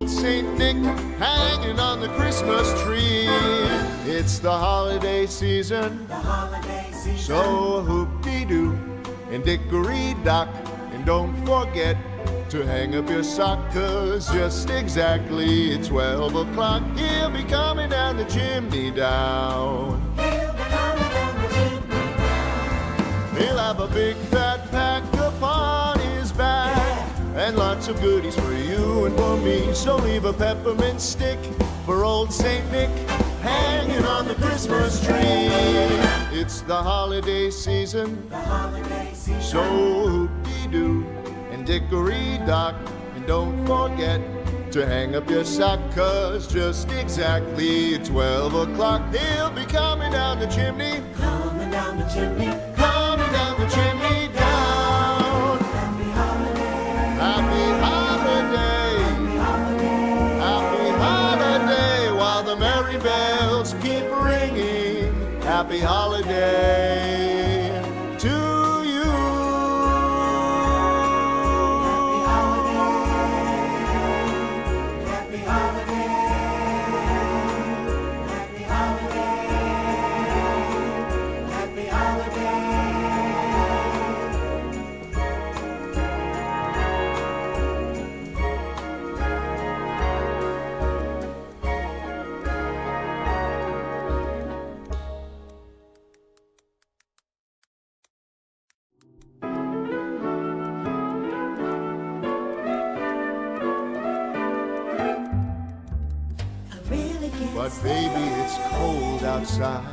Saint Nick hanging on the Christmas tree. It's the holiday season, so hoop-dee-doo and dickory-dock. And don't forget to hang up your sock, 'cause just exactly at 12 o'clock he'll be coming down the chimney down. He'll have a big fat pack upon his back, and lots of goodies for you and for me. So leave a peppermint stick for old Saint Nick hanging on the Christmas tree. It's the holiday season, so hoop-dee-doo and dickory-dock. And don't forget to hang up your sock, 'cause just exactly at 12 o'clock he'll be coming down the chimney. Coming down the chimney. Coming down the chimney down. Happy holiday. Happy holiday. Happy holiday. While the merry bells keep ringing. Happy holiday to you. Happy holiday. Happy holiday. Happy holiday. But baby, it's cold outside.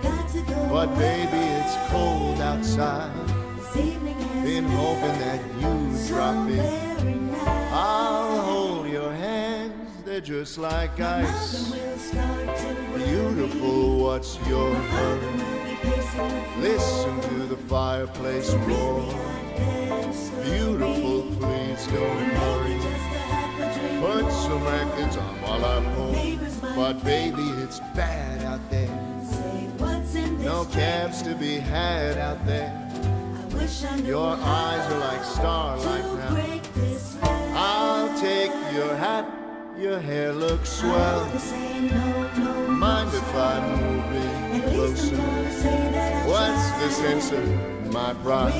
Got to go. But baby, it's cold outside. This evening has Been hoping that you drop in. very nice. I'll hold your hands, they're just like ice. We'll start to Beautiful, what's your hurry? we'll be pacing the floor. Listen to the fireplace roar. Beautiful, please don't hurry. Put some records on while I pull. But baby, it's bad out there. No cabs to be had out there. Your eyes are like starlight now. I'll take your hat, your hair looks swell. Mind if I move in closer? What's the sense of my pride?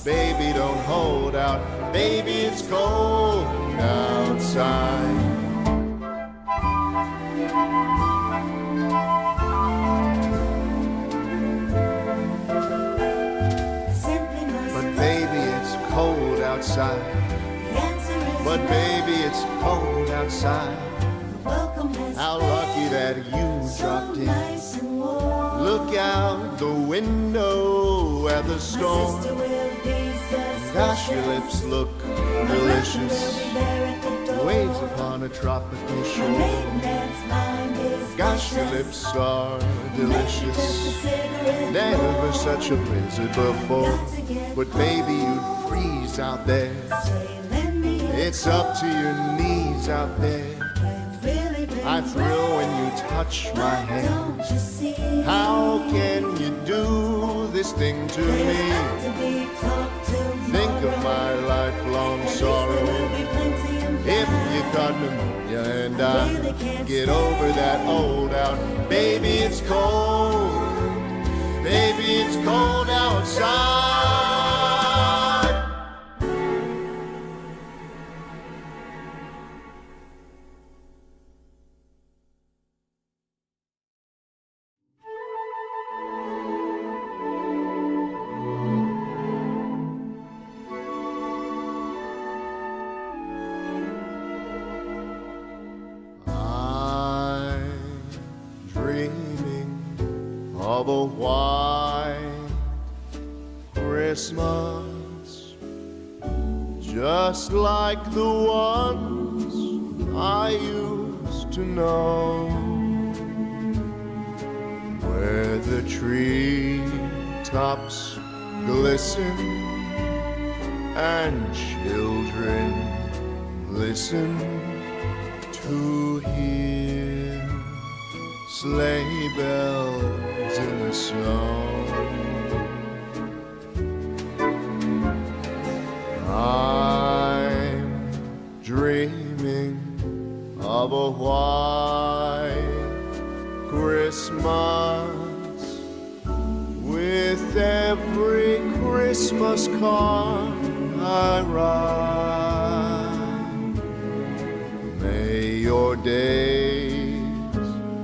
Baby, don't hold out. Baby, it's cold outside. But baby, it's cold outside. But baby, it's cold outside. How lucky that you dropped in. Look out the window at the storm. Gosh, your lips look delicious. Waves upon a tropical shore. Gosh, your lips are delicious. Never such a blizzard before. But baby, you'd freeze out there. It's up to your knees out there. I thrill when you touch my hand. How can you do this thing to me? Think of my lifelong sorrow. If you caught pneumonia and I get over that old out. Baby, it's cold. Baby, it's cold outside. Of a white Christmas, just like the ones I used to know, where the tree tops glisten and children listen to hear sleigh bells in the snow. I with every Christmas card I write. May your days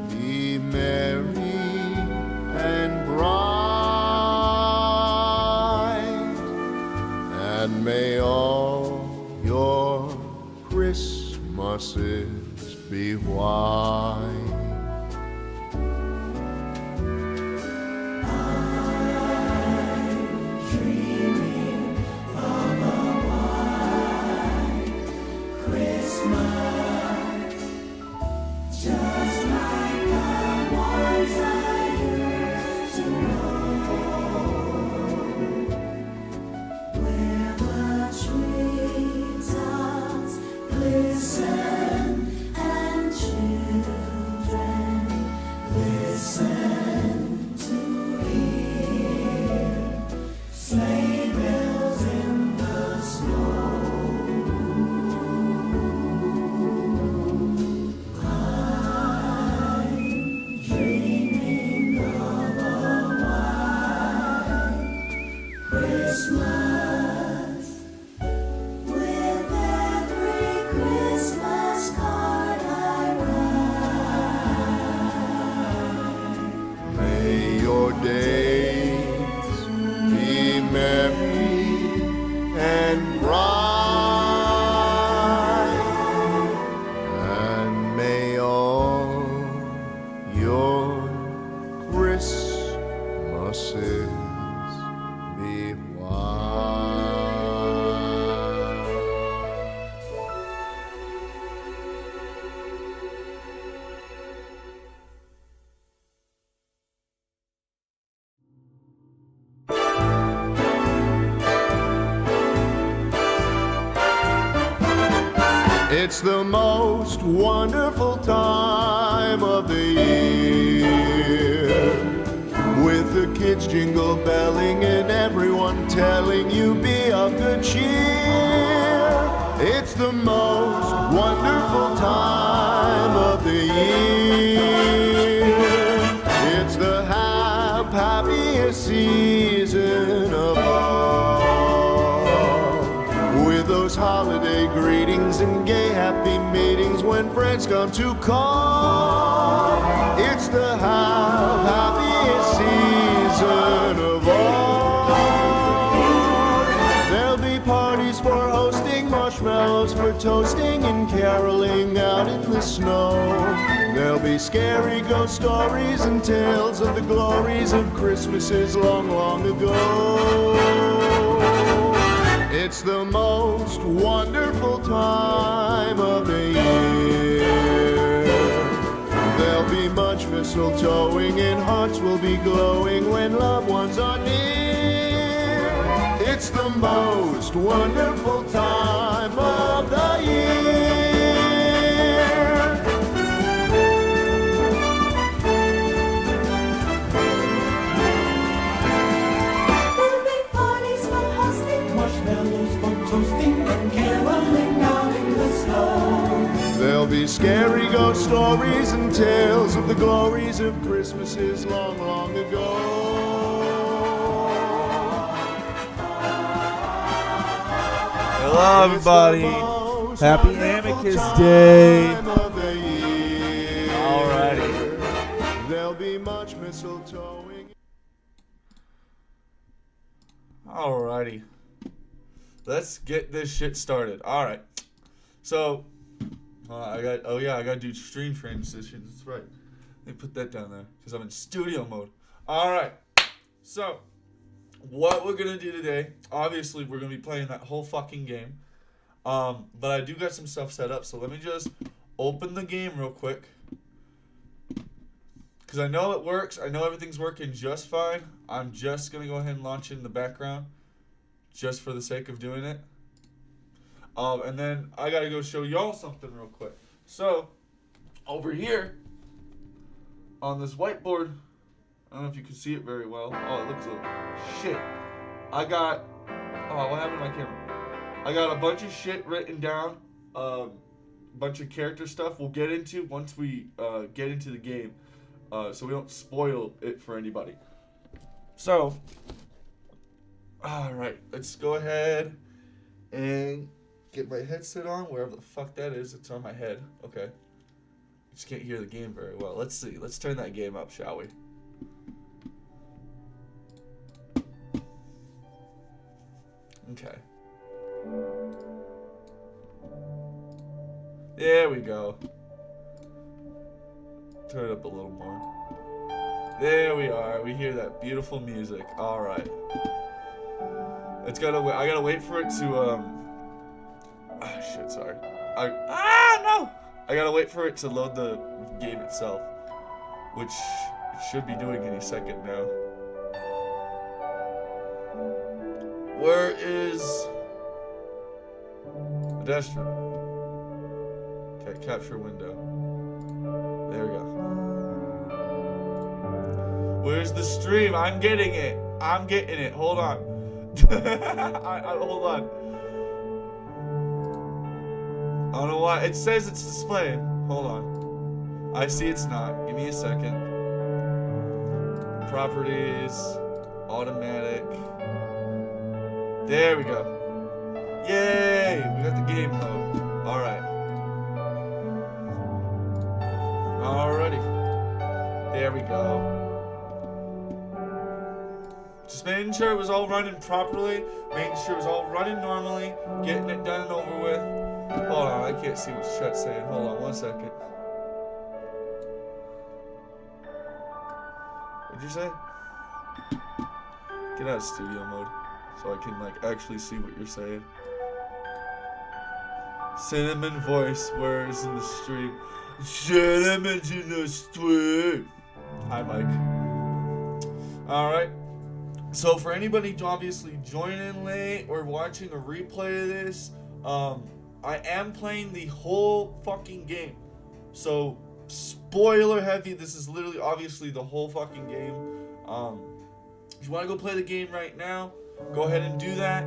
be merry and bright, and may all your Christmases be white. It's the most wonderful time of the year, with the kids jingle belling and everyone telling you be of good cheer. It's the most wonderful time of the year. It's the happiest season of all, with those holiday greetings and gay happy meetings when friends come to call. It's the happiest season of all. There'll be parties for hosting, marshmallows for toasting, and caroling out in the snow. There'll be scary ghost stories and tales of the glories of Christmases long, long ago. It's the most wonderful time of the year. There'll be much mistletoeing and hearts will be glowing when loved ones are near. It's the most wonderful time of the year. There'll be scary ghost stories and tales of the glories of Christmases long, long ago. Hello, everybody. Happy AMICUS Day. Alrighty. There'll be much mistletoeing. Alrighty. Let's get this shit started. Alright. So, I gotta do stream transitions. That's right. Let me put that down there because I'm in studio mode. Alright. So, what we're gonna do today, obviously we're gonna be playing that whole fucking game. But I do got some stuff set up, so let me just open the game real quick. Because I know it works. I know everything's working just fine. I'm just gonna go ahead and launch it in the background, just for the sake of doing it. And then I gotta go show y'all something real quick. So, over here, on this whiteboard, I don't know if you can see it very well. Oh, it looks like shit. I got, what happened to my camera? I got a bunch of shit written down, bunch of character stuff we'll get into once we get into the game, so we don't spoil it for anybody. So, Alright, let's go ahead and get my headset on, wherever the fuck that is. It's on my head. Okay. Just can't hear the game very well. Let's see. Let's turn that game up, shall we? Okay. There we go. Turn it up a little more. There we are. We hear that beautiful music. All right. I gotta wait for it to shit. Sorry. No. I gotta wait for it to load the game itself, which it should be doing any second now. Where is pedestrian? Okay, capture window. There we go. Where's the stream? I'm getting it. I'm getting it. Hold on. Hold on. I don't know why. It says it's displaying. Hold on. I see it's not. Give me a second. Properties. Automatic. There we go. Yay! We got the game mode. Alright. Alrighty. There we go. Just making sure it was all running properly, making sure it was all running normally, getting it done and over with. Hold on, I can't see what chat's saying. Hold on 1 second. What'd you say? Get out of studio mode so I can like actually see what you're saying. Cinnamon voice, where is in the stream? Cinnamon's in the stream. Hi, Mike. Alright. So for anybody to obviously join in late or watching a replay of this, I am playing the whole fucking game. So, spoiler heavy, this is literally obviously the whole fucking game. If you want to go play the game right now, go ahead and do that.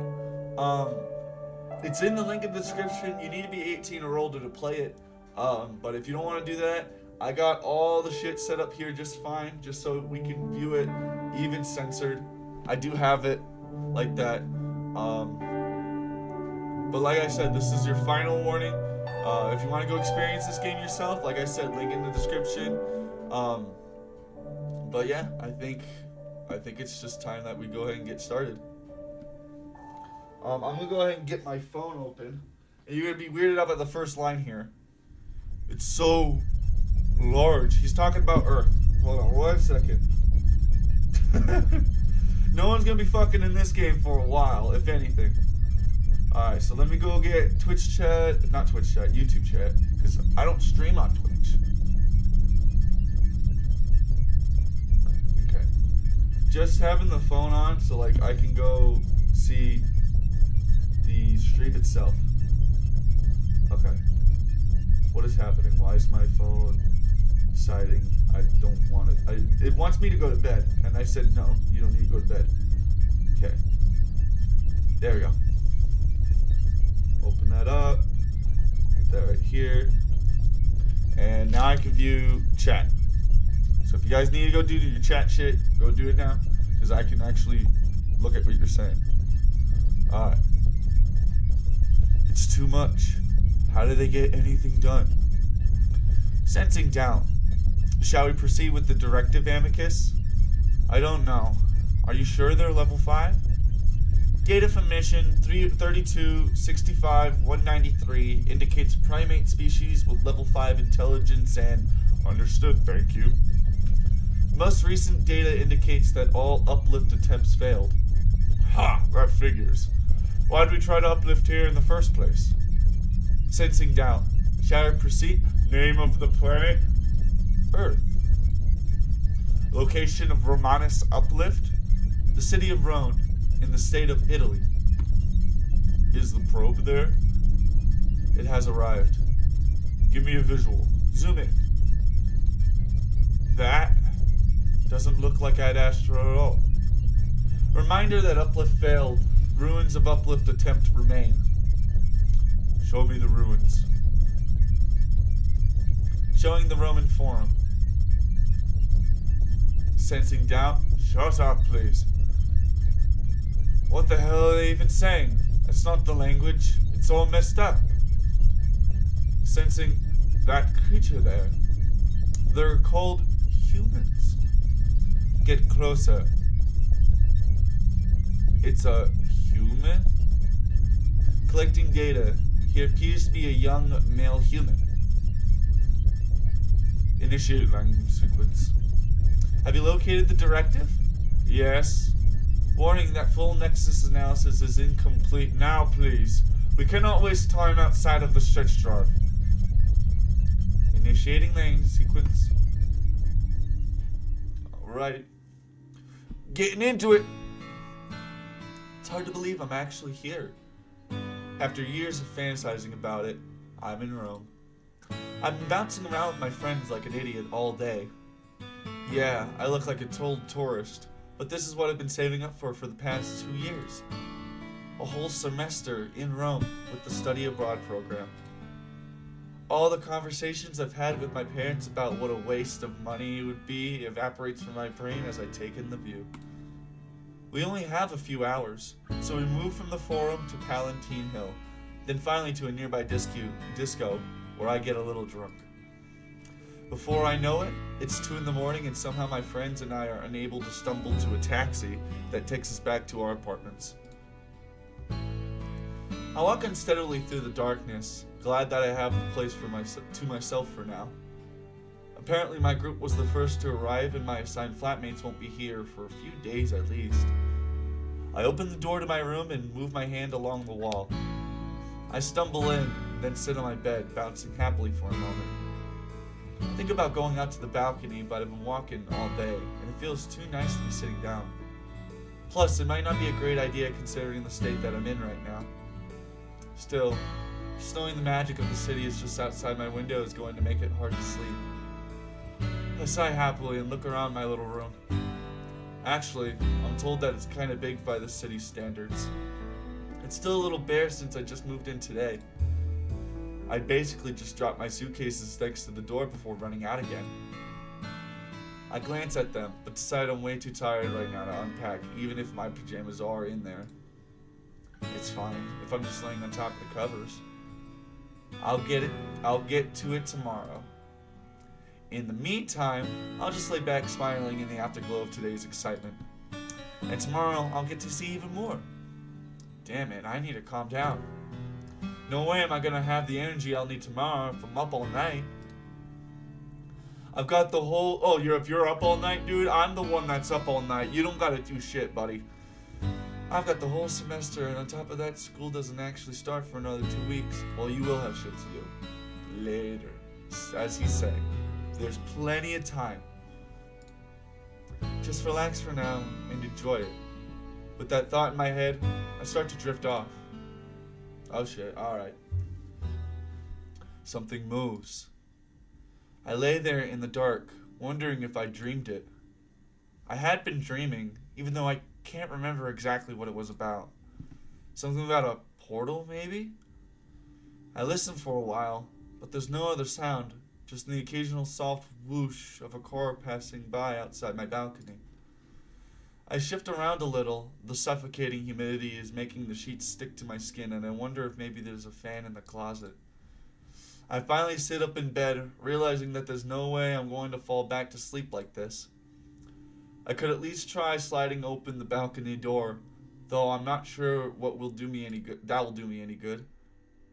It's in the link in the description. You need to be 18 or older to play it. But if you don't want to do that, I got all the shit set up here just fine, just so we can view it, even censored. I do have it like that. But like I said, this is your final warning. If you want to go experience this game yourself, like I said, link in the description. But yeah, I think it's just time that we go ahead and get started. I'm gonna go ahead and get my phone open, and you're gonna be weirded out by the first line here. It's so large. He's talking about Earth. Hold on 1 second. No one's gonna be fucking in this game for a while, if anything. Alright, so let me go get Twitch chat, not Twitch chat, YouTube chat, because I don't stream on Twitch. Okay. Just having the phone on so like I can go see the stream itself. Okay. What is happening? Why is my phone deciding I don't want it? It wants me to go to bed, and I said no, you don't need to go to bed. Okay. There we go. Open that up. Put that right here. And now I can view chat. So if you guys need to go do your chat shit, go do it now, because I can actually look at what you're saying. Alright. It's too much. How do they get anything done? Sensing down. Shall we proceed with the directive, Amicus? I don't know. Are you sure they're level 5? Data from mission 3265-193 indicates primate species with level 5 intelligence and... Understood, thank you. Most recent data indicates that all uplift attempts failed. Ha! That figures. Why did we try to uplift here in the first place? Sensing down. Shall we proceed? Name of the planet? Earth. Location of Romanus uplift? The city of Rhone, in the state of Italy. Is the probe there? It has arrived. Give me a visual. Zoom in. That doesn't look like Ad Astra at all. Reminder that uplift failed. Ruins of uplift attempt remain. Show me the ruins. Showing the Roman Forum. Sensing doubt. Shut up, please. What the hell are they even saying? That's not the language. It's all messed up. Sensing that creature there. They're called humans. Get closer. It's a human? Collecting data. He appears to be a young male human. Initiate language sequence. Have you located the directive? Yes. Warning that full nexus analysis is incomplete. Now, please. We cannot waste time outside of the stretch drive. Initiating language sequence. Alright. Getting into it. It's hard to believe I'm actually here. After years of fantasizing about it, I'm in Rome. I've been bouncing around with my friends like an idiot all day. Yeah, I look like a total tourist, but this is what I've been saving up for the past 2 years. A whole semester in Rome with the study abroad program. All the conversations I've had with my parents about what a waste of money it would be evaporates from my brain as I take in the view. We only have a few hours, so we move from the Forum to Palatine Hill, then finally to a nearby disco where I get a little drunk. Before I know it, it's 2 in the morning and somehow my friends and I are unable to stumble to a taxi that takes us back to our apartments. I walk unsteadily through the darkness, glad that I have the place to myself for now. Apparently my group was the first to arrive and my assigned flatmates won't be here for a few days at least. I open the door to my room and move my hand along the wall. I stumble in, then sit on my bed, bouncing happily for a moment. I think about going out to the balcony, but I've been walking all day, and it feels too nice to be sitting down. Plus, it might not be a great idea considering the state that I'm in right now. Still, just knowing the magic of the city is just outside my window is going to make it hard to sleep. I sigh happily and look around my little room. Actually, I'm told that it's kind of big by the city's standards. It's still a little bare since I just moved in today. I basically just dropped my suitcases next to the door before running out again. I glance at them, but decide I'm way too tired right now to unpack, even if my pajamas are in there. It's fine if I'm just laying on top of the covers. I'll get to it tomorrow. In the meantime, I'll just lay back smiling in the afterglow of today's excitement. And tomorrow, I'll get to see even more. Damn it, I need to calm down. No way am I gonna have the energy I'll need tomorrow if I'm up all night. I've got the whole... Oh, if you're up all night, dude, I'm the one that's up all night. You don't gotta do shit, buddy. I've got the whole semester, and on top of that, school doesn't actually start for another 2 weeks. Well, you will have shit to do. Later. As he's saying. There's plenty of time. Just relax for now and enjoy it. With that thought in my head, I start to drift off. Oh shit, alright. Something moves. I lay there in the dark, wondering if I dreamed it. I had been dreaming, even though I can't remember exactly what it was about. Something about a portal, maybe? I listen for a while, but there's no other sound, just the occasional soft whoosh of a car passing by outside my balcony. I shift around a little. The suffocating humidity is making the sheets stick to my skin, and I wonder if maybe there's a fan in the closet. I finally sit up in bed, realizing that there's no way I'm going to fall back to sleep like this. I could at least try sliding open the balcony door, though I'm not sure what will do me any good. That will do me any good.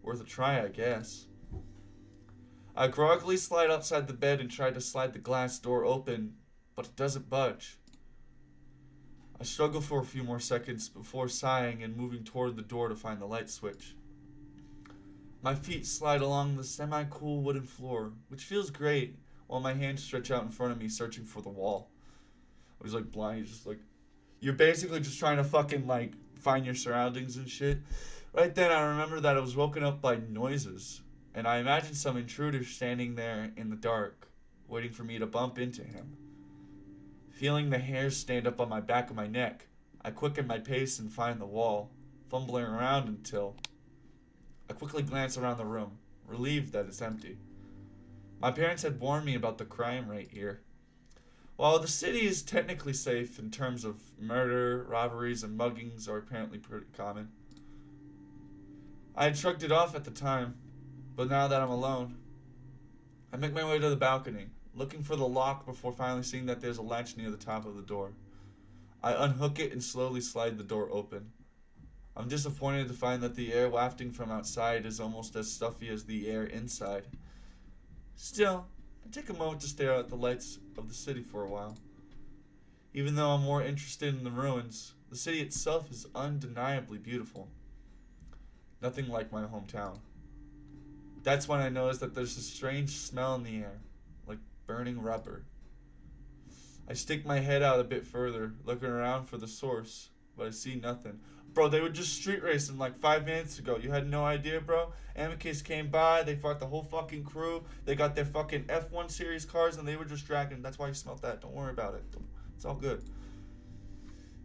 Worth a try, I guess. I groggily slide outside the bed and try to slide the glass door open, but it doesn't budge. I struggle for a few more seconds before sighing and moving toward the door to find the light switch. My feet slide along the semi-cool wooden floor, which feels great, while my hands stretch out in front of me searching for the wall. I was like blind, you're basically just trying to fucking find your surroundings and shit. Right then I remember that I was woken up by noises, and I imagined some intruder standing there in the dark, waiting for me to bump into him. Feeling the hairs stand up on my back of my neck, I quicken my pace and find the wall, fumbling around until I quickly glance around the room, relieved that it's empty. My parents had warned me about the crime rate here. While the city is technically safe in terms of murder, robberies, and muggings are apparently pretty common, I had shrugged it off at the time, but now that I'm alone, I make my way to the balcony, looking for the lock before finally seeing that there's a latch near the top of the door. I unhook it and slowly slide the door open. I'm disappointed to find that the air wafting from outside is almost as stuffy as the air inside. Still, I take a moment to stare at the lights of the city for a while. Even though I'm more interested in the ruins, the city itself is undeniably beautiful. Nothing like my hometown. That's when I notice that there's a strange smell in the air, like burning rubber. I stick my head out a bit further, looking around for the source, but I see nothing. Bro, they were just street racing like 5 minutes ago. You had no idea, bro? AMICUS came by, they fought the whole fucking crew. They got their fucking F1 series cars and they were just dragging. That's why you smelled that. Don't worry about it. It's all good.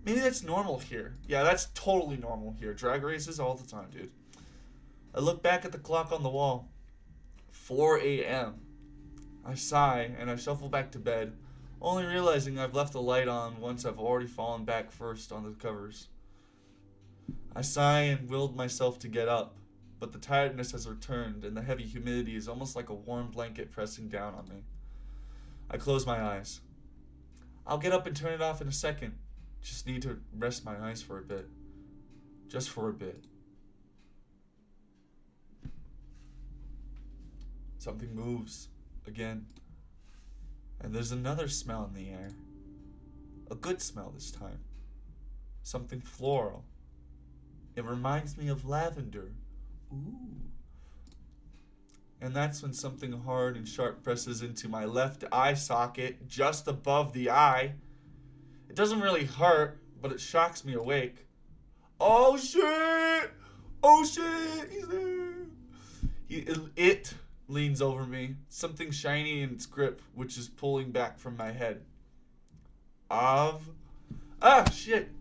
Maybe that's normal here. Yeah, that's totally normal here. Drag races all the time, dude. I look back at the clock on the wall. 4 a.m. I sigh and I shuffle back to bed, only realizing I've left the light on once I've already fallen back first on the covers. I sigh and willed myself to get up, but the tiredness has returned and the heavy humidity is almost like a warm blanket pressing down on me. I close my eyes. I'll get up and turn it off in a second. Just need to rest my eyes for a bit. Just for a bit. Something moves again. And there's another smell in the air. A good smell this time. Something floral. It reminds me of lavender. Ooh. And that's when something hard and sharp presses into my left eye socket, just above the eye. It doesn't really hurt, but it shocks me awake. Oh shit! Oh shit! He's there! It leans over me, something shiny in its grip, which is pulling back from my head. Ah, shit!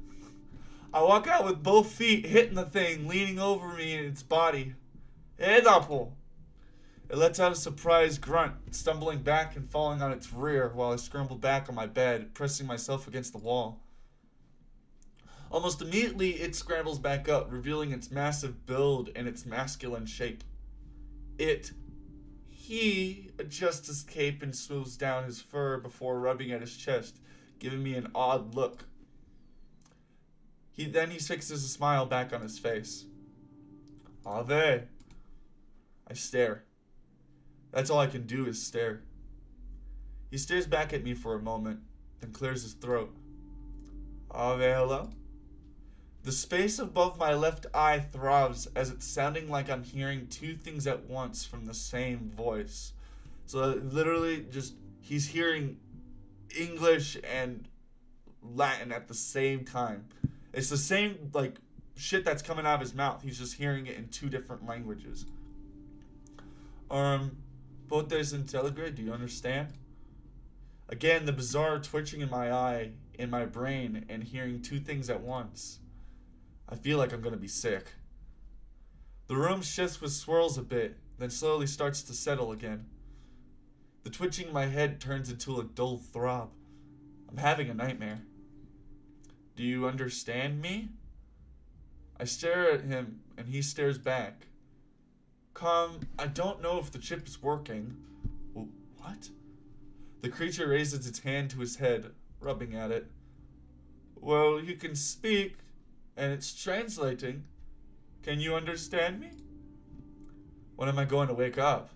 I walk out with both feet hitting the thing, leaning over me in its body. Edapo! It lets out a surprised grunt, stumbling back and falling on its rear while I scramble back on my bed, pressing myself against the wall. Almost immediately, it scrambles back up, revealing its massive build and its masculine shape. He adjusts his cape and smooths down his fur before rubbing at his chest, giving me an odd look. He fixes a smile back on his face. Ave. I stare. That's all I can do is stare. He stares back at me for a moment, then clears his throat. Ave, hello? The space above my left eye throbs as it's sounding like I'm hearing two things at once from the same voice. So literally he's hearing English and Latin at the same time. It's the same, like, shit that's coming out of his mouth. He's just hearing it in 2 different languages. Potes intelligre, do you understand? Again, the bizarre twitching in my eye, in my brain, and hearing 2 things at once. I feel like I'm gonna be sick. The room shifts with swirls a bit, then slowly starts to settle again. The twitching in my head turns into a dull throb. I'm having a nightmare. Do you understand me? I stare at him, and he stares back. I don't know if the chip is working. What? The creature raises its hand to his head, rubbing at it. Well, you can speak, and it's translating. Can you understand me? When am I going to wake up?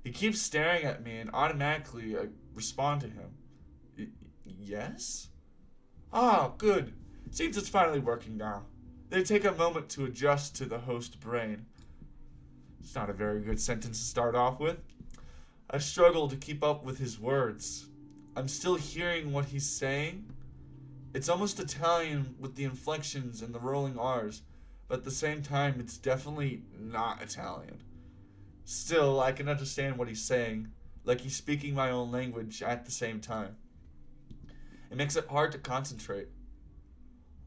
He keeps staring at me, and automatically I respond to him. Yes? Ah, good. Seems it's finally working now. They take a moment to adjust to the host brain. It's not a very good sentence to start off with. I struggle to keep up with his words. I'm still hearing what he's saying. It's almost Italian with the inflections and the rolling R's, but at the same time, it's definitely not Italian. Still, I can understand what he's saying, like he's speaking my own language at the same time. It makes it hard to concentrate.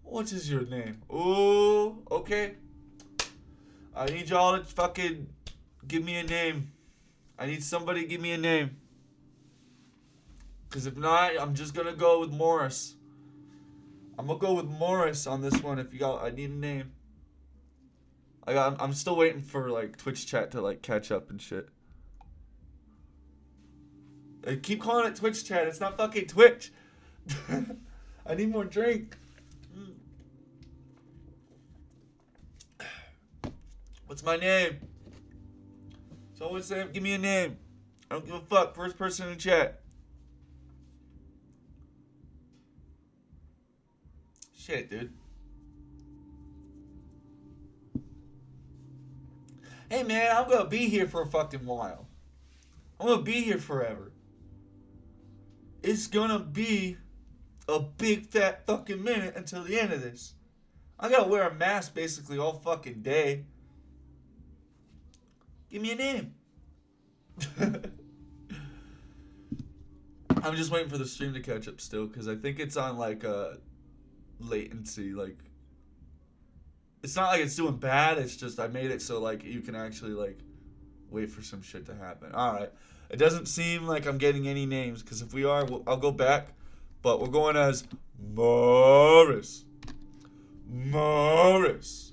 What is your name? Oh, okay. I need y'all to fucking give me a name. I need somebody to give me a name. Because if not, I'm just going to go with Morris. I'm going to go with Morris on this one. If you got, I need a name. I'm still waiting for, like, Twitch chat to, like, catch up and shit. I keep calling it Twitch chat. It's not fucking Twitch. I need more drink. What's my name? Someone say, give me a name. I don't give a fuck. First person in chat. Shit, dude. Hey, man, I'm gonna be here for a fucking while. I'm gonna be here forever. It's gonna be a big fat fucking minute until the end of this. I gotta wear a mask basically all fucking day. Give me a name. I'm just waiting for the stream to catch up still, because I think it's on like latency. Like, it's not like it's doing bad, it's just I made it so like you can actually like wait for some shit to happen. Alright. It doesn't seem like I'm getting any names, because if we are, I'll go back. But we're going as Morris. Morris.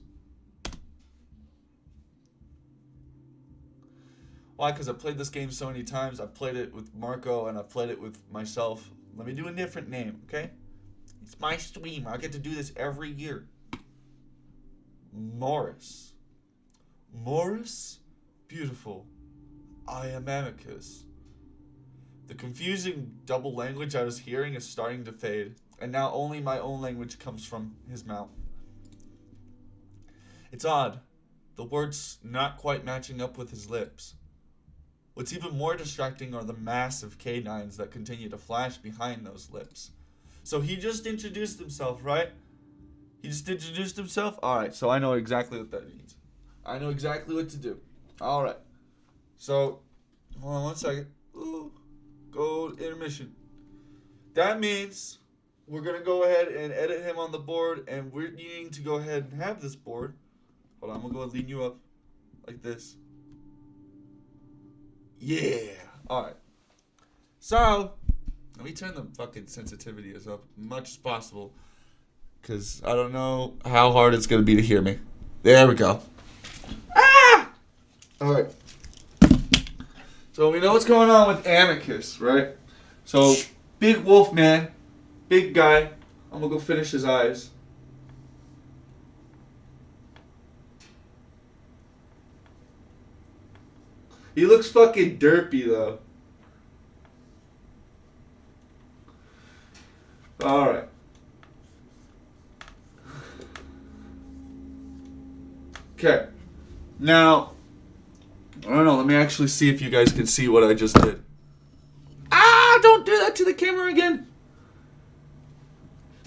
Why? Because I've played this game so many times. I've played it with Marco and I've played it with myself. Let me do a different name, okay? It's my stream. I get to do this every year. Morris. Morris? Beautiful. I am AMICUS. The confusing double language I was hearing is starting to fade, and now only my own language comes from his mouth. It's odd. The words not quite matching up with his lips. What's even more distracting are the massive canines that continue to flash behind those lips. So he just introduced himself, right? He just introduced himself? Alright, so I know exactly what that means. I know exactly what to do. Alright. So, hold on one second. Ooh, go intermission. That means we're going to go ahead and edit him on the board, and we're needing to go ahead and have this board. Hold on, I'm going to go and lean you up like this. Yeah. Alright. So, let me turn the fucking sensitivity as up as much as possible, because I don't know how hard it's going to be to hear me. There we go. Ah! Alright. So we know what's going on with AMICUS, right? So, big wolf man, big guy. I'm gonna go finish his eyes. He looks fucking derpy though. Alright. Okay. Now, I don't know, let me actually see if you guys can see what I just did. Ah, don't do that to the camera again.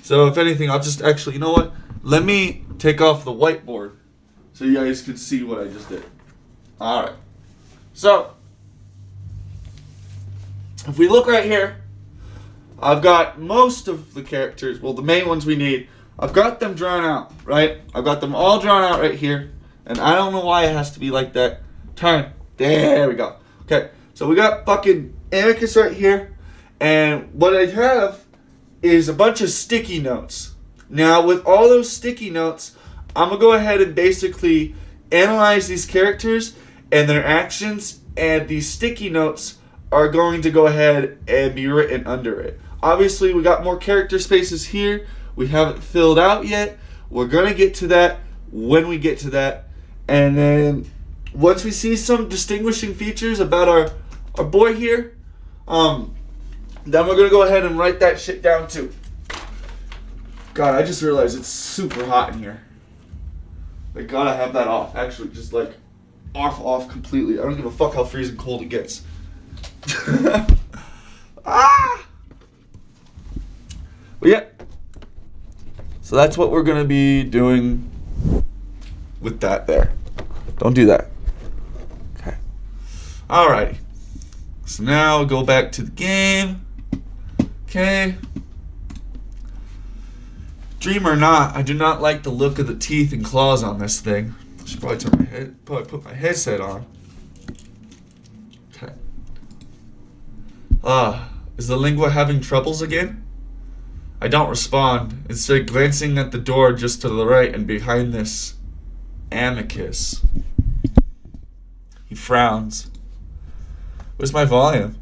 So if anything, I'll just actually, you know what? Let me take off the whiteboard so you guys can see what I just did. Alright. So, if we look right here, I've got most of the characters, well, the main ones we need, I've got them drawn out, right? I've got them all drawn out right here, and I don't know why it has to be like that. Turn. There we go. Okay, so we got fucking AMICUS right here, and what I have is a bunch of sticky notes. Now, with all those sticky notes, I'm going to go ahead and basically analyze these characters and their actions, and these sticky notes are going to go ahead and be written under it. Obviously, we got more character spaces here. We haven't filled out yet. We're going to get to that when we get to that. And then once we see some distinguishing features about our boy here, then we're going to go ahead and write that shit down too. God, I just realized it's super hot in here. I gotta have that off. Actually, just like off completely. I don't give a fuck how freezing cold it gets. Ah! But yeah. So that's what we're gonna be doing with that there. Don't do that. Okay. Alrighty. So now go back to the game. Okay. Dream or not, I do not like the look of the teeth and claws on this thing. I should probably put my headset on. Okay. Is the lingua having troubles again? I don't respond, instead glancing at the door just to the right and behind this AMICUS. He frowns. Where's my volume?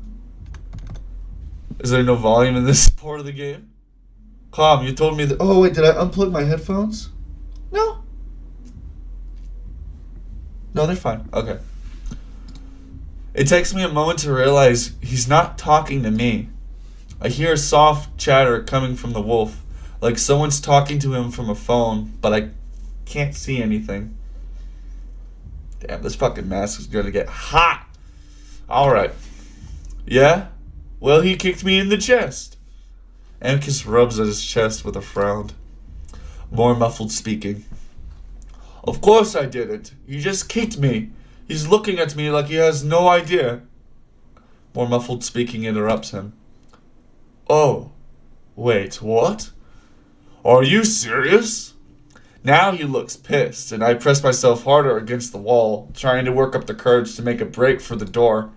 Is there no volume in this part of the game? Calm, you told me that. Oh, wait, did I unplug my headphones? No. No, they're fine. Okay. It takes me a moment to realize he's not talking to me. I hear a soft chatter coming from the wolf, like someone's talking to him from a phone, but I can't see anything. Damn, this fucking mask is gonna get hot. Alright. Yeah? Well, he kicked me in the chest. Amicus rubs at his chest with a frown. More muffled speaking. Of course I didn't. He just kicked me. He's looking at me like he has no idea. More muffled speaking interrupts him. Oh. Wait, what? Are you serious? Now he looks pissed, and I press myself harder against the wall, trying to work up the courage to make a break for the door.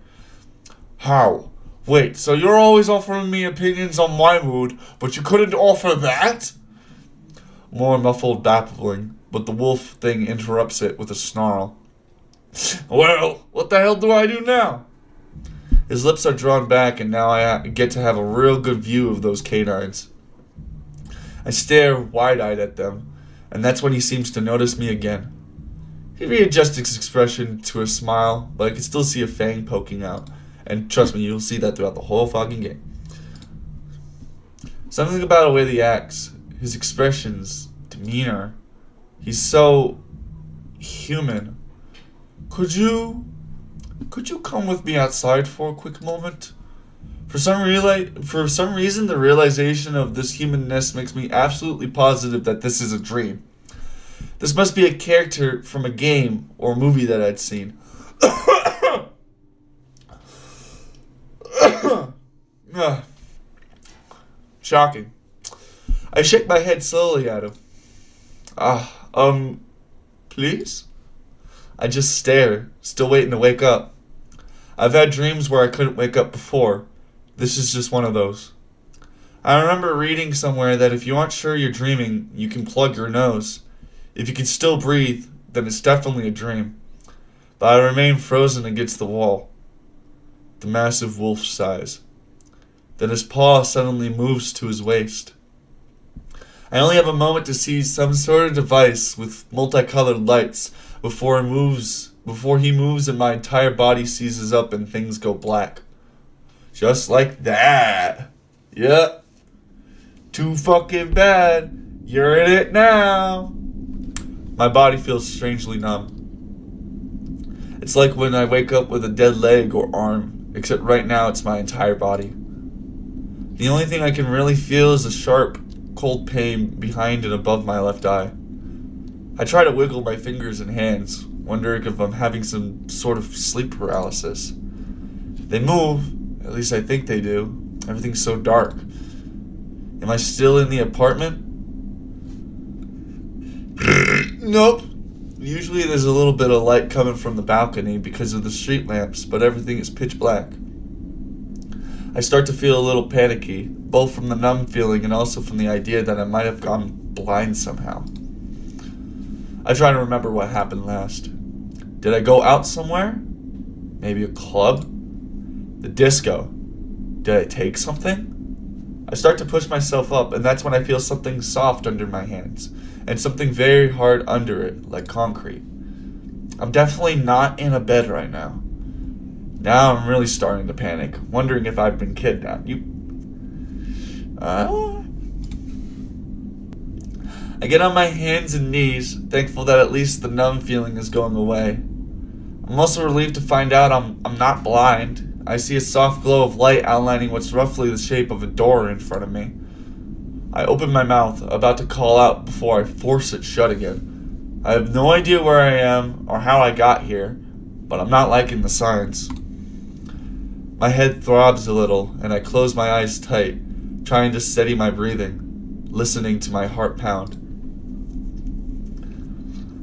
How? Wait, so you're always offering me opinions on my mood, but you couldn't offer that? More muffled babbling, but the wolf thing interrupts it with a snarl. Well, what the hell do I do now? His lips are drawn back, and now I get to have a real good view of those canines. I stare wide-eyed at them, and that's when he seems to notice me again. He readjusts his expression to a smile, but I can still see a fang poking out. And trust me, you'll see that throughout the whole fucking game. Something about the way he acts, his expressions, demeanor. He's so human. Could you come with me outside for a quick moment? For some reason, the realization of this humanness makes me absolutely positive that this is a dream. This must be a character from a game or movie that I'd seen. Shocking. I shake my head slowly at him. Please? I just stare, still waiting to wake up. I've had dreams where I couldn't wake up before. This is just one of those. I remember reading somewhere that if you aren't sure you're dreaming, you can plug your nose. If you can still breathe, then it's definitely a dream. But I remain frozen against the wall. The massive wolf sighs. Then his paw suddenly moves to his waist. I only have a moment to see some sort of device with multicolored lights before he moves and my entire body seizes up and things go black. Just like that. Yep. Too fucking bad. You're in it now. My body feels strangely numb. It's like when I wake up with a dead leg or arm, except right now it's my entire body. The only thing I can really feel is a sharp, cold pain behind and above my left eye. I try to wiggle my fingers and hands, wondering if I'm having some sort of sleep paralysis. They move, at least I think they do. Everything's so dark. Am I still in the apartment? Nope. Usually there's a little bit of light coming from the balcony because of the street lamps, but everything is pitch black. I start to feel a little panicky, both from the numb feeling and also from the idea that I might have gone blind somehow. I try to remember what happened last. Did I go out somewhere? Maybe a club? The disco. Did I take something? I start to push myself up, and that's when I feel something soft under my hands, and something very hard under it, like concrete. I'm definitely not in a bed right now. Now I'm really starting to panic, wondering if I've been kidnapped. I get on my hands and knees, thankful that at least the numb feeling is going away. I'm also relieved to find out I'm not blind. I see a soft glow of light outlining what's roughly the shape of a door in front of me. I open my mouth, about to call out before I force it shut again. I have no idea where I am or how I got here, but I'm not liking the signs. My head throbs a little, and I close my eyes tight, trying to steady my breathing, listening to my heart pound.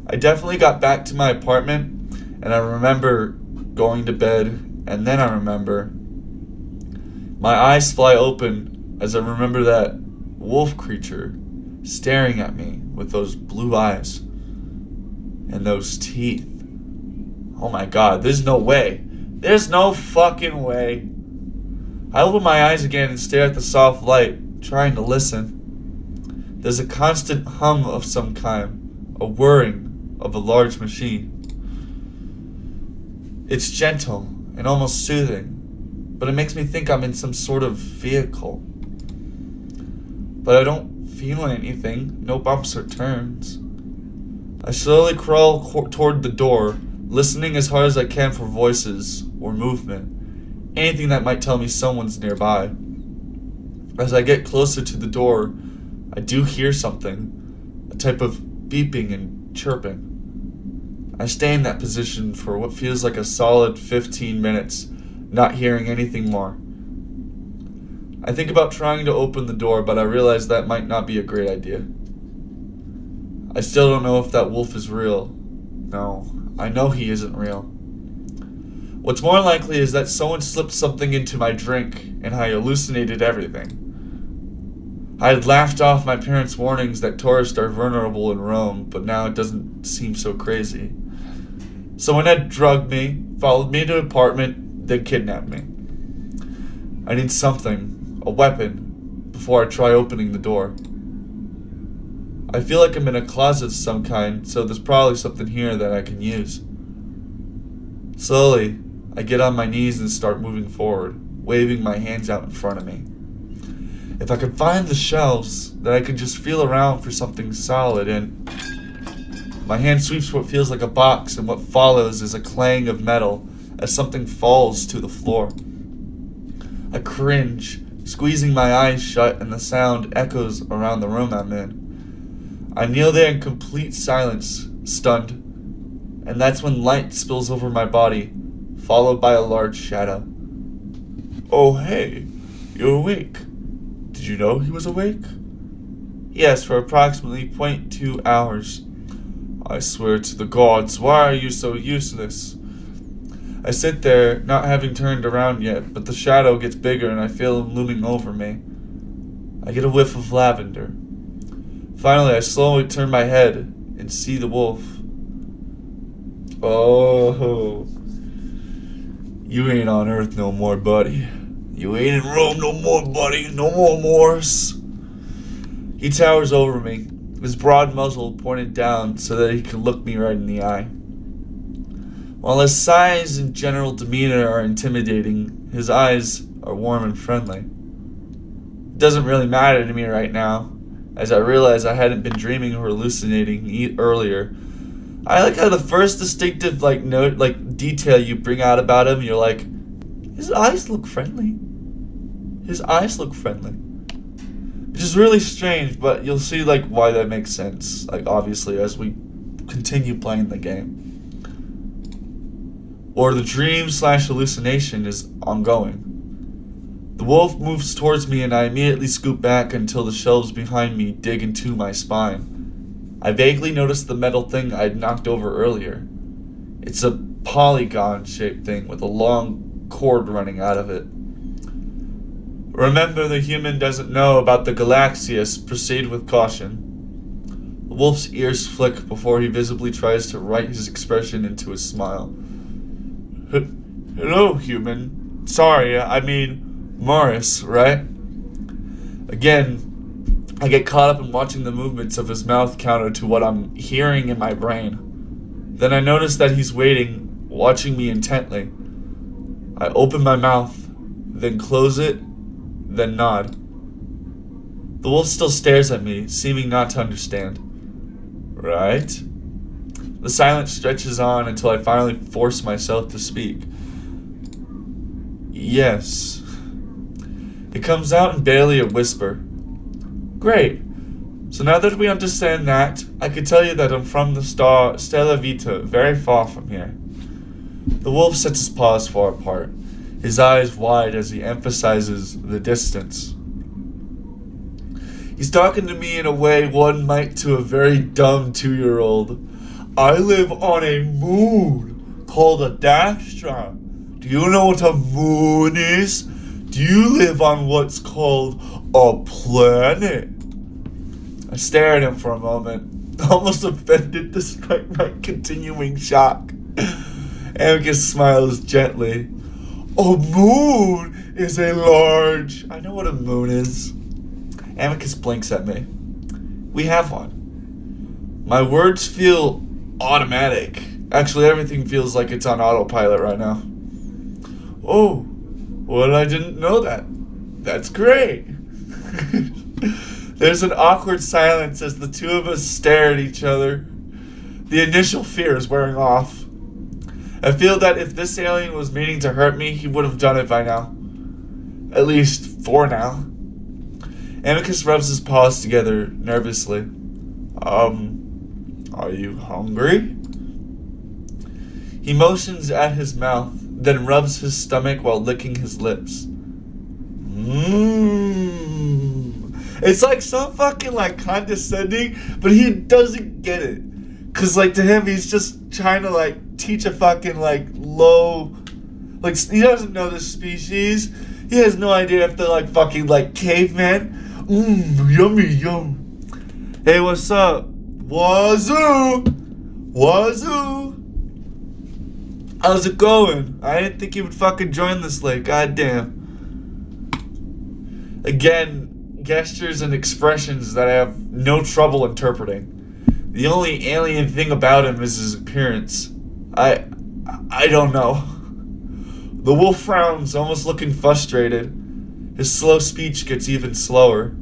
I definitely got back to my apartment, and I remember going to bed, and then I remember My eyes fly open as I remember that wolf creature staring at me with those blue eyes and those teeth. Oh my god, there's no way. There's no fucking way. I open my eyes again and stare at the soft light, trying to listen. There's a constant hum of some kind, a whirring of a large machine. It's gentle and almost soothing, but it makes me think I'm in some sort of vehicle. But I don't feel anything, no bumps or turns. I slowly crawl toward the door, listening as hard as I can for voices or movement, anything that might tell me someone's nearby. As I get closer to the door, I do hear something, a type of beeping and chirping. I stay in that position for what feels like a solid 15 minutes, not hearing anything more. I think about trying to open the door, but I realize that might not be a great idea. I still don't know if that wolf is real. No, I know he isn't real. What's more likely is that someone slipped something into my drink and I hallucinated everything. I had laughed off my parents' warnings that tourists are vulnerable in Rome, but now it doesn't seem so crazy. Someone had drugged me, followed me to an apartment, then kidnapped me. I need something, a weapon, before I try opening the door. I feel like I'm in a closet of some kind, so there's probably something here that I can use. Slowly, I get on my knees and start moving forward, waving my hands out in front of me. If I could find the shelves, then I could just feel around for something solid, and my hand sweeps what feels like a box, and what follows is a clang of metal as something falls to the floor. I cringe, squeezing my eyes shut, and the sound echoes around the room I'm in. I kneel there in complete silence, stunned, and that's when light spills over my body, followed by a large shadow. Oh hey, you're awake. Did you know he was awake? Yes, for approximately 0.2 hours. I swear to the gods, why are you so useless? I sit there, not having turned around yet, but the shadow gets bigger and I feel him looming over me. I get a whiff of lavender. Finally, I slowly turn my head and see the wolf. Oh, you ain't on Earth no more, buddy. You ain't in Rome no more, buddy. No more Moors. He towers over me, his broad muzzle pointed down so that he can look me right in the eye. While his size and general demeanor are intimidating, his eyes are warm and friendly. It doesn't really matter to me right now, as I realize I hadn't been dreaming or hallucinating earlier. I like how the first distinctive detail you bring out about him, you're like, his eyes look friendly. His eyes look friendly. Which is really strange, but you'll see why that makes sense. Obviously, as we continue playing the game. Or the dream/hallucination is ongoing. The wolf moves towards me and I immediately scoot back until the shelves behind me dig into my spine. I vaguely notice the metal thing I'd knocked over earlier. It's a polygon-shaped thing with a long cord running out of it. Remember, the human doesn't know about the Galaxius. Proceed with caution. The wolf's ears flick before he visibly tries to write his expression into a smile. Hello, human. Sorry, I mean Morris, right? Again, I get caught up in watching the movements of his mouth counter to what I'm hearing in my brain. Then I notice that he's waiting, watching me intently. I open my mouth, then close it, then nod. The wolf still stares at me, seeming not to understand. Right? The silence stretches on until I finally force myself to speak. Yes. It comes out in barely a whisper. Great. So now that we understand that, I could tell you that I'm from the star Stella Vita, very far from here. The wolf sets his paws far apart, his eyes wide as he emphasizes the distance. He's talking to me in a way one might to a very dumb 2-year-old. I live on a moon called a Dastra. Do you know what a moon is? Do you live on what's called a planet? I stare at him for a moment, almost offended despite my continuing shock. Amicus smiles gently. A moon is a large... I know what a moon is. Amicus blinks at me. We have one. My words feel automatic. Actually, everything feels like it's on autopilot right now. Oh, well, I didn't know that. That's great. There's an awkward silence as the two of us stare at each other. The initial fear is wearing off. I feel that if this alien was meaning to hurt me, he would have done it by now. At least for now. Amicus rubs his paws together nervously. Are you hungry? He motions at his mouth, then rubs his stomach while licking his lips. It's like so fucking like condescending, but he doesn't get it. Cause like to him, he's just trying to like teach a fucking like low, like he doesn't know this species. He has no idea if they're like fucking like cavemen. Yummy yum. Hey, what's up? Wazoo! Wazoo! How's it going? I didn't think you would fucking join this late. Goddamn. Again, gestures and expressions that I have no trouble interpreting. The only alien thing about him is his appearance. I don't know. The wolf frowns, almost looking frustrated. His slow speech gets even slower.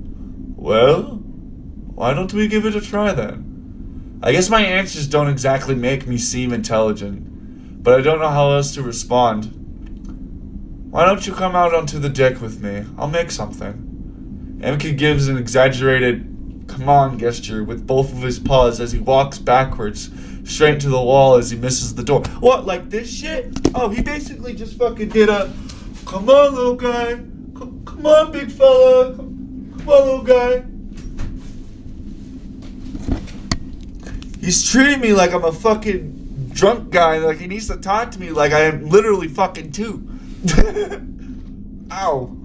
Well, why don't we give it a try then? I guess my answers don't exactly make me seem intelligent, but I don't know how else to respond. Why don't you come out onto the deck with me? I'll make something. Amicus gives an exaggerated come on gesture with both of his paws as he walks backwards, straight into the wall as he misses the door. What, like this shit? Oh, he basically just fucking did a come on, little guy. Come on, big fella. Come on, little guy. He's treating me like I'm a fucking drunk guy, like he needs to talk to me like I am literally fucking two. Ow.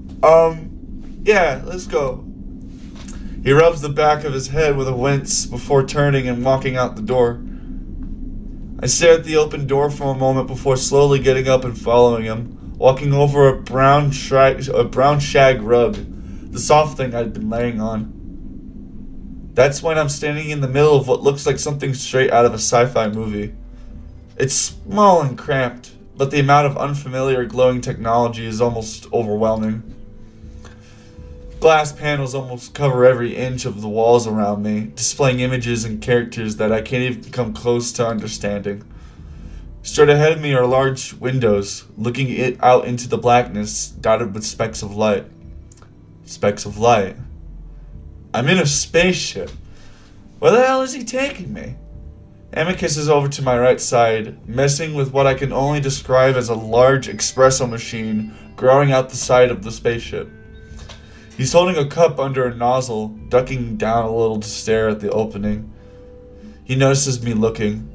Yeah, let's go. He rubs the back of his head with a wince before turning and walking out the door. I stare at the open door for a moment before slowly getting up and following him, walking over a brown shag rug, the soft thing I'd been laying on. That's when I'm standing in the middle of what looks like something straight out of a sci-fi movie. It's small and cramped, but the amount of unfamiliar glowing technology is almost overwhelming. Glass panels almost cover every inch of the walls around me, displaying images and characters that I can't even come close to understanding. Straight ahead of me are large windows, looking out into the blackness, dotted with specks of light. Specks of light. I'm in a spaceship. Where the hell is he taking me? Amicus is over to my right side, messing with what I can only describe as a large espresso machine growing out the side of the spaceship. He's holding a cup under a nozzle, ducking down a little to stare at the opening. He notices me looking.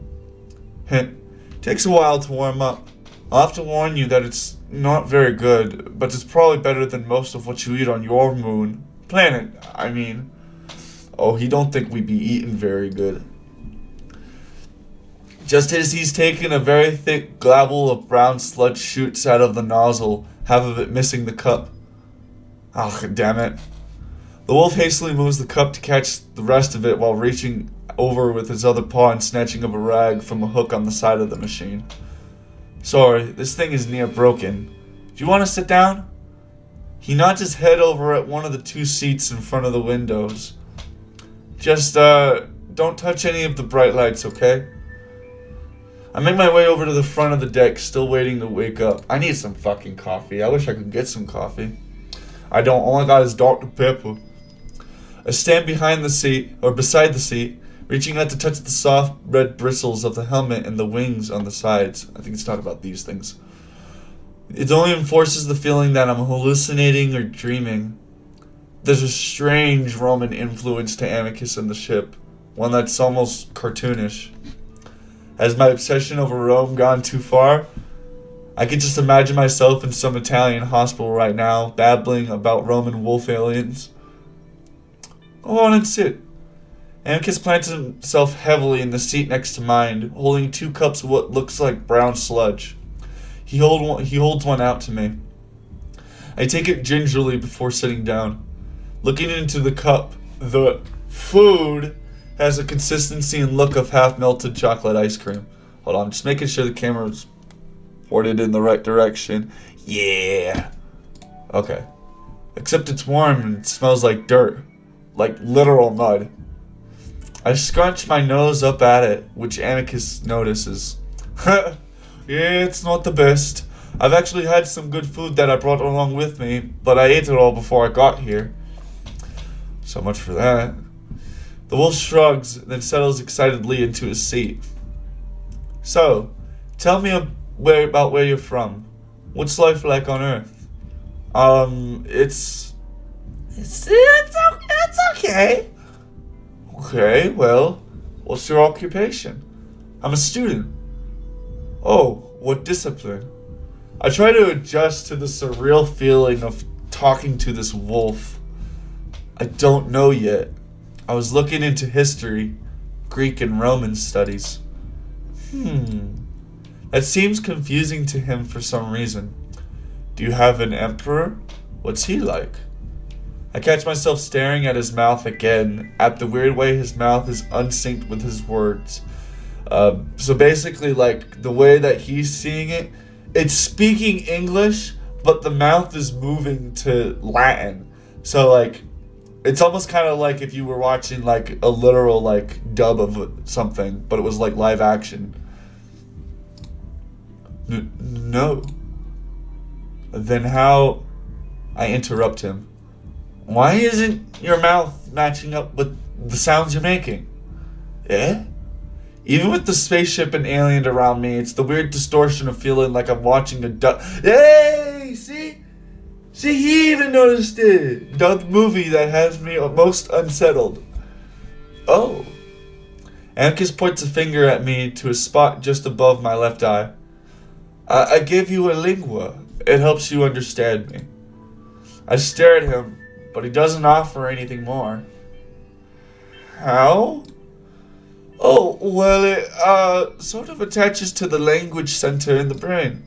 Takes a while to warm up. I'll have to warn you that it's not very good, but it's probably better than most of what you eat on your moon. Planet, I mean. Oh, he don't think we be eating very good. Just as he's taken, a very thick globule of brown sludge shoots out of the nozzle, half of it missing the cup. Ah, damn it. The wolf hastily moves the cup to catch the rest of it while reaching over with his other paw and snatching up a rag from a hook on the side of the machine. Sorry, this thing is near broken. Do you want to sit down? He nods his head over at one of the two seats in front of the windows. Just, don't touch any of the bright lights, okay? I make my way over to the front of the deck, still waiting to wake up. I need some fucking coffee. I wish I could get some coffee. I don't. All I got is Dr. Pepper. I stand behind the seat, or beside the seat, reaching out to touch the soft red bristles of the helmet and the wings on the sides. I think it's not about these things. It only enforces the feeling that I'm hallucinating or dreaming. There's a strange Roman influence to Amicus in the ship, one that's almost cartoonish. Has my obsession over Rome gone too far? I could just imagine myself in some Italian hospital right now, babbling about Roman wolf aliens. Go on and sit. Amicus planted himself heavily in the seat next to mine, holding 2 cups of what looks like brown sludge. He holds one out to me. I take it gingerly before sitting down. Looking into the cup, the food has a consistency and look of half-melted chocolate ice cream. Hold on, just making sure the camera's pointed in the right direction. Yeah. Okay. Except it's warm and it smells like dirt. Like literal mud. I scrunch my nose up at it, which Amicus notices. Yeah, it's not the best. I've actually had some good food that I brought along with me, but I ate it all before I got here. So much for that. The wolf shrugs, then settles excitedly into his seat. So, tell me about where you're from. What's life like on Earth? It's okay. Okay, well, what's your occupation? I'm a student. Oh, what discipline? I try to adjust to the surreal feeling of talking to this wolf. I don't know yet. I was looking into history, Greek and Roman studies. That seems confusing to him for some reason. Do you have an emperor? What's he like? I catch myself staring at his mouth again, at the weird way his mouth is unsynced with his words. So basically, like, the way that he's seeing it, it's speaking English, but the mouth is moving to Latin. So, like, it's almost kind of like if you were watching, like, a literal, like, dub of something, but it was, like, live action. No. Then how... I interrupt him. Why isn't your mouth matching up with the sounds you're making? Eh? Even with the spaceship and alien around me, it's the weird distortion of feeling like I'm watching a Hey! See? See, he even noticed it! The movie that has me most unsettled. Oh. Amicus points a finger at me to a spot just above my left eye. I gave you a lingua. It helps you understand me. I stare at him, but he doesn't offer anything more. How? Oh, well, it, sort of attaches to the language center in the brain.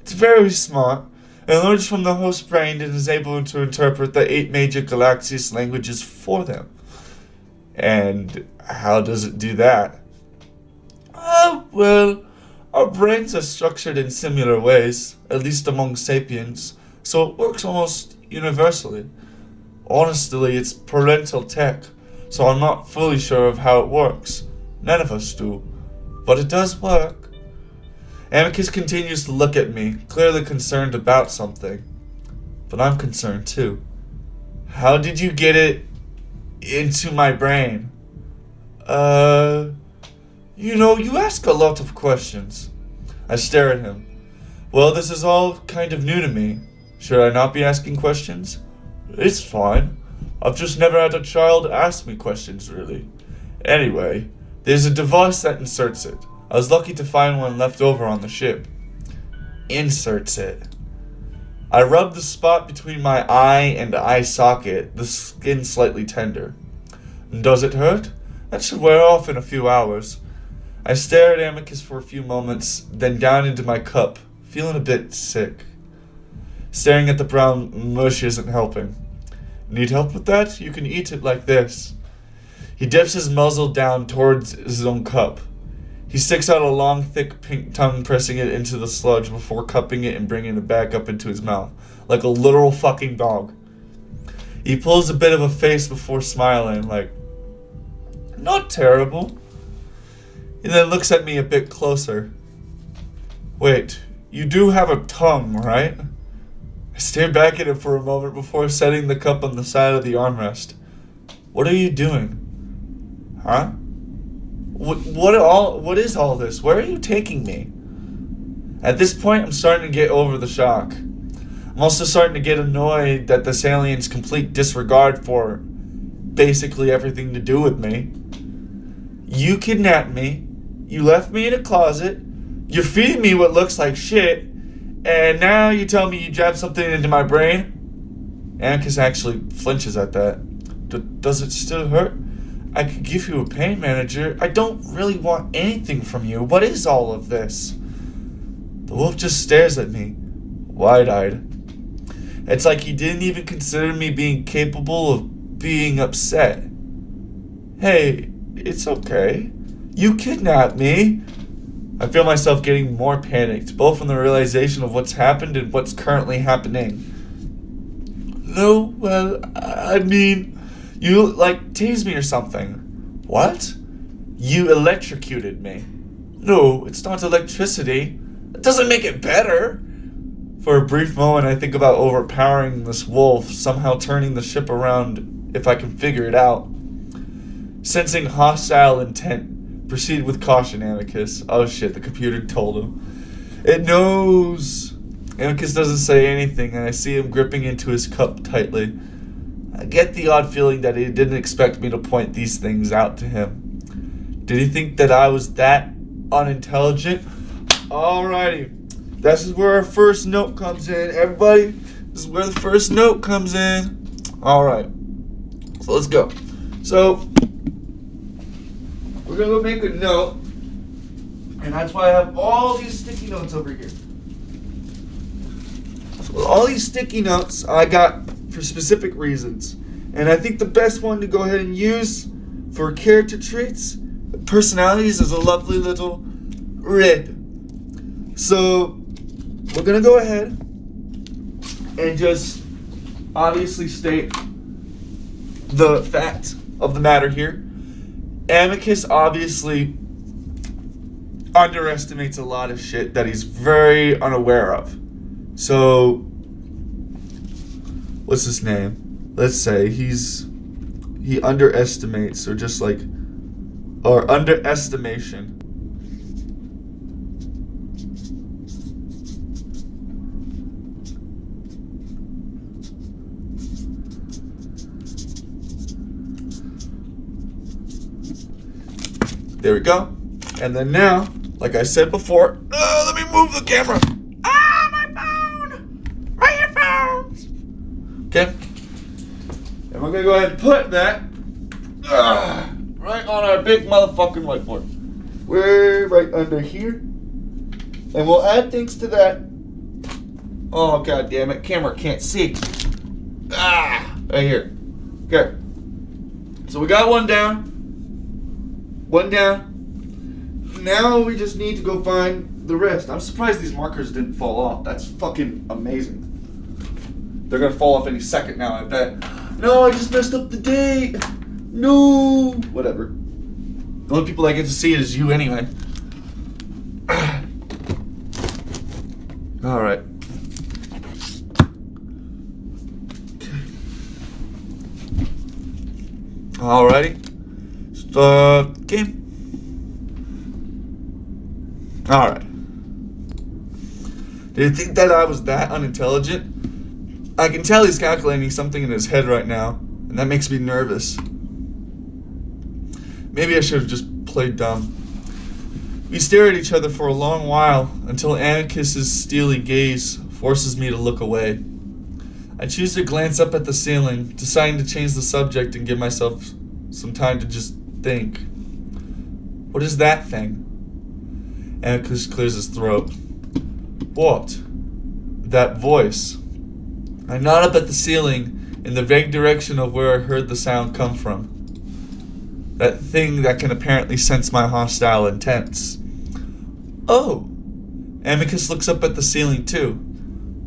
It's very smart. It learns from the host brain and is able to interpret the 8 major galaxies languages for them. And how does it do that? Well, our brains are structured in similar ways, at least among sapiens, so it works almost universally. Honestly, it's parental tech, so I'm not fully sure of how it works. None of us do. But it does work. Amicus continues to look at me, clearly concerned about something. But I'm concerned too. How did you get it into my brain? You ask a lot of questions. I stare at him. Well, this is all kind of new to me. Should I not be asking questions? It's fine. I've just never had a child ask me questions, really. Anyway, there's a device that inserts it. I was lucky to find one left over on the ship. Inserts it. I rub the spot between my eye and eye socket, the skin slightly tender. Does it hurt? That should wear off in a few hours. I stare at Amicus for a few moments, then down into my cup, feeling a bit sick. Staring at the brown mush isn't helping. Need help with that? You can eat it like this. He dips his muzzle down towards his own cup. He sticks out a long, thick pink tongue, pressing it into the sludge before cupping it and bringing it back up into his mouth, like a literal fucking dog. He pulls a bit of a face before smiling, like, not terrible. He then looks at me a bit closer. Wait, you do have a tongue, right? I stare back at him for a moment before setting the cup on the side of the armrest. What are you doing? Huh? What is all this? Where are you taking me? At this point, I'm starting to get over the shock. I'm also starting to get annoyed that this alien's complete disregard for basically everything to do with me. You kidnapped me. You left me in a closet. You're feeding me what looks like shit. And now you tell me you jabbed something into my brain? Amicus actually flinches at that. Does it still hurt? I could give you a pain manager. I don't really want anything from you. What is all of this? The wolf just stares at me, wide-eyed. It's like he didn't even consider me being capable of being upset. Hey, it's okay. You kidnapped me. I feel myself getting more panicked, both from the realization of what's happened and what's currently happening. No, well, I mean, you, tased me or something. What? You electrocuted me. No, it's not electricity. It doesn't make it better. For a brief moment, I think about overpowering this wolf, somehow turning the ship around if I can figure it out. Sensing hostile intent, proceed with caution, Amicus. Oh shit, the computer told him. It knows. Amicus doesn't say anything, and I see him gripping into his cup tightly. I get the odd feeling that he didn't expect me to point these things out to him. Did he think that I was that unintelligent? Alrighty. This is where our first note comes in. Everybody, this is where the first note comes in. Alright. So let's go. So, we're going to go make a note. And that's why I have all these sticky notes over here. So all these sticky notes I got for specific reasons. And I think the best one to go ahead and use for character traits, personalities, is a lovely little rib. So, we're going to go ahead and just obviously state the fact of the matter here. Amicus obviously underestimates a lot of shit that he's very unaware of. So, what's his name? Let's say he underestimates, or underestimation. There we go. And then now, like I said before, let me move the camera. My phone! My earphones! Okay. And we're going to go ahead and put that right on our big motherfucking whiteboard. We're right under here. And we'll add things to that. Oh, god damn it. Camera can't see. Right here. Okay. So we got one down. One down. Now we just need to go find the rest. I'm surprised these markers didn't fall off. That's fucking amazing. They're gonna fall off any second now, I bet. No, I just messed up the date. No. Whatever. The only people that get to see it is you anyway. Alright. Alrighty. Game. Alright. Did you think that I was that unintelligent? I can tell he's calculating something in his head right now, and that makes me nervous. Maybe I should have just played dumb. We stare at each other for a long while, until Amicus's steely gaze forces me to look away. I choose to glance up at the ceiling, deciding to change the subject and give myself some time to just think. What is that thing? Amicus clears his throat. What? That voice. I nod up at the ceiling in the vague direction of where I heard the sound come from. That thing that can apparently sense my hostile intents. Oh! Amicus looks up at the ceiling too.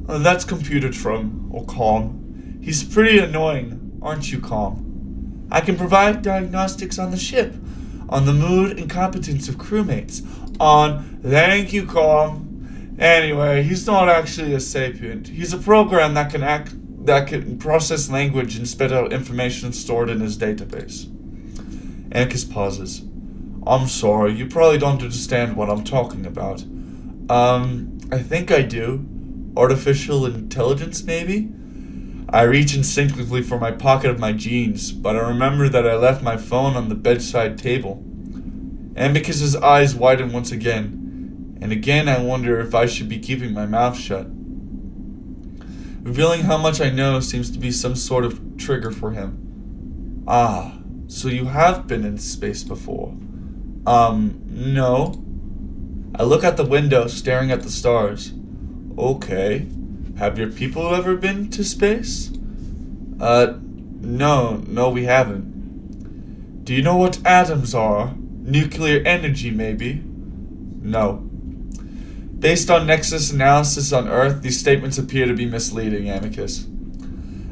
Oh, that's Computertron, or Calm. He's pretty annoying, aren't you, Calm? I can provide diagnostics on the ship, on the mood and competence of crewmates, thank you, Calm. Anyway, he's not actually a sapient. He's a program that can process language and spit out information stored in his database. Amicus pauses. I'm sorry, you probably don't understand what I'm talking about. I think I do. Artificial intelligence, maybe? I reach instinctively for my pocket of my jeans, but I remember that I left my phone on the bedside table. Amicus's eyes widen once again, And again, I wonder if I should be keeping my mouth shut. Revealing how much I know seems to be some sort of trigger for him. Ah, so you have been in space before. No. I look out the window, staring at the stars. Okay. Have your people ever been to space? No, we haven't. Do you know what atoms are? Nuclear energy, maybe? No. Based on Nexus analysis on Earth, these statements appear to be misleading, Amicus.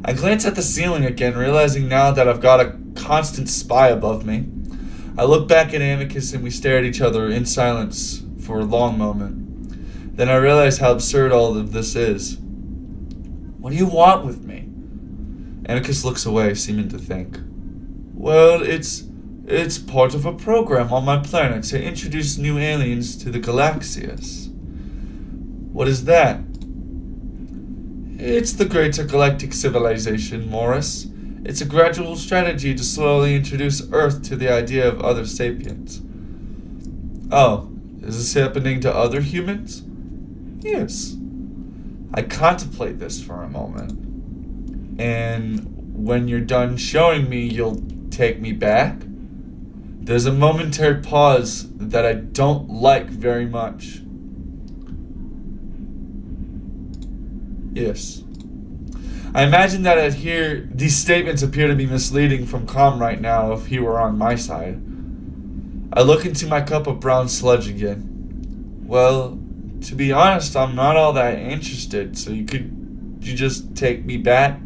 I glance at the ceiling again, realizing now that I've got a constant spy above me. I look back at Amicus and we stare at each other in silence for a long moment. Then I realize how absurd all of this is. What do you want with me? Amicus looks away, seeming to think. Well, it's part of a program on my planet to introduce new aliens to the Galaxias. What is that? It's the Greater Galactic Civilization, Morris. It's a gradual strategy to slowly introduce Earth to the idea of other sapiens. Oh, is this happening to other humans? Yes. I contemplate this for a moment. And when you're done showing me, you'll take me back? There's a momentary pause that I don't like very much. Yes. I imagine that I'd hear these statements appear to be misleading from Calm right now if he were on my side. I look into my cup of brown sludge again. Well, to be honest, I'm not all that interested, so you just take me back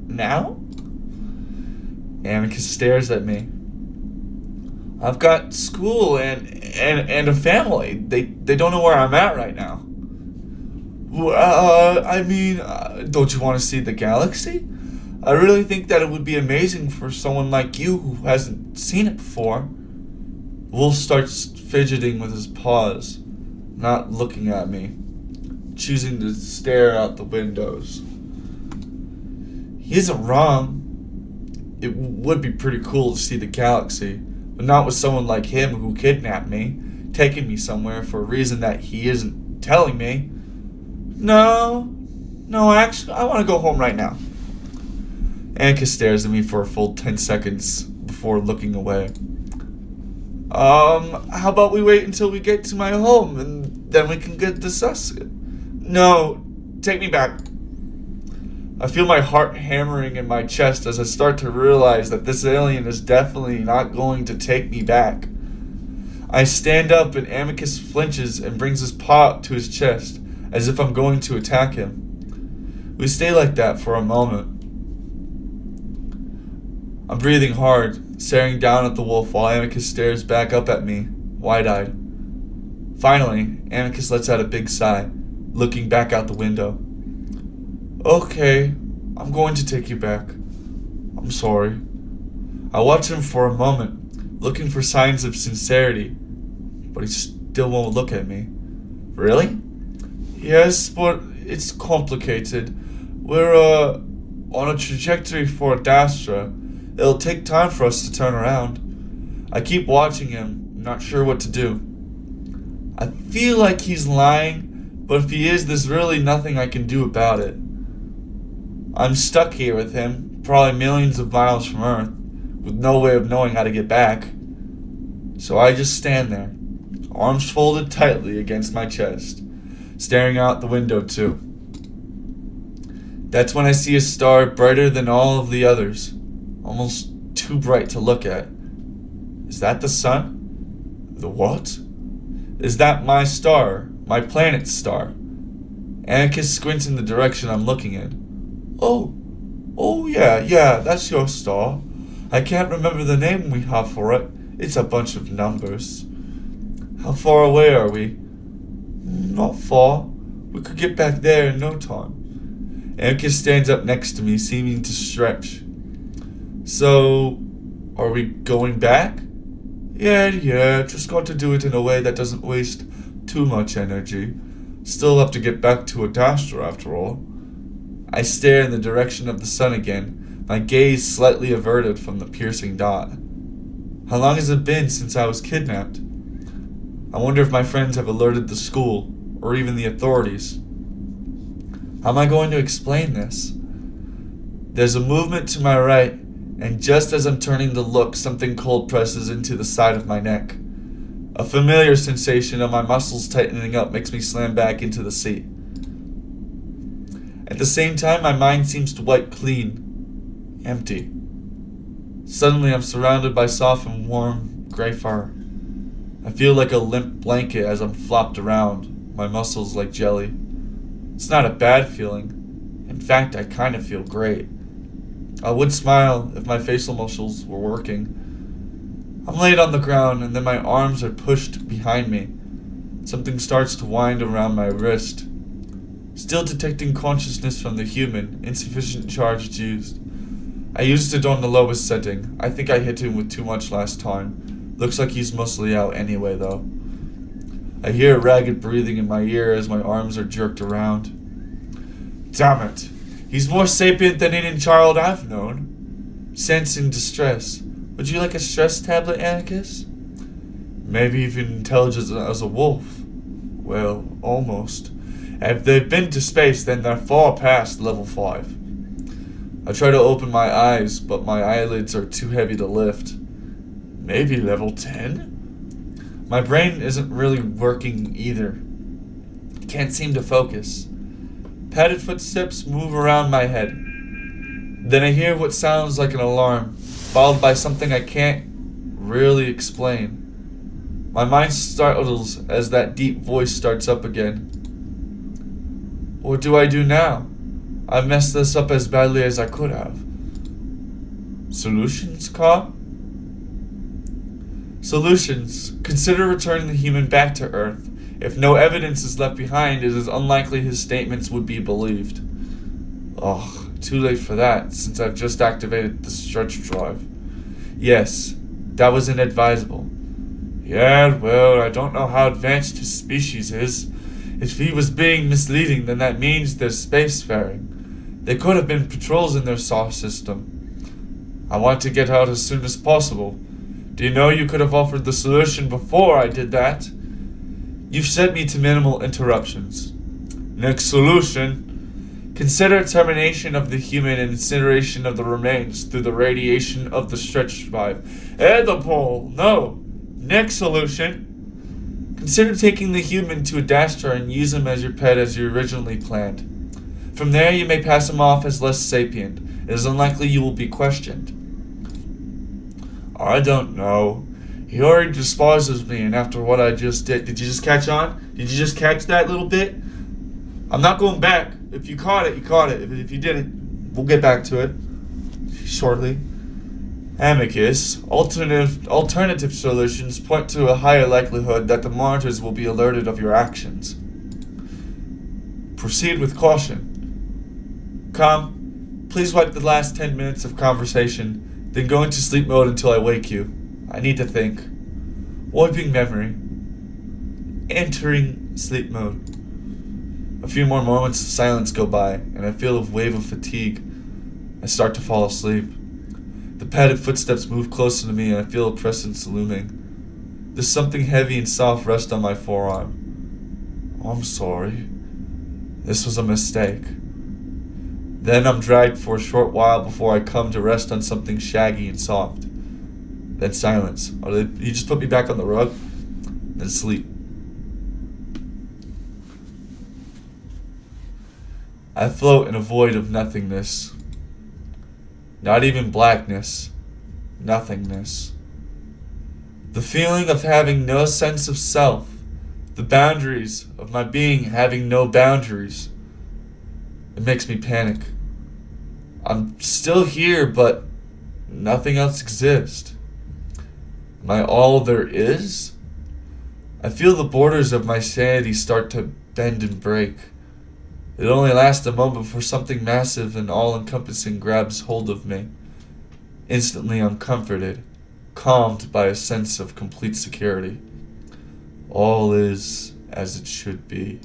now? Amicus stares at me. I've got school and a family. They don't know where I'm at right now. Don't you want to see the galaxy? I really think that it would be amazing for someone like you who hasn't seen it before. Wolf starts fidgeting with his paws, not looking at me, choosing to stare out the windows. He isn't wrong. It would be pretty cool to see the galaxy, but not with someone like him who kidnapped me, taking me somewhere for a reason that he isn't telling me. No, actually, I want to go home right now. Amicus stares at me for a full 10 seconds before looking away. How about we wait until we get to my home and then we can discuss it? No, take me back. I feel my heart hammering in my chest as I start to realize that this alien is definitely not going to take me back. I stand up and Amicus flinches and brings his paw up to his chest, as if I'm going to attack him. We stay like that for a moment. I'm breathing hard, staring down at the wolf while Amicus stares back up at me, wide-eyed. Finally, Amicus lets out a big sigh, looking back out the window. Okay, I'm going to take you back. I'm sorry. I watch him for a moment, looking for signs of sincerity, but he still won't look at me. Really? Yes, but it's complicated. We're, on a trajectory for Adastra. It'll take time for us to turn around. I keep watching him, not sure what to do. I feel like he's lying, but if he is, there's really nothing I can do about it. I'm stuck here with him, probably millions of miles from Earth, with no way of knowing how to get back. So I just stand there, arms folded tightly against my chest, staring out the window too. That's when I see a star brighter than all of the others, almost too bright to look at. Is that the sun? The what? Is that my star, my planet's star? Amicus squints in the direction I'm looking in. Oh yeah, that's your star. I can't remember the name we have for it. It's a bunch of numbers. How far away are we? Not far. We could get back there in no time. Amicus stands up next to me, seeming to stretch. So, are we going back? Yeah, just got to do it in a way that doesn't waste too much energy. Still have to get back to Adastra after all. I stare in the direction of the sun again, my gaze slightly averted from the piercing dot. How long has it been since I was kidnapped? I wonder if my friends have alerted the school, or even the authorities. How am I going to explain this? There's a movement to my right, and just as I'm turning to look, something cold presses into the side of my neck. A familiar sensation of my muscles tightening up makes me slam back into the seat. At the same time, my mind seems to wipe clean. Empty. Suddenly, I'm surrounded by soft and warm gray fur. I feel like a limp blanket as I'm flopped around, my muscles like jelly. It's not a bad feeling. In fact, I kind of feel great. I would smile if my facial muscles were working. I'm laid on the ground and then my arms are pushed behind me. Something starts to wind around my wrist. Still detecting consciousness from the human, insufficient charge used. I used it on the lowest setting. I think I hit him with too much last time. Looks like he's mostly out anyway though. I hear ragged breathing in my ear as my arms are jerked around. Damn it! He's more sapient than any child I've known. Sensing distress. Would you like a stress tablet, AMICUS? Maybe even intelligent as a wolf. Well, almost. If they've been to space, then they're far past level 5. I try to open my eyes, but my eyelids are too heavy to lift. Maybe level 10? My brain isn't really working either. Can't seem to focus. Padded footsteps move around my head. Then I hear what sounds like an alarm, followed by something I can't really explain. My mind startles as that deep voice starts up again. What do I do now? I've messed this up as badly as I could have. Solutions, Ka? Solutions. Consider returning the human back to Earth. If no evidence is left behind, it is unlikely his statements would be believed. Ugh, too late for that, since I've just activated the stretch drive. Yes, that was inadvisable. Yeah, well, I don't know how advanced his species is. If he was being misleading, then that means they're spacefaring. There could have been patrols in their solar system. I want to get out as soon as possible. Do you know you could have offered the solution before I did that? You've set me to minimal interruptions. Next solution. Consider termination of the human and incineration of the remains through the radiation of the stretch drive. Edible! No! Next solution. Consider taking the human to a dasher and use him as your pet as you originally planned. From there you may pass him off as less sapient. It is unlikely you will be questioned. I don't know. He already despises me, and after what I just did... Did you just catch on? Did you just catch that little bit? I'm not going back. If you caught it, you caught it. If you didn't, we'll get back to it shortly. AMICUS, alternative solutions point to a higher likelihood that the monitors will be alerted of your actions. Proceed with caution. Come, please wipe the last 10 minutes of conversation, then go into sleep mode until I wake you. I need to think. Wiping memory. Entering sleep mode. A few more moments of silence go by, and I feel a wave of fatigue. I start to fall asleep. The padded footsteps move closer to me, and I feel a presence looming. There's something heavy and soft rest on my forearm. I'm sorry. This was a mistake. Then I'm dragged for a short while before I come to rest on something shaggy and soft. Then silence. You just put me back on the rug, then sleep. I float in a void of nothingness. Not even blackness. Nothingness. The feeling of having no sense of self. The boundaries of my being having no boundaries. It makes me panic. I'm still here, but nothing else exists. Am I all there is? I feel the borders of my sanity start to bend and break. It only lasts a moment before something massive and all-encompassing grabs hold of me. Instantly I'm comforted, calmed by a sense of complete security. All is as it should be.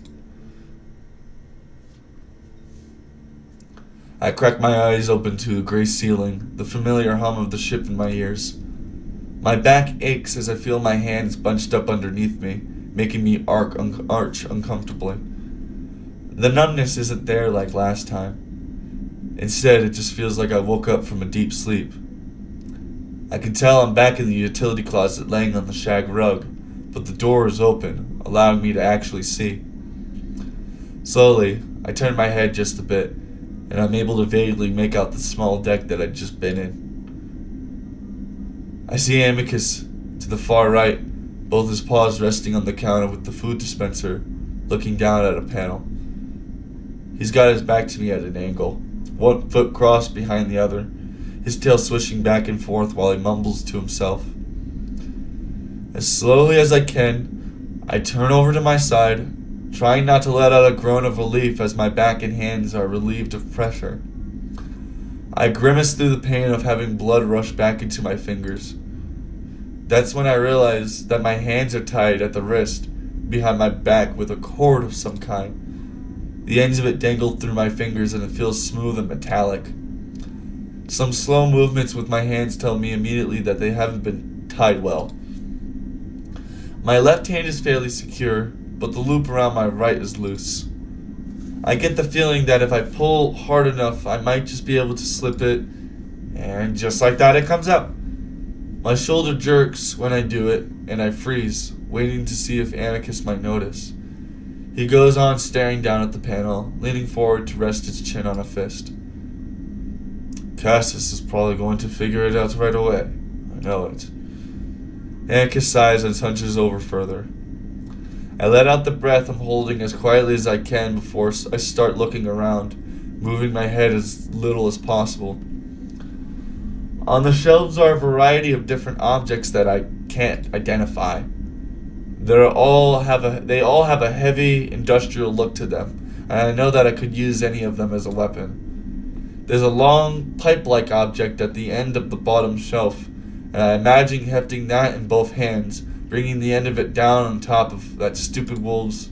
I crack my eyes open to the gray ceiling, the familiar hum of the ship in my ears. My back aches as I feel my hands bunched up underneath me, making me arch uncomfortably. The numbness isn't there like last time. Instead, it just feels like I woke up from a deep sleep. I can tell I'm back in the utility closet laying on the shag rug, but the door is open, allowing me to actually see. Slowly, I turn my head just a bit, and I'm able to vaguely make out the small deck that I'd just been in. I see Amicus to the far right, both his paws resting on the counter with the food dispenser, looking down at a panel. He's got his back to me at an angle, one foot crossed behind the other, his tail swishing back and forth while he mumbles to himself. As slowly as I can, I turn over to my side, trying not to let out a groan of relief as my back and hands are relieved of pressure. I grimace through the pain of having blood rush back into my fingers. That's when I realize that my hands are tied at the wrist, behind my back with a cord of some kind. The ends of it dangle through my fingers and it feels smooth and metallic. Some slow movements with my hands tell me immediately that they haven't been tied well. My left hand is fairly secure, but the loop around my right is loose. I get the feeling that if I pull hard enough, I might just be able to slip it, and just like that, it comes out. My shoulder jerks when I do it, and I freeze, waiting to see if Amicus might notice. He goes on staring down at the panel, leaning forward to rest his chin on a fist. Cassius is probably going to figure it out right away. I know it. Amicus sighs and hunches over further. I let out the breath I'm holding as quietly as I can before I start looking around, moving my head as little as possible. On the shelves are a variety of different objects that I can't identify. They all have a heavy industrial look to them, and I know that I could use any of them as a weapon. There's a long pipe-like object at the end of the bottom shelf, and I imagine hefting that in both hands, bringing the end of it down on top of that stupid wolf's.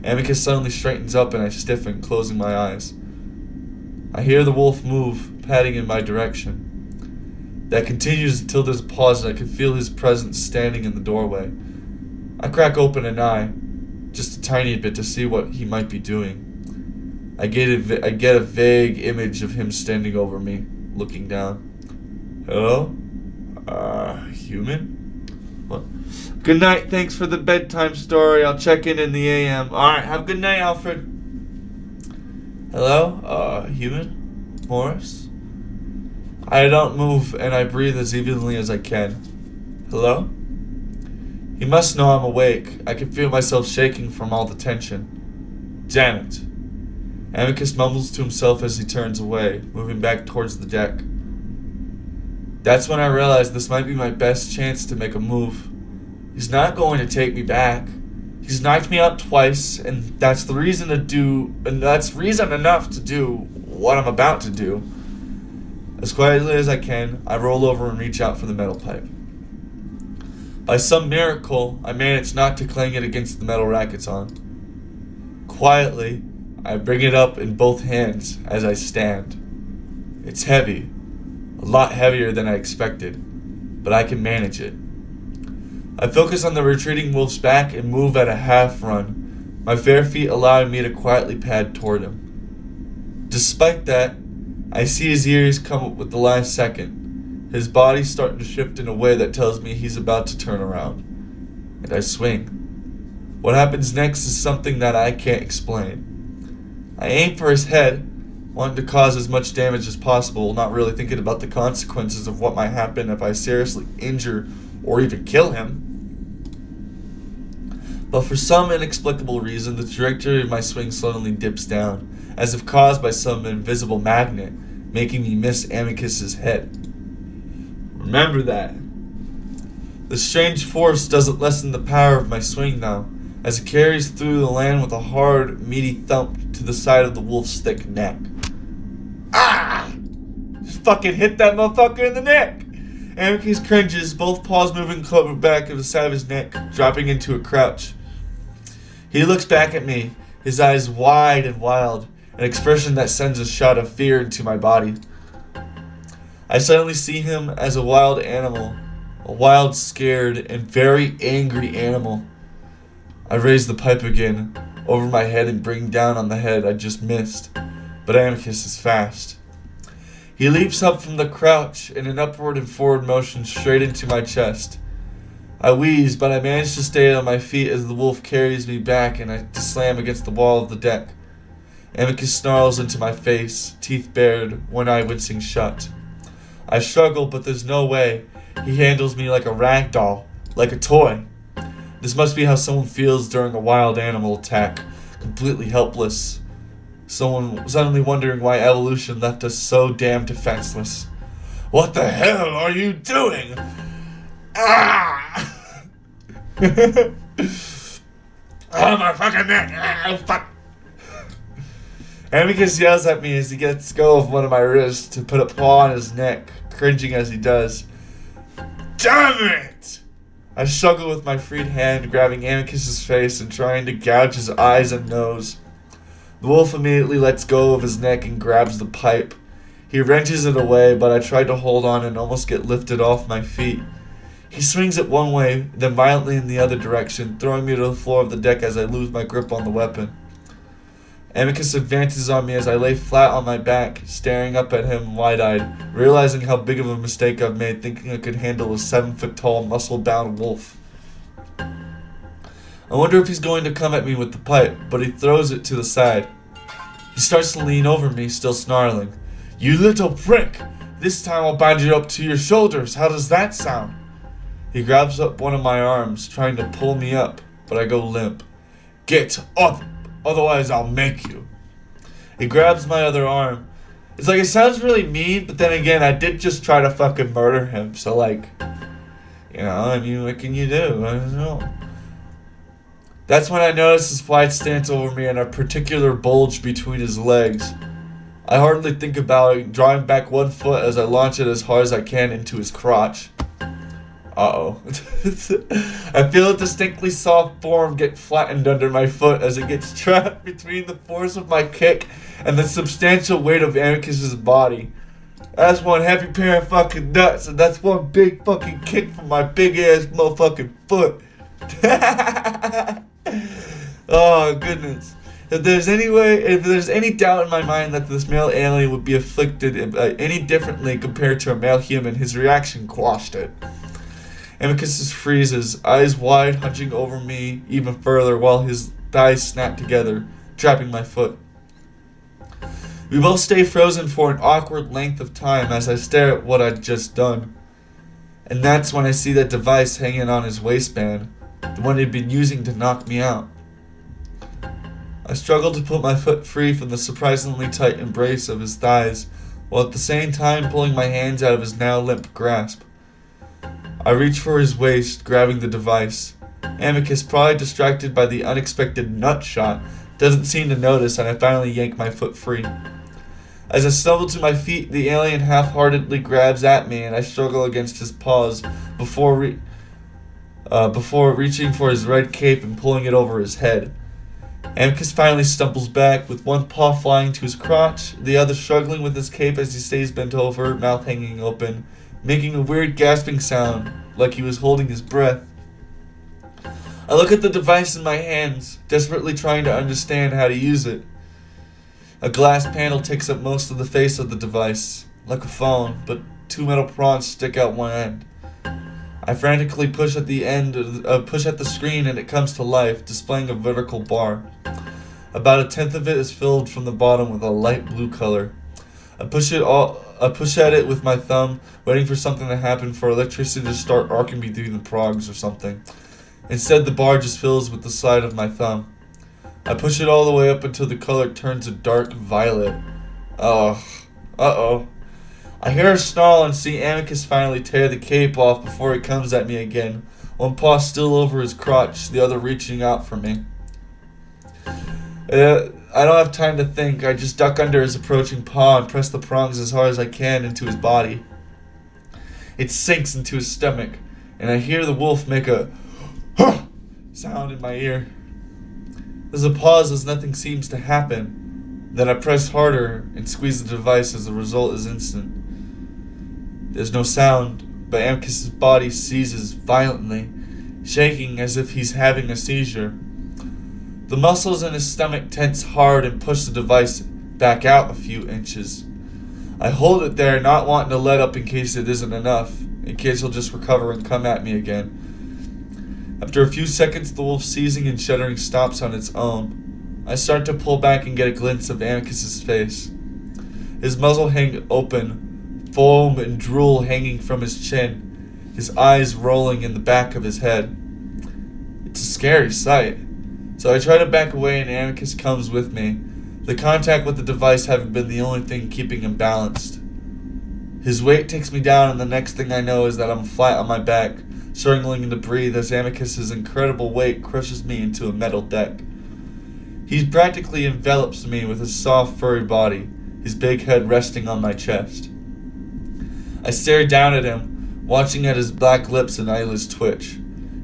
Amicus suddenly straightens up and I stiffen, closing my eyes. I hear the wolf move, padding in my direction. That continues until there's a pause and I can feel his presence standing in the doorway. I crack open an eye, just a tiny bit to see what he might be doing. I get a vague image of him standing over me, looking down. Hello? Human? What? Good night, thanks for the bedtime story. I'll check in the AM. Alright, have a good night, Alfred. Hello? Human? Morris? I don't move, and I breathe as evenly as I can. Hello? He must know I'm awake. I can feel myself shaking from all the tension. Damn it. Amicus mumbles to himself as he turns away, moving back towards the deck. That's when I realize this might be my best chance to make a move. He's not going to take me back. He's knocked me out twice, and that's reason enough to do what I'm about to do. As quietly as I can, I roll over and reach out for the metal pipe. By some miracle, I manage not to clang it against the metal rack it's on. Quietly, I bring it up in both hands as I stand. It's heavy, a lot heavier than I expected, but I can manage it. I focus on the retreating wolf's back and move at a half run, my bare feet allowing me to quietly pad toward him. Despite that, I see his ears come up with the last second, his body starting to shift in a way that tells me he's about to turn around, and I swing. What happens next is something that I can't explain. I aim for his head, wanting to cause as much damage as possible, not really thinking about the consequences of what might happen if I seriously injure or even kill him. But for some inexplicable reason, the trajectory of my swing suddenly dips down, as if caused by some invisible magnet, making me miss Amicus's head. Remember that. The strange force doesn't lessen the power of my swing now, as it carries through the land with a hard, meaty thump to the side of the wolf's thick neck. Ah! Just fucking hit that motherfucker in the neck! Amicus cringes, both paws moving closer back of the side of his neck, dropping into a crouch. He looks back at me, his eyes wide and wild, an expression that sends a shot of fear into my body. I suddenly see him as a wild animal, a wild, scared, and very angry animal. I raise the pipe again, over my head and bring down on the head I just missed, but Amicus is fast. He leaps up from the crouch in an upward and forward motion straight into my chest. I wheeze, but I manage to stay on my feet as the wolf carries me back and I slam against the wall of the deck. Amicus snarls into my face, teeth bared, one eye wincing shut. I struggle, but there's no way. He handles me like a rag doll, like a toy. This must be how someone feels during a wild animal attack, completely helpless. Someone suddenly wondering why evolution left us so damn defenseless. What the hell are you doing? Ah! Oh, my fucking neck! Ah, fuck! Amicus yells at me as he gets go of one of my wrists to put a paw on his neck, cringing as he does. Damn it! I struggle with my freed hand, grabbing Amicus's face and trying to gouge his eyes and nose. The wolf immediately lets go of his neck and grabs the pipe. He wrenches it away, but I try to hold on and almost get lifted off my feet. He swings it one way, then violently in the other direction, throwing me to the floor of the deck as I lose my grip on the weapon. Amicus advances on me as I lay flat on my back, staring up at him wide-eyed, realizing how big of a mistake I've made thinking I could handle a 7-foot-tall, muscle-bound wolf. I wonder if he's going to come at me with the pipe, but he throws it to the side. He starts to lean over me, still snarling. You little prick! This time I'll bind you up to your shoulders. How does that sound? He grabs up one of my arms, trying to pull me up, but I go limp. Get up! Otherwise I'll make you. He grabs my other arm. It's like, it sounds really mean, but then again, I did just try to fucking murder him, so like, you know, I mean, what can you do? I don't know. That's when I notice his wide stance over me and a particular bulge between his legs. I hardly think about it, drawing back one foot as I launch it as hard as I can into his crotch. Uh-oh. I feel a distinctly soft form get flattened under my foot as it gets trapped between the force of my kick and the substantial weight of Amicus's body. That's one heavy pair of fucking nuts, and that's one big fucking kick from my big ass motherfucking foot. Oh goodness. If there's any doubt in my mind that this male alien would be afflicted any differently compared to a male human, his reaction quashed it. Amicus freezes, eyes wide, hunching over me even further while his thighs snap together, trapping my foot. We both stay frozen for an awkward length of time as I stare at what I'd just done. And that's when I see that device hanging on his waistband, the one he'd been using to knock me out. I struggle to put my foot free from the surprisingly tight embrace of his thighs, while at the same time pulling my hands out of his now limp grasp. I reach for his waist, grabbing the device. Amicus, probably distracted by the unexpected nut shot, doesn't seem to notice, and I finally yank my foot free. As I stumble to my feet, the alien half-heartedly grabs at me, and I struggle against his paws before reaching for his red cape and pulling it over his head. Amicus finally stumbles back, with one paw flying to his crotch, the other struggling with his cape as he stays bent over, mouth hanging open, making a weird gasping sound, like he was holding his breath. I look at the device in my hands, desperately trying to understand how to use it. A glass panel takes up most of the face of the device, like a phone, but two metal prongs stick out one end. I frantically push at the screen and it comes to life, displaying a vertical bar. About a tenth of it is filled from the bottom with a light blue color. I push at it with my thumb, waiting for something to happen, for electricity to start arcing me through the prongs or something. Instead, the bar just fills with the side of my thumb. I push it all the way up until the color turns a dark violet. Uh-oh. I hear a snarl and see Amicus finally tear the cape off before he comes at me again, one paw still over his crotch, the other reaching out for me. I don't have time to think. I just duck under his approaching paw and press the prongs as hard as I can into his body. It sinks into his stomach, and I hear the wolf make a sound in my ear. There's a pause as nothing seems to happen. Then I press harder and squeeze the device as the result is instant. There's no sound, but Amicus's body seizes violently, shaking as if he's having a seizure. The muscles in his stomach tense hard and push the device back out a few inches. I hold it there, not wanting to let up in case it isn't enough, in case he'll just recover and come at me again. After a few seconds, the wolf seizing and shuddering stops on its own. I start to pull back and get a glimpse of Amicus's face. His muzzle hang open, foam and drool hanging from his chin, his eyes rolling in the back of his head. It's a scary sight, so I try to back away and Amicus comes with me, the contact with the device having been the only thing keeping him balanced. His weight takes me down, and the next thing I know is that I'm flat on my back, struggling to breathe as Amicus's incredible weight crushes me into a metal deck. He practically envelops me with his soft, furry body, his big head resting on my chest. I stare down at him, watching at his black lips and eyelids twitch,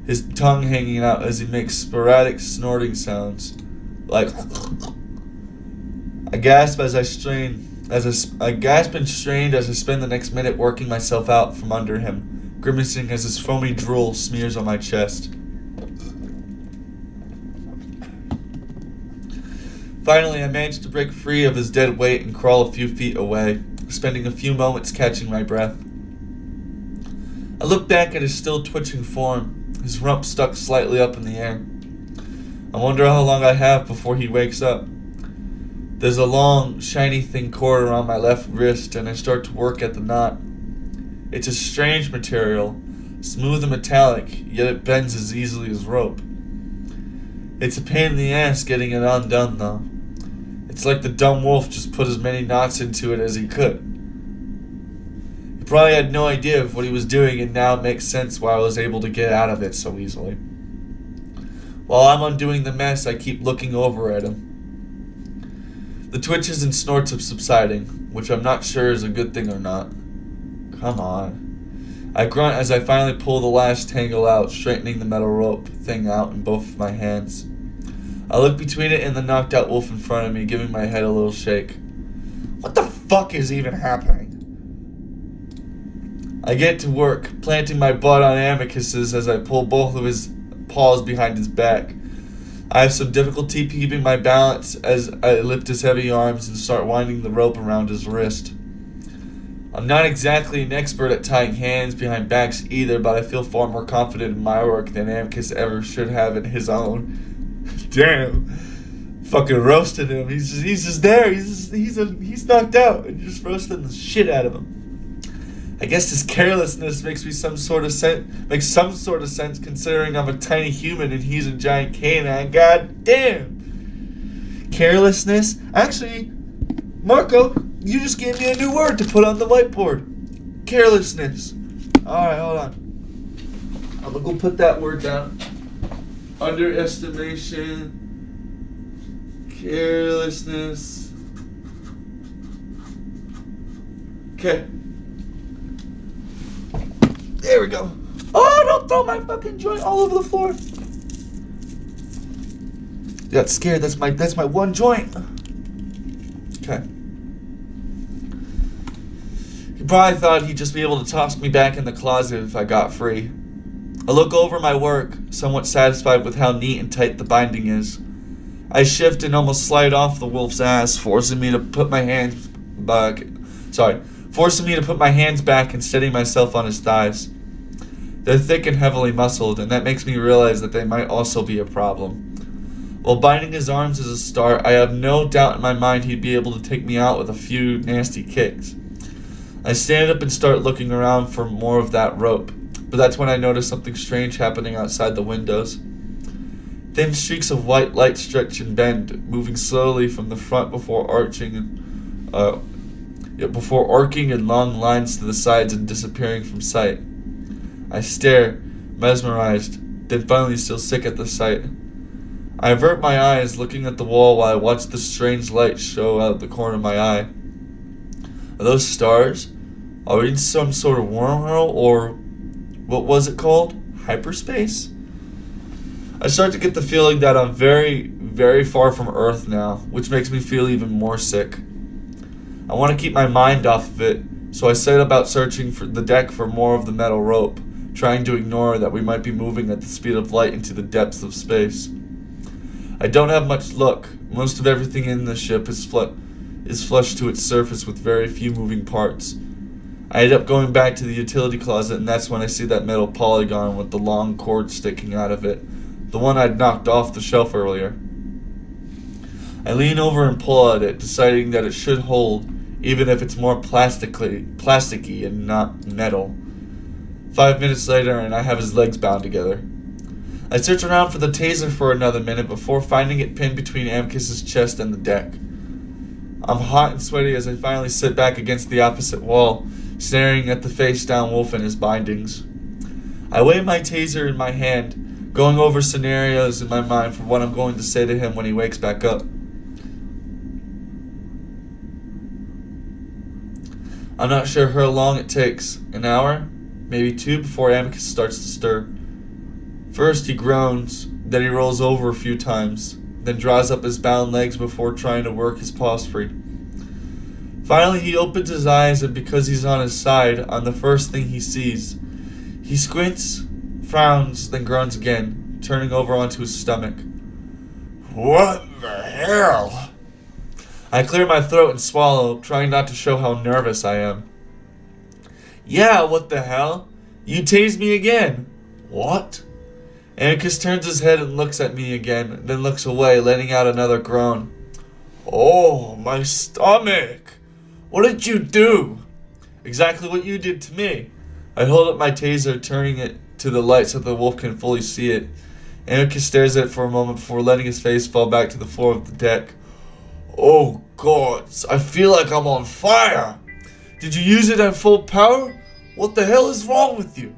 his tongue hanging out as he makes sporadic snorting sounds, like I gasp and strained as I spend the next minute working myself out from under him, grimacing as his foamy drool smears on my chest. Finally, I managed to break free of his dead weight and crawl a few feet away, spending a few moments catching my breath. I look back at his still twitching form, his rump stuck slightly up in the air. I wonder how long I have before he wakes up. There's a long, shiny thin cord around my left wrist, and I start to work at the knot. It's a strange material, smooth and metallic, yet it bends as easily as rope. It's a pain in the ass getting it undone, though. It's like the dumb wolf just put as many knots into it as he could. He probably had no idea of what he was doing, and now it makes sense why I was able to get out of it so easily. While I'm undoing the mess, I keep looking over at him. The twitches and snorts are subsiding, which I'm not sure is a good thing or not. Come on. I grunt as I finally pull the last tangle out, straightening the metal rope thing out in both of my hands. I look between it and the knocked out wolf in front of me, giving my head a little shake. What the fuck is even happening? I get to work, planting my butt on Amicus's as I pull both of his paws behind his back. I have some difficulty keeping my balance as I lift his heavy arms and start winding the rope around his wrist. I'm not exactly an expert at tying hands behind backs either, but I feel far more confident in my work than Amicus ever should have in his own. Damn. Fucking roasted him. He's just there. He's knocked out, and you're just roasting the shit out of him. I guess his carelessness makes some sort of sense considering I'm a tiny human and he's a giant canine. God damn. Carelessness? Actually, Marco, you just gave me a new word to put on the whiteboard. Carelessness. Alright, hold on. I'm gonna go put that word down. Underestimation. Carelessness. Okay. There we go. Oh, don't throw my fucking joint all over the floor. You got scared. That's my one joint. Okay. He probably thought he'd just be able to toss me back in the closet if I got free. I look over my work, somewhat satisfied with how neat and tight the binding is. I shift and almost slide off the wolf's ass, forcing me to put my hands back and steady myself on his thighs. They're thick and heavily muscled, and that makes me realize that they might also be a problem. While binding his arms is a start, I have no doubt in my mind he'd be able to take me out with a few nasty kicks. I stand up and start looking around for more of that rope, but that's when I notice something strange happening outside the windows. Thin streaks of white light stretch and bend, moving slowly from the front before arcing in long lines to the sides and disappearing from sight. I stare, mesmerized, then finally still sick at the sight. I avert my eyes, looking at the wall while I watch the strange light show out the corner of my eye. Are those stars? Are we in some sort of wormhole, or what was it called? Hyperspace? I start to get the feeling that I'm very, very far from Earth now, which makes me feel even more sick. I want to keep my mind off of it, so I set about searching for the deck for more of the metal rope, trying to ignore that we might be moving at the speed of light into the depths of space. I don't have much luck. Most of everything in the ship is flush to its surface with very few moving parts. I end up going back to the utility closet, and that's when I see that metal polygon with the long cord sticking out of it, the one I'd knocked off the shelf earlier. I lean over and pull at it, deciding that it should hold, even if it's more plasticky and not metal. 5 minutes later, and I have his legs bound together. I search around for the taser for another minute before finding it pinned between Amicus's chest and the deck. I'm hot and sweaty as I finally sit back against the opposite wall, staring at the face-down wolf and his bindings. I weigh my taser in my hand, going over scenarios in my mind for what I'm going to say to him when he wakes back up. I'm not sure how long it takes. An hour? Maybe 2 before Amicus starts to stir. First he groans, then he rolls over a few times, then draws up his bound legs before trying to work his paws free. Finally he opens his eyes, and because he's on his side, I'm the first thing he sees. He squints, frowns, then groans again, turning over onto his stomach. What the hell? I clear my throat and swallow, trying not to show how nervous I am. Yeah, what the hell? You tased me again. What? Amicus turns his head and looks at me again, then looks away, letting out another groan. Oh, my stomach! What did you do? Exactly what you did to me. I hold up my taser, turning it to the light so the wolf can fully see it. Amicus stares at it for a moment before letting his face fall back to the floor of the deck. Oh God, I feel like I'm on fire! Did you use it at full power? What the hell is wrong with you?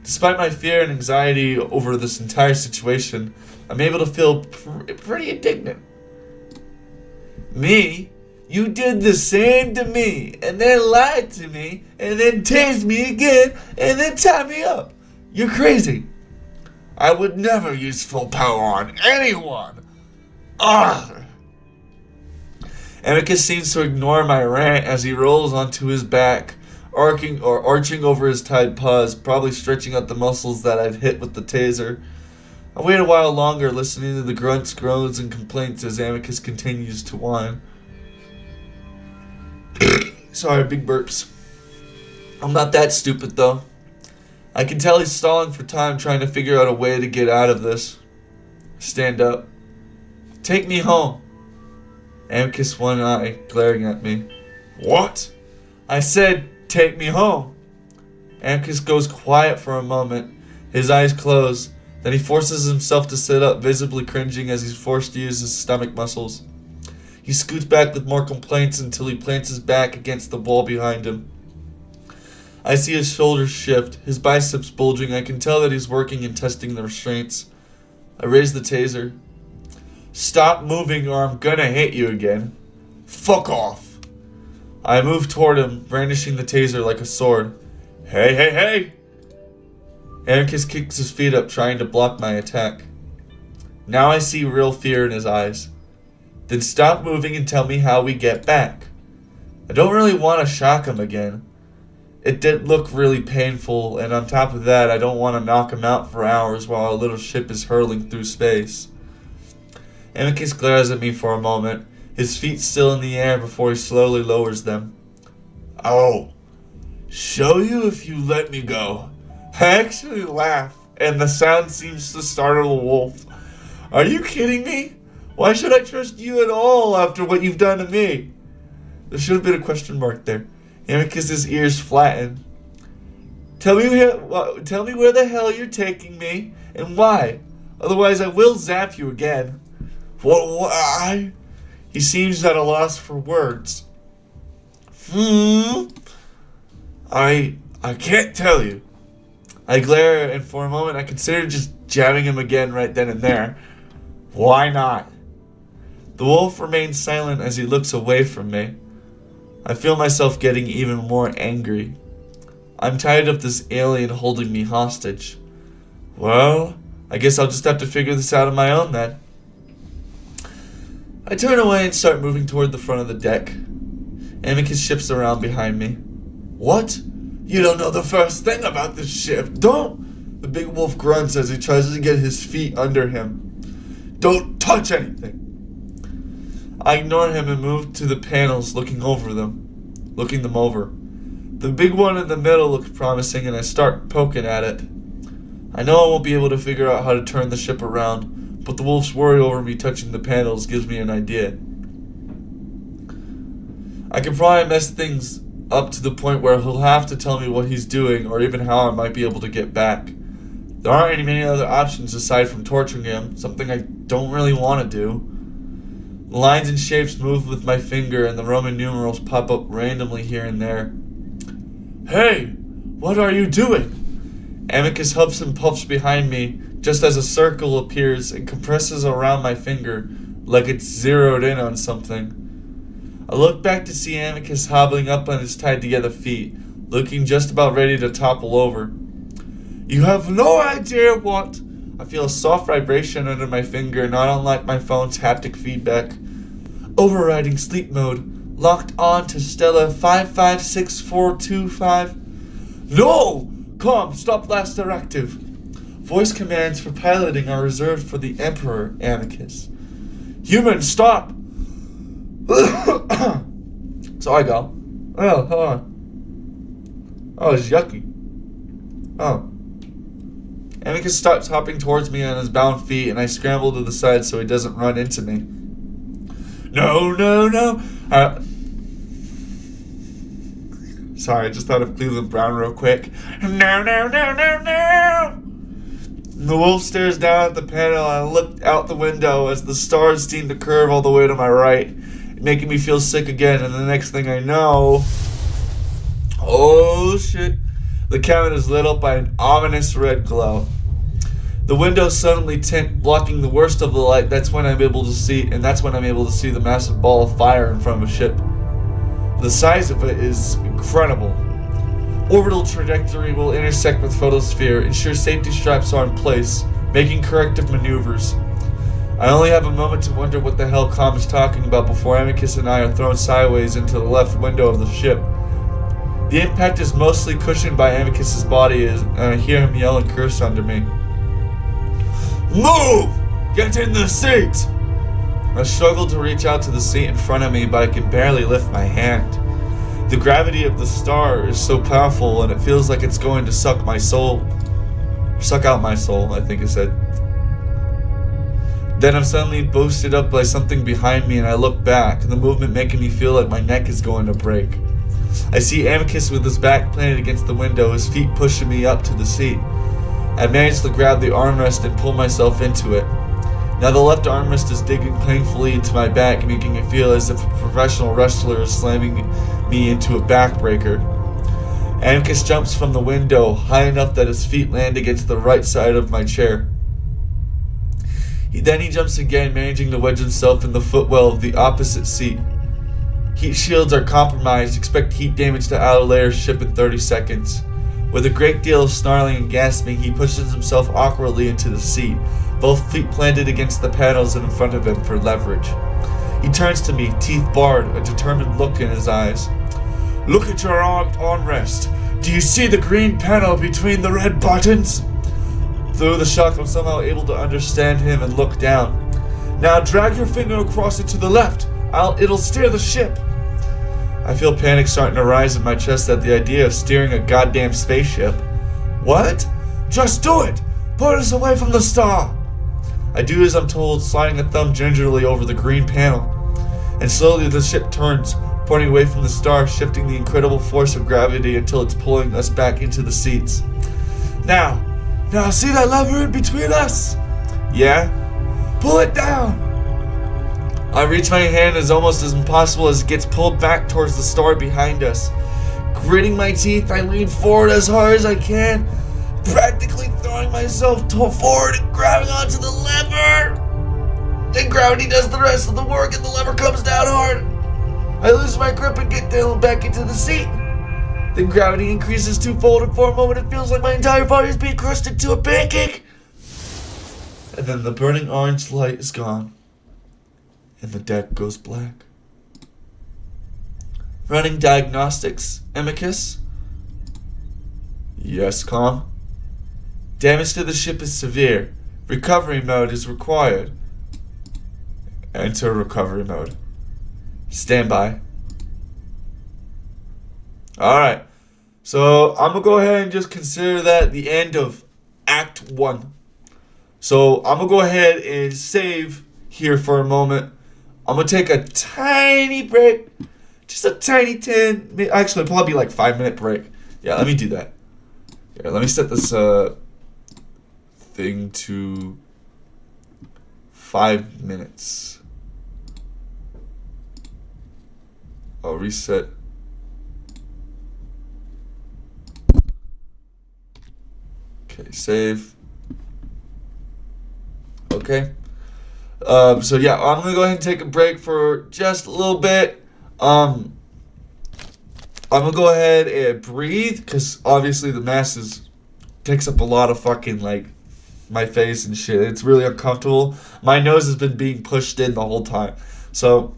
Despite my fear and anxiety over this entire situation, I'm able to feel pretty indignant. Me? You did the same to me, and then lied to me, and then tased me again, and then tied me up. You're crazy. I would never use full power on anyone. Ugh. Amicus seems to ignore my rant as he rolls onto his back, arching over his tied paws, probably stretching out the muscles that I'd hit with the taser. I wait a while longer, listening to the grunts, groans, and complaints as Amicus continues to whine. Sorry, big burps. I'm not that stupid, though. I can tell he's stalling for time, trying to figure out a way to get out of this. Stand up. Take me home. Amicus, one eye glaring at me. What? I said, take me home. Amicus goes quiet for a moment, his eyes closed. Then he forces himself to sit up, visibly cringing as he's forced to use his stomach muscles. He scoots back with more complaints until he plants his back against the wall behind him. I see his shoulders shift, his biceps bulging. I can tell that he's working and testing the restraints. I raise the taser. Stop moving or I'm gonna hit you again. Fuck off. I move toward him, brandishing the taser like a sword. Hey, hey, hey! Amicus kicks his feet up, trying to block my attack. Now I see real fear in his eyes. Then stop moving and tell me how we get back. I don't really want to shock him again. It did look really painful, and on top of that, I don't want to knock him out for hours while a little ship is hurtling through space. Amicus glares at me for a moment, his feet still in the air before he slowly lowers them. I'll show you if you let me go. I actually laugh, and the sound seems to startle the wolf. Are you kidding me? Why should I trust you at all after what you've done to me? There should have been a question mark there. Amicus's ears flatten. Tell me where the hell you're taking me, and why. Otherwise I will zap you again. Why? He seems at a loss for words. I can't tell you. I glare, and for a moment I consider just jabbing him again right then and there. Why not? The wolf remains silent as he looks away from me. I feel myself getting even more angry. I'm tired of this alien holding me hostage. Well, I guess I'll just have to figure this out on my own then. I turn away and start moving toward the front of the deck. Amicus shifts around behind me. What? You don't know the first thing about this ship. Don't! The big wolf grunts as he tries to get his feet under him. Don't touch anything. I ignore him and move to the panels, looking them over. The big one in the middle looks promising, and I start poking at it. I know I won't be able to figure out how to turn the ship around, but the wolf's worry over me touching the panels gives me an idea. I can probably mess things up to the point where he'll have to tell me what he's doing, or even how I might be able to get back. There aren't many other options aside from torturing him, something I don't really want to do. The lines and shapes move with my finger, and the Roman numerals pop up randomly here and there. Hey, what are you doing? Amicus huffs and puffs behind me, just as a circle appears and compresses around my finger, like it's zeroed in on something. I look back to see Amicus hobbling up on his tied together feet, looking just about ready to topple over. You have no idea what... I feel a soft vibration under my finger, not unlike my phone's haptic feedback. Overriding sleep mode, locked on to Stella 556425. No! Calm, stop last directive. Voice commands for piloting are reserved for the Emperor, Amicus. Human, stop! So I go. Oh, hold on. Oh, it's yucky. Oh. Amicus stops hopping towards me on his bound feet, and I scramble to the side so he doesn't run into me. No. Sorry, I just thought of Cleveland Brown real quick. No. The wolf stares down at the panel, and I look out the window as the stars seem to curve all the way to my right, making me feel sick again, and the next thing I know... Oh, shit. The cabin is lit up by an ominous red glow. The windows suddenly tint, blocking the worst of the light. That's when I'm able to see the massive ball of fire in front of a ship. The size of it is incredible. Orbital trajectory will intersect with photosphere, ensure safety straps are in place, making corrective maneuvers. I only have a moment to wonder what the hell Com is talking about before Amicus and I are thrown sideways into the left window of the ship. The impact is mostly cushioned by Amicus's body, and I hear him yell and curse under me. Move! Get in the seat! I struggle to reach out to the seat in front of me, but I can barely lift my hand. The gravity of the star is so powerful, and it feels like it's going to suck out my soul, I think it said. Then I'm suddenly boosted up by something behind me, and I look back, the movement making me feel like my neck is going to break. I see Amicus with his back planted against the window, his feet pushing me up to the seat. I manage to grab the armrest and pull myself into it. Now the left armrest is digging painfully into my back, making it feel as if a professional wrestler is slamming me into a backbreaker. Amicus jumps from the window, high enough that his feet land against the right side of my chair. Then he jumps again, managing to wedge himself in the footwell of the opposite seat. Heat shields are compromised. Expect heat damage to outer layers ship in 30 seconds. With a great deal of snarling and gasping, he pushes himself awkwardly into the seat, both feet planted against the panels in front of him for leverage. He turns to me, teeth bared, a determined look in his eyes. Look at your armrest. Do you see the green panel between the red buttons? Through the shock, I'm somehow able to understand him and look down. Now drag your finger across it to the left. It'll steer the ship. I feel panic starting to rise in my chest at the idea of steering a goddamn spaceship. What? Just do it! Put us away from the star! I do as I'm told, sliding a thumb gingerly over the green panel. And slowly the ship turns, pointing away from the star, shifting the incredible force of gravity until it's pulling us back into the seats. Now, see that lever in between us? Yeah? Pull it down! I reach my hand as almost as impossible as it gets pulled back towards the star behind us. Gritting my teeth, I lean forward as hard as I can, practically throwing myself forward and grabbing onto the lever. Then gravity does the rest of the work and the lever comes down hard. I lose my grip and get down back into the seat. Then gravity increases twofold, and for a moment it feels like my entire body is being crushed into a pancake. And then the burning orange light is gone, and the deck goes black. Running diagnostics, Amicus? Yes, damage to the ship is severe. Recovery mode is required. enter recovery mode. Stand by. Alright. So I'm going to go ahead and just consider that the end of Act 1. So I'm going to go ahead and save here for a moment. I'm going to take a tiny break. Just a tiny 10, actually probably like 5-minute break. Yeah, let me do that. Yeah, let me set this thing to 5 minutes. I'll reset. Okay, save. Okay. So yeah, I'm gonna go ahead and take a break for just a little bit. I'm gonna go ahead and breathe, because obviously the mask takes up a lot of fucking, like, my face and shit. It's really uncomfortable. My nose has been being pushed in the whole time. So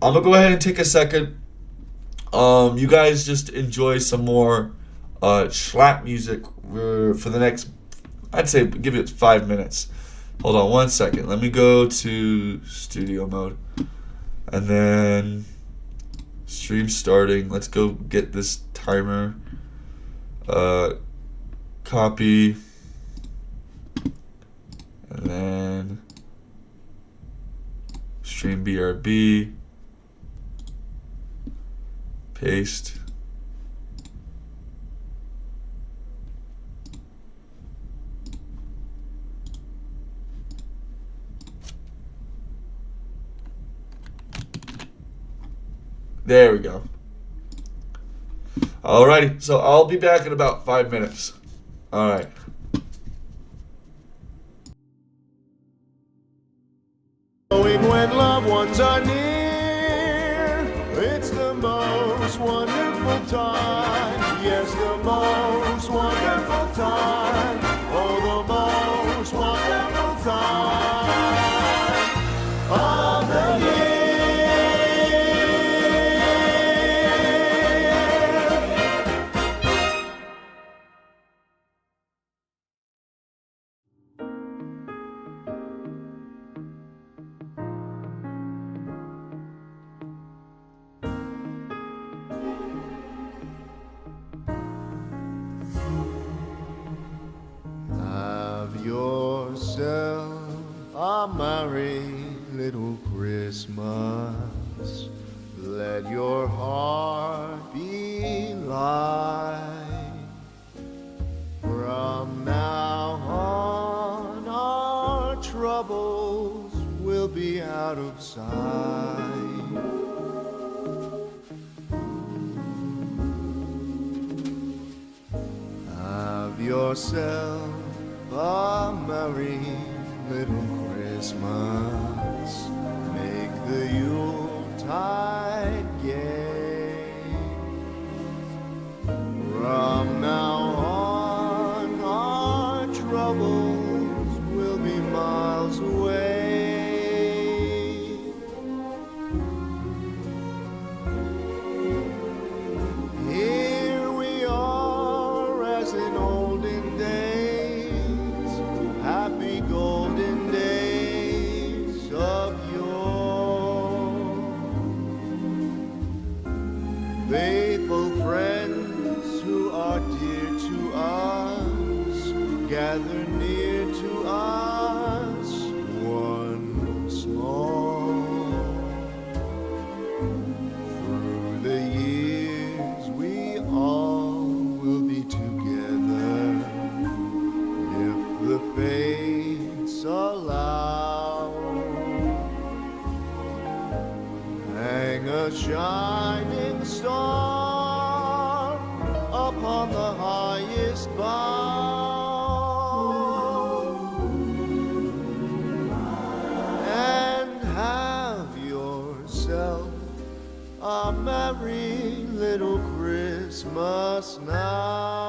I'm gonna go ahead and take a second. You guys just enjoy some more schlap music for the next, I'd say give it 5 minutes. Hold on 1 second. Let me go to studio mode. And then stream starting. Let's go get this timer. Copy. And then stream BRB. Paste. There we go. Alrighty, so I'll be back in about 5 minutes. Alright. Knowing when loved ones are near, it's the most wonderful time. Yes, the most wonderful time. Oh, the most wonderful time of the year. Have yourself a merry little Christmas. Let your heart be light. From now on, our troubles will be out of sight. Have yourself a merry little Christmas. Make the Yuletide gay. From now on, our troubles will be miles away. Here we are as in olden days, happy golden days of yore. Faithful friends who are dear to us, gather near to us once more. Through the years we all will be together, if the fates allow. Hang a shining star upon the highest bough, and have yourself a merry little Christmas now.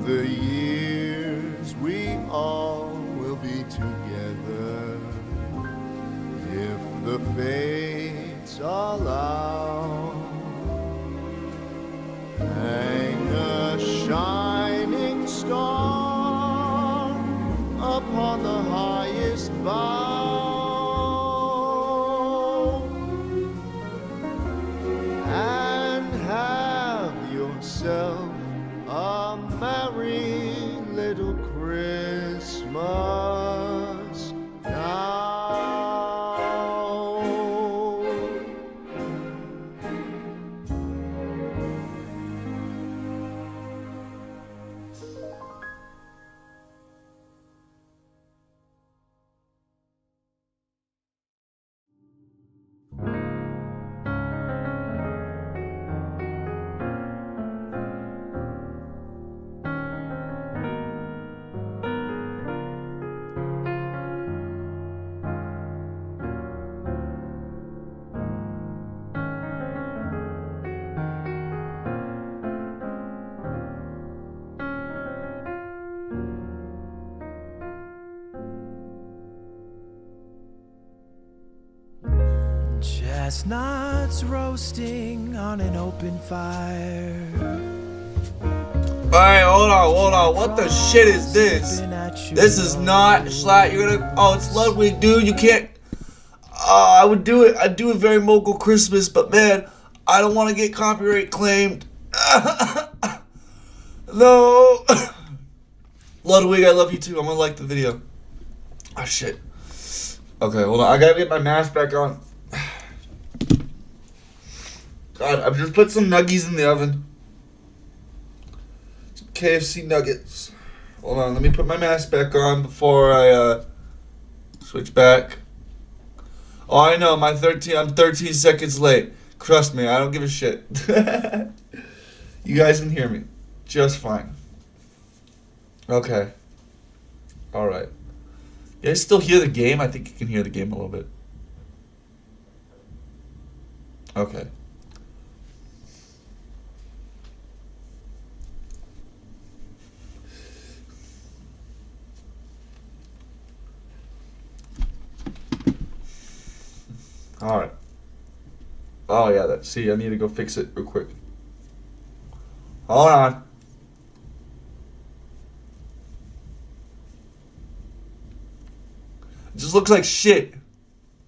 the years we all will be together, if the fates allow. Hang a shining star upon the highest bough, and have yourself a merry little Christmas now. Chestnuts roasting on an open fire. Alright, hold on. What the shit is this? This is not Schlatt. You're gonna. Oh, it's Ludwig, dude. You can't. I would do it. I'd do a very mogul Christmas, but man, I don't want to get copyright claimed. No. Ludwig, I love you too. I'm gonna like the video. Oh shit. Okay, hold on. I gotta get my mask back on. God, I've just put some nuggies in the oven. Some KFC nuggets. Hold on, let me put my mask back on before I switch back. Oh, I know, I'm 13 seconds late. Trust me, I don't give a shit. You guys can hear me just fine. Okay. Alright. You guys still hear the game? I think you can hear the game a little bit. Okay. Alright. Oh yeah, see, I need to go fix it real quick. Hold on. It just looks like shit.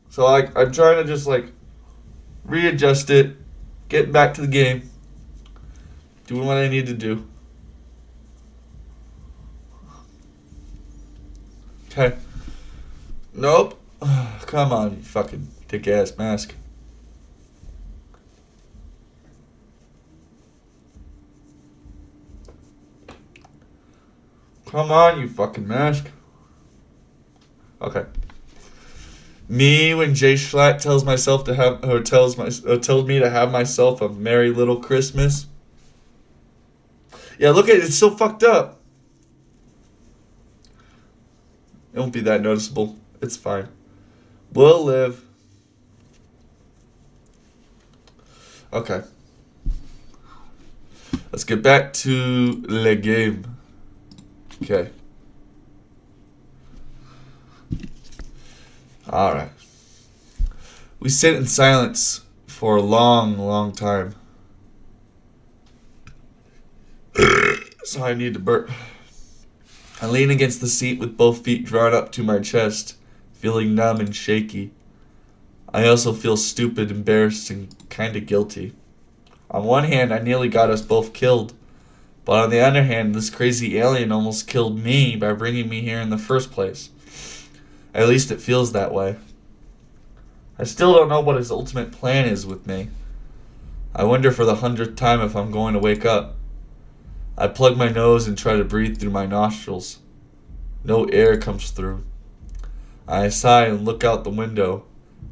So I'm trying to just like readjust it, get back to the game, doing what I need to do. Okay. Nope. Come on, you fucking dick ass mask. Come on, you fucking mask. Okay. Me when Jay Schlatt tells me to have myself a merry little Christmas. Yeah, look at it, it's so fucked up. It won't be that noticeable. It's fine. We'll live. Okay. Let's get back to the game. Okay. Alright. We sit in silence for a long, long time. So I need to burp. I lean against the seat with both feet drawn up to my chest, feeling numb and shaky. I also feel stupid, embarrassed, and kinda guilty. On one hand, I nearly got us both killed. But on the other hand, this crazy alien almost killed me by bringing me here in the first place. At least it feels that way. I still don't know what his ultimate plan is with me. I wonder for the 100th time if I'm going to wake up. I plug my nose and try to breathe through my nostrils. No air comes through. I sigh and look out the window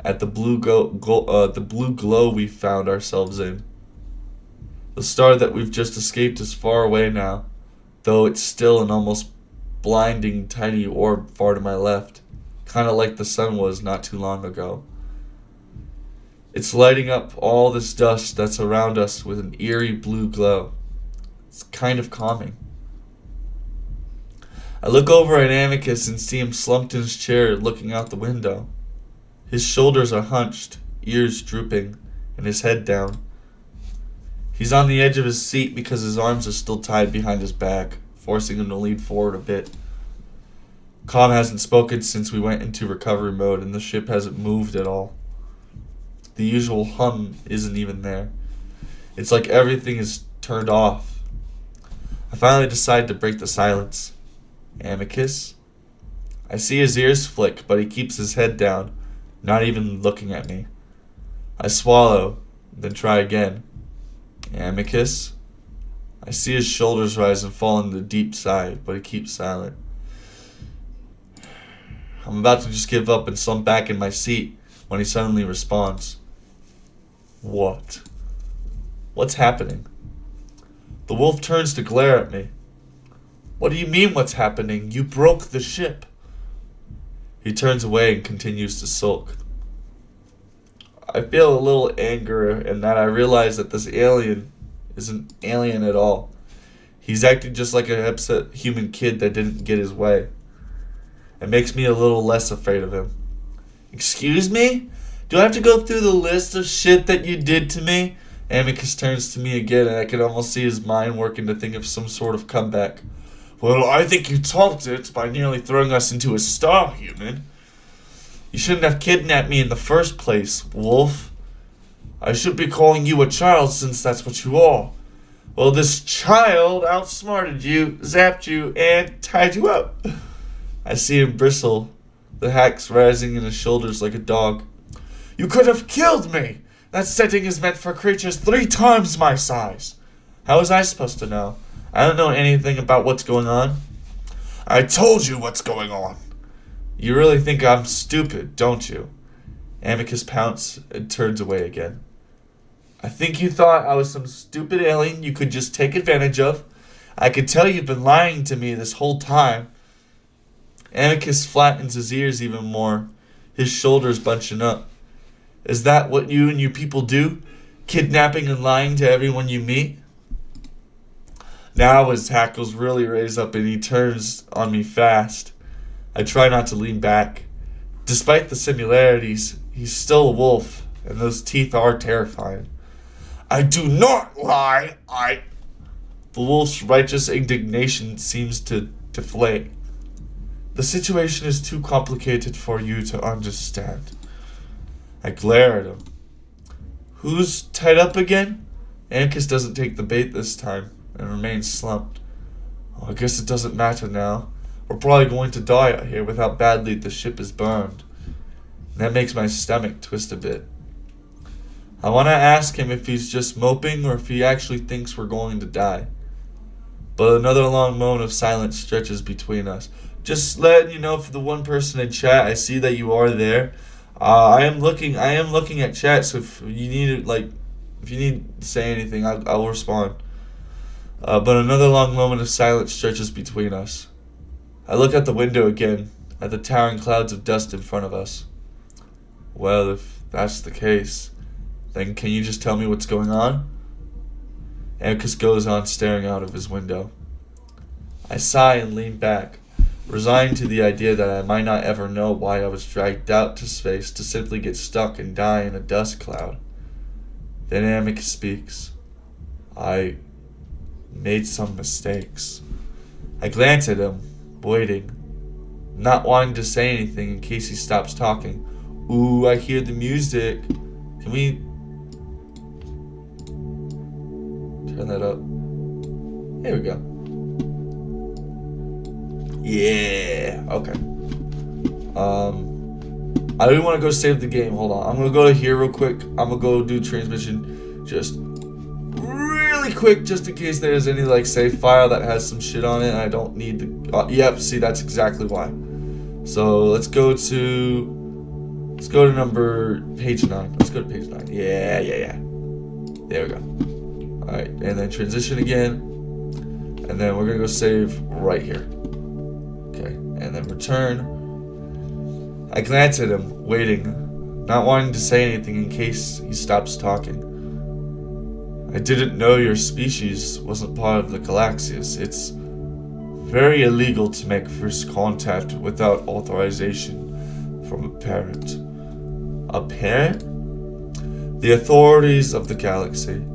at the blue glow we found ourselves in. The star that we've just escaped is far away now, though it's still an almost blinding tiny orb far to my left, kind of like the sun was not too long ago. It's lighting up all this dust that's around us with an eerie blue glow. It's kind of calming. I look over at Amicus and see him slumped in his chair looking out the window. His shoulders are hunched, ears drooping, and his head down. He's on the edge of his seat because his arms are still tied behind his back, forcing him to lean forward a bit. Com hasn't spoken since we went into recovery mode, and the ship hasn't moved at all. The usual hum isn't even there. It's like everything is turned off. I finally decide to break the silence. Amicus? I see his ears flick, but he keeps his head down, not even looking at me. I swallow, then try again. Amicus? I see his shoulders rise and fall into a deep sigh, but he keeps silent. I'm about to just give up and slump back in my seat when he suddenly responds. What? What's happening? The wolf turns to glare at me. What do you mean what's happening? You broke the ship. He turns away and continues to sulk. I feel a little anger in that I realize that this alien isn't alien at all. He's acting just like an upset human kid that didn't get his way. It makes me a little less afraid of him. Excuse me? Do I have to go through the list of shit that you did to me? Amicus turns to me again, and I can almost see his mind working to think of some sort of comeback. Well, I think you topped it by nearly throwing us into a star, human. You shouldn't have kidnapped me in the first place, wolf. I should be calling you a child since that's what you are. Well, this child outsmarted you, zapped you, and tied you up. I see him bristle, the hacks rising in his shoulders like a dog. You could have killed me! That setting is meant for creatures 3 times my size. How was I supposed to know? I don't know anything about what's going on. I told you what's going on. You really think I'm stupid, don't you? Amicus pounces and turns away again. I think you thought I was some stupid alien you could just take advantage of. I could tell you've been lying to me this whole time. Amicus flattens his ears even more, his shoulders bunching up. Is that what you and your people do? Kidnapping and lying to everyone you meet? Now his hackles really raise up and he turns on me fast. I try not to lean back. Despite the similarities, he's still a wolf, and those teeth are terrifying. I do not lie, The wolf's righteous indignation seems to deflate. The situation is too complicated for you to understand. I glare at him. Who's tied up again? Amicus doesn't take the bait this time and remains slumped. Oh, I guess it doesn't matter now. We're probably going to die out here with how badly the ship is burned. And that makes my stomach twist a bit. I want to ask him if he's just moping or if he actually thinks we're going to die. But another long moment of silence stretches between us. Just letting you know, for the one person in chat, I see that you are there. I am looking at chat, so if you need to say anything, I'll respond. But another long moment of silence stretches between us. I look out the window again, at the towering clouds of dust in front of us. Well, if that's the case, then can you just tell me what's going on? Amicus goes on staring out of his window. I sigh and lean back, resigned to the idea that I might not ever know why I was dragged out to space to simply get stuck and die in a dust cloud. Then Amicus speaks. I made some mistakes. I glance at him, waiting, not wanting to say anything in case he stops talking. Ooh, I hear the music. Can we turn that up? There we go. Yeah, okay. I do want to go save the game. Hold on. I'm going to go to here real quick. I'm going to go do transmission just really quick, just in case there's any like save file that has some shit on it and I don't need to. Yep, see, that's exactly why. So let's go to page 9. Let's go to page 9. Yeah. There we go. Alright, and then transition again. And then we're going to go save right here. Okay, and then return. I glance at him, waiting, not wanting to say anything in case he stops talking. I didn't know your species wasn't part of the Galaxias. It's very illegal to make first contact without authorization from a parent. A parent? The authorities of the galaxy.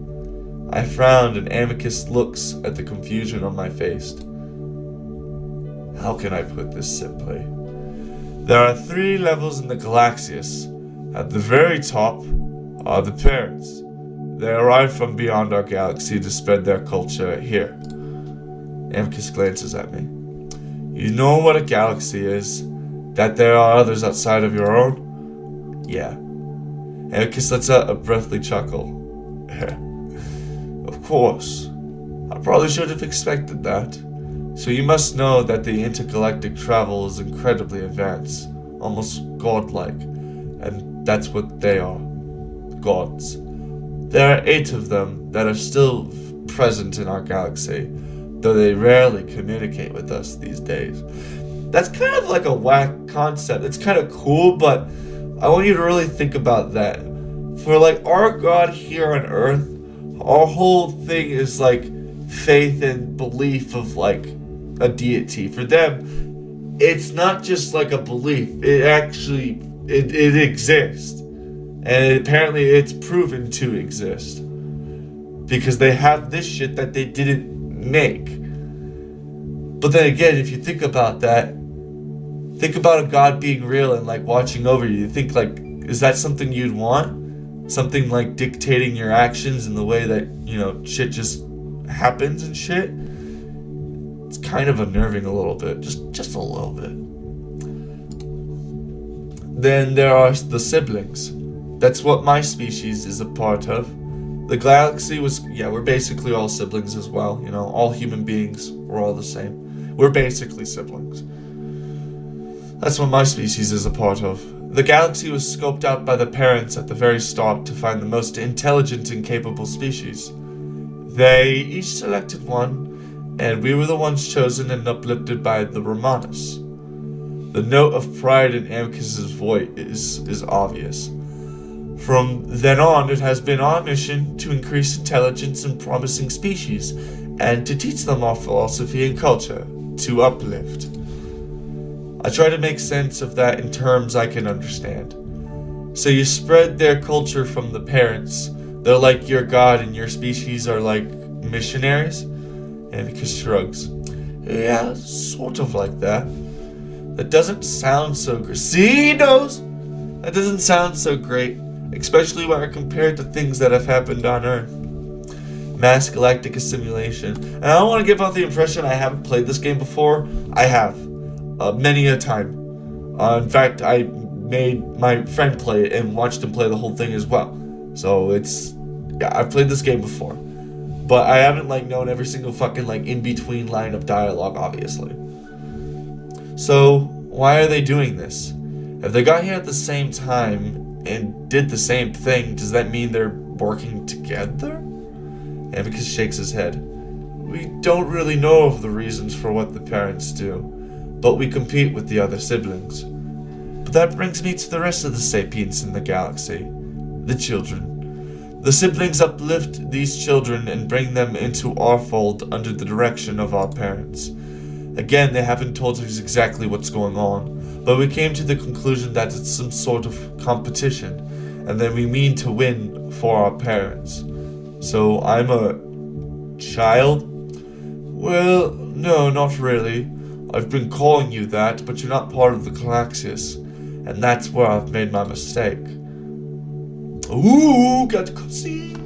I frowned and AMICUS looks at the confusion on my face. How can I put this simply? There are 3 levels in the Galaxius. At the very top are the parents. They arrive from beyond our galaxy to spread their culture here. AMICUS glances at me. You know what a galaxy is? That there are others outside of your own? Yeah. AMICUS lets out a breathy chuckle. Of course. I probably should have expected that. So you must know that the intergalactic travel is incredibly advanced, almost godlike, and that's what they are. Gods. There are 8 of them that are still present in our galaxy, though they rarely communicate with us these days. That's kind of like a whack concept. It's kind of cool, but I want you to really think about that. For like our God here on Earth, our whole thing is like faith and belief of like a deity. For them, it's not just like a belief. It actually, it exists. And apparently it's proven to exist. Because they have this shit that they didn't make. But then again, if you think about that, think about a God being real and like watching over you. You think like, is that something you'd want? Something like dictating your actions in the way that, you know, shit just happens and shit? It's kind of unnerving a little bit. Just a little bit. Then there are the siblings. That's what my species is a part of. The galaxy was, yeah, we're basically all siblings as well. You know, all human beings, we're all the same. We're basically siblings. That's what my species is a part of. The galaxy was scoped out by the parents at the very start to find the most intelligent and capable species. They each selected one, and we were the ones chosen and uplifted by the Romanus. The note of pride in AMICUS's voice is obvious. From then on, it has been our mission to increase intelligence in promising species, and to teach them our philosophy and culture, to uplift. I try to make sense of that in terms I can understand. So you spread their culture from the parents. They're like your God and your species are like missionaries? AMICUS shrugs. Yeah, sort of like that. That doesn't sound so great. See, he knows! That doesn't sound so great. Especially when I compare it to things that have happened on Earth. Mass galactic assimilation. And I don't want to give out the impression I haven't played this game before. I have. Many a time. In fact, I made my friend play it and watched him play the whole thing as well. So it's... yeah, I've played this game before. But I haven't like known every single fucking like in-between line of dialogue, obviously. So, why are they doing this? If they got here at the same time and did the same thing, does that mean they're working together? AMICUS shakes his head. We don't really know of the reasons for what the parents do, but we compete with the other siblings. But that brings me to the rest of the sapients in the galaxy. The children. The siblings uplift these children and bring them into our fold under the direction of our parents. Again, they haven't told us exactly what's going on, but we came to the conclusion that it's some sort of competition, and that we mean to win for our parents. So I'm a child? Well, no, not really. I've been calling you that, but you're not part of the Galaxius, and that's where I've made my mistake. Ooh, got the cutscene.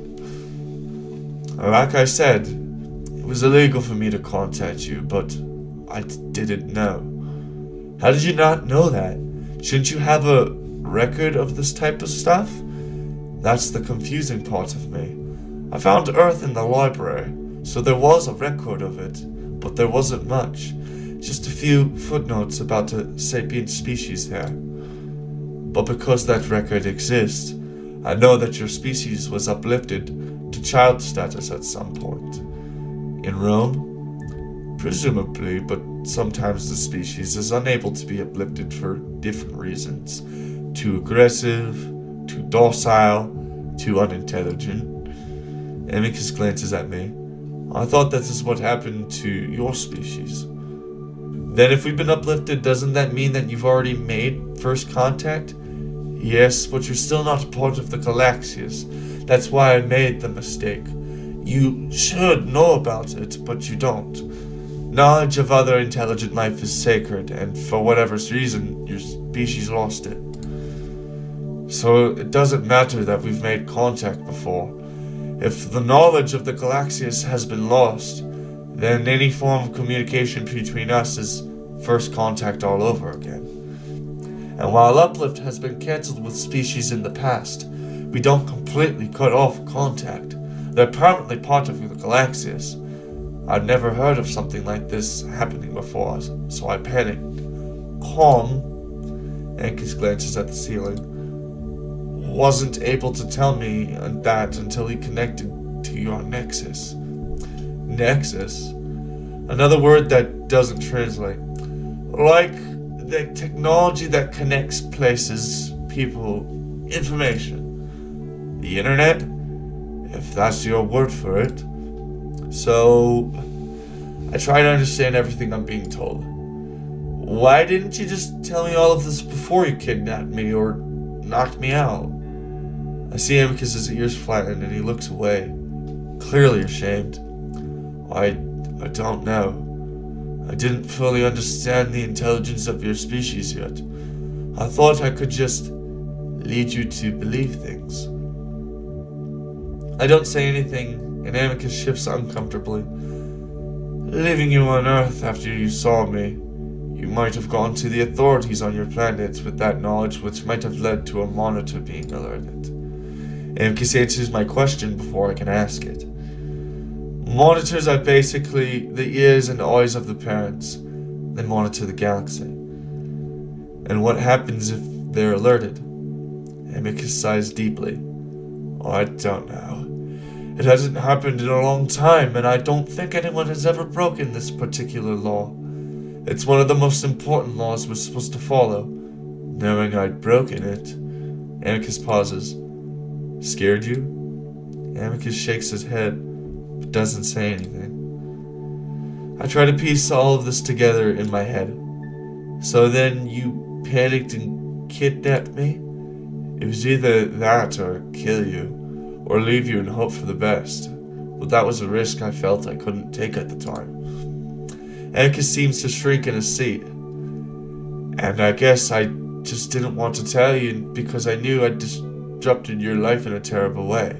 Like I said, it was illegal for me to contact you, but I didn't know. How did you not know that? Shouldn't you have a record of this type of stuff? That's the confusing part of me. I found Earth in the library, so there was a record of it, but there wasn't much. Just a few footnotes about the sapient species there. But because that record exists, I know that your species was uplifted to child status at some point. In Rome? Presumably, but sometimes the species is unable to be uplifted for different reasons. Too aggressive, too docile, too unintelligent. AMICUS glances at me. I thought this is what happened to your species. Then if we've been uplifted, doesn't that mean that you've already made first contact? Yes, but you're still not a part of the Galaxias. That's why I made the mistake. You should know about it, but you don't. Knowledge of other intelligent life is sacred, and for whatever reason, your species lost it. So it doesn't matter that we've made contact before. If the knowledge of the Galaxias has been lost, then any form of communication between us is first contact all over again. And while uplift has been cancelled with species in the past, we don't completely cut off contact. They're permanently part of the Galaxias. I'd never heard of something like this happening before, so I panicked. Calm, Ankis glances at the ceiling, wasn't able to tell me that until he connected to your Nexus. Nexus? Another word that doesn't translate. Like the technology that connects places, people, information. The internet? If that's your word for it. So, I try to understand everything I'm being told. Why didn't you just tell me all of this before you kidnapped me or knocked me out? I see Amicus's ears flatten and he looks away, clearly ashamed. I don't know. I didn't fully understand the intelligence of your species yet. I thought I could just lead you to believe things. I don't say anything, and Amicus shifts uncomfortably. Leaving you on Earth after you saw me, you might have gone to the authorities on your planet with that knowledge, which might have led to a monitor being alerted. Amicus answers my question before I can ask it. Monitors are basically the ears and eyes of the parents. They monitor the galaxy. And what happens if they're alerted? Amicus sighs deeply. I don't know. It hasn't happened in a long time, and I don't think anyone has ever broken this particular law. It's one of the most important laws we're supposed to follow. Knowing I'd broken it, Amicus pauses. Scared you? Amicus shakes his head, but doesn't say anything. I try to piece all of this together in my head. So then you panicked and kidnapped me? It was either that or kill you, or leave you and hope for the best. But that was a risk I felt I couldn't take at the time. Amicus seems to shrink in his seat. And I guess I just didn't want to tell you because I knew I'd disrupted your life in a terrible way.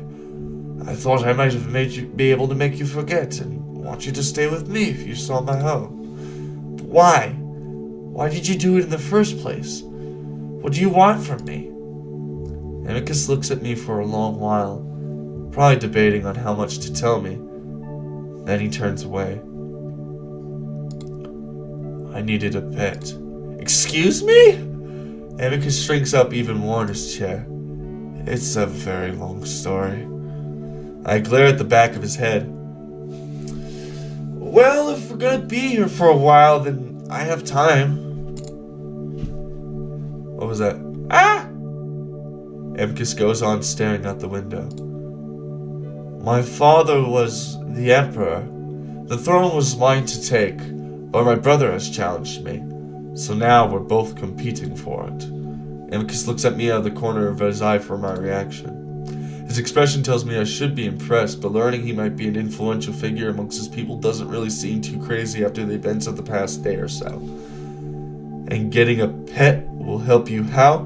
I thought I might have made you be able to make you forget and want you to stay with me if you saw my home. But why? Why did you do it in the first place? What do you want from me? Amicus looks at me for a long while, probably debating on how much to tell me. Then he turns away. I needed a pet. Excuse me? Amicus shrinks up even more in his chair. It's a very long story. I glare at the back of his head. Well, if we're gonna be here for a while, then I have time. What was that? Ah! Amicus goes on staring out the window. My father was the Emperor. The throne was mine to take, but my brother has challenged me. So now we're both competing for it. Amicus looks at me out of the corner of his eye for my reaction. His expression tells me I should be impressed, but learning he might be an influential figure amongst his people doesn't really seem too crazy after the events of the past day or so. And getting a pet will help you how?